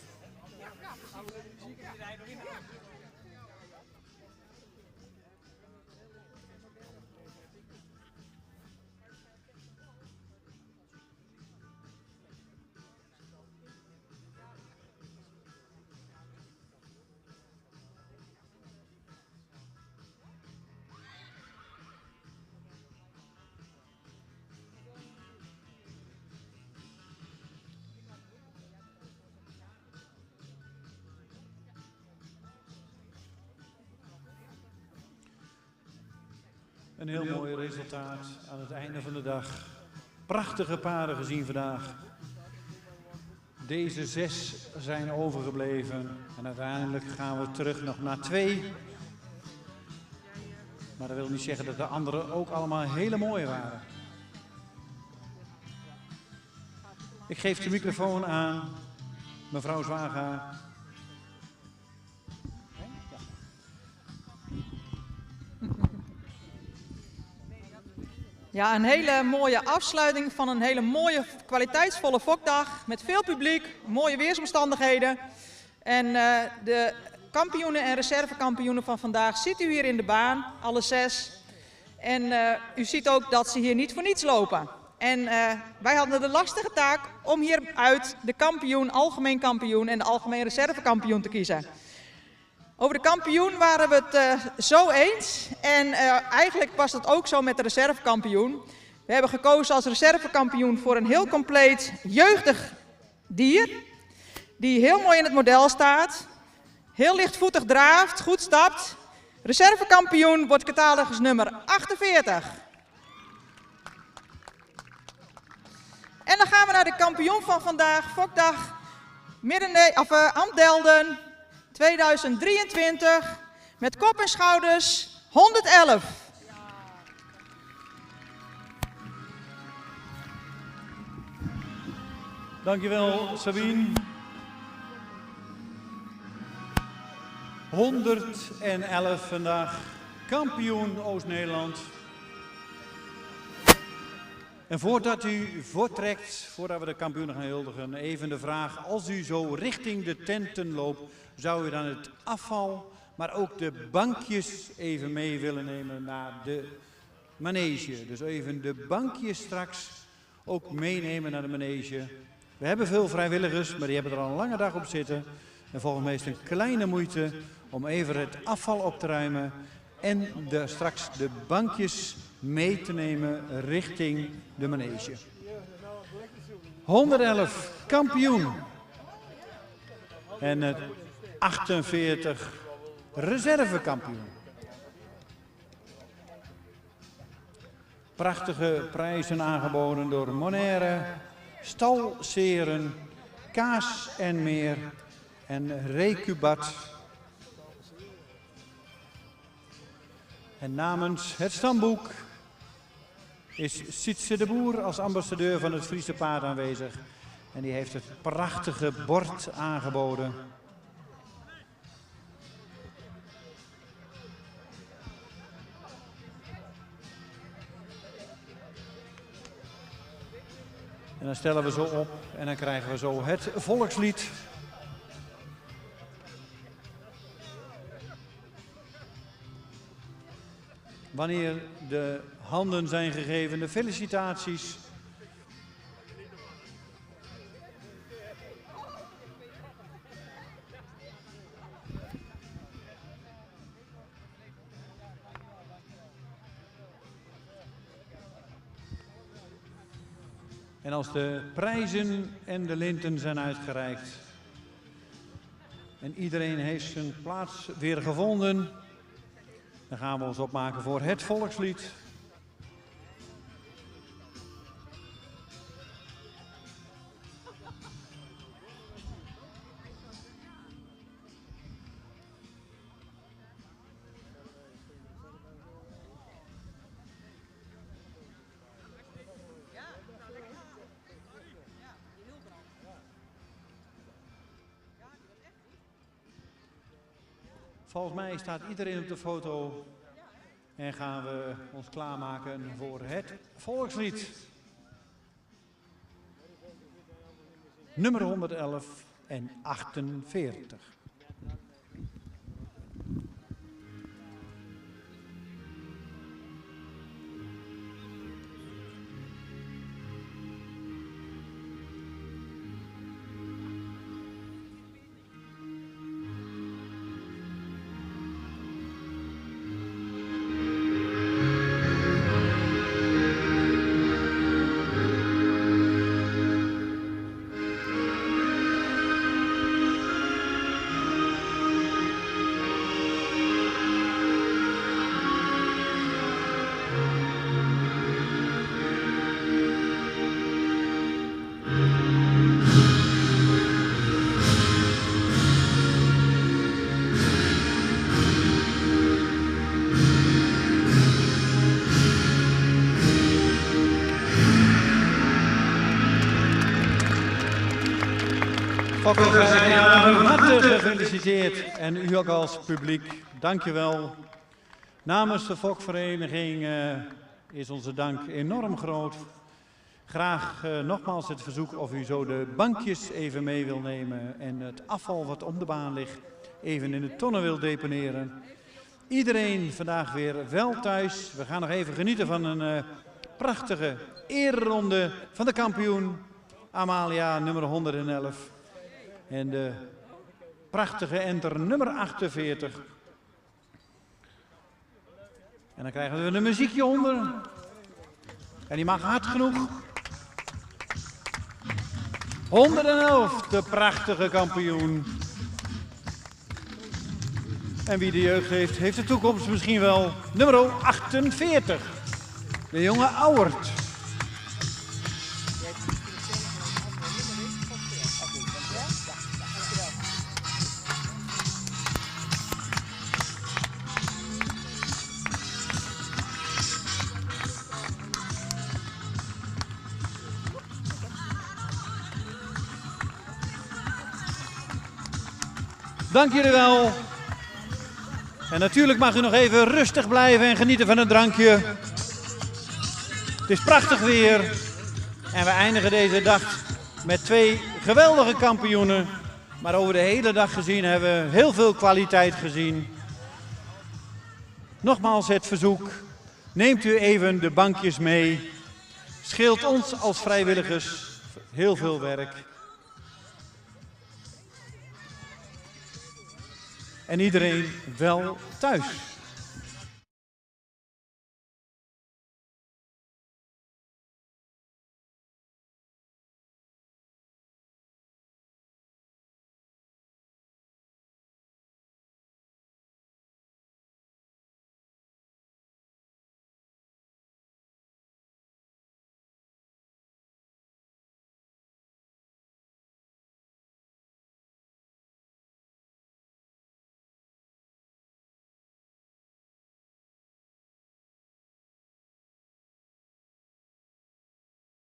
Een heel mooi resultaat aan het einde van de dag. Prachtige paarden gezien vandaag. Deze 6 zijn overgebleven. En uiteindelijk gaan we terug nog naar 2. Maar dat wil niet zeggen dat de anderen ook allemaal hele mooie waren. Ik geef de microfoon aan mevrouw Zwaga. Ja, een hele mooie afsluiting van een hele mooie, kwaliteitsvolle fokdag met veel publiek, mooie weersomstandigheden. En de kampioenen en reservekampioenen van vandaag ziet u hier in de baan, alle 6. En u ziet ook dat ze hier niet voor niets lopen. En wij hadden de lastige taak om hieruit de kampioen, algemeen kampioen en de algemeen reservekampioen te kiezen. Over de kampioen waren we het zo eens en eigenlijk was dat ook zo met de reservekampioen. We hebben gekozen als reservekampioen voor een heel compleet jeugdig dier, die heel mooi in het model staat, heel lichtvoetig draaft, goed stapt. Reservekampioen wordt catalogus nummer 48. En dan gaan we naar de kampioen van vandaag, fokdag Amdelden 2023 met kop en schouders 111. Dankjewel Sabine. 111 vandaag, kampioen Oost-Nederland. En voordat u voortrekt, voordat we de kampioenen gaan huldigen, even de vraag: als u zo richting de tenten loopt, zou u dan het afval, maar ook de bankjes even mee willen nemen naar de manege? Dus even de bankjes straks ook meenemen naar de manege. We hebben veel vrijwilligers, maar die hebben er al een lange dag op zitten. En volgens mij is het een kleine moeite om even het afval op te ruimen en straks de bankjes mee te nemen richting de manege. 111 kampioen en het 48 reservekampioen. Prachtige prijzen aangeboden door Monaire, Stalseren, Kaas en Meer en Recubat. En namens het stamboek is Sietse de Boer als ambassadeur van het Friese paard aanwezig. En die heeft het prachtige bord aangeboden. En dan stellen we zo op en dan krijgen we zo het volkslied. Wanneer de handen zijn gegeven, de felicitaties. En als de prijzen en de linten zijn uitgereikt en iedereen heeft zijn plaats weer gevonden, dan gaan we ons opmaken voor het volkslied. Volgens mij staat iedereen op de foto en gaan we ons klaarmaken voor het volkslied. Nummer 111 en 48. Van harte gefeliciteerd en u ook als publiek, dankjewel. Namens de Fokvereniging is onze dank enorm groot. Graag nogmaals het verzoek of u zo de bankjes even mee wil nemen en het afval wat om de baan ligt even in de tonnen wil deponeren. Iedereen vandaag weer wel thuis. We gaan nog even genieten van een prachtige ereronde van de kampioen Amalia nummer 111. En de prachtige enter nummer 48. En dan krijgen we een muziekje onder. En die mag hard genoeg. 111, de prachtige kampioen. En wie de jeugd heeft, heeft de toekomst misschien wel. Nummer 48, de jonge Auwert. Dank jullie wel. En natuurlijk mag u nog even rustig blijven en genieten van een drankje. Het is prachtig weer. En we eindigen deze dag met 2 geweldige kampioenen. Maar over de hele dag gezien hebben we heel veel kwaliteit gezien. Nogmaals het verzoek. Neemt u even de bankjes mee. Scheelt ons als vrijwilligers heel veel werk. En iedereen wel thuis.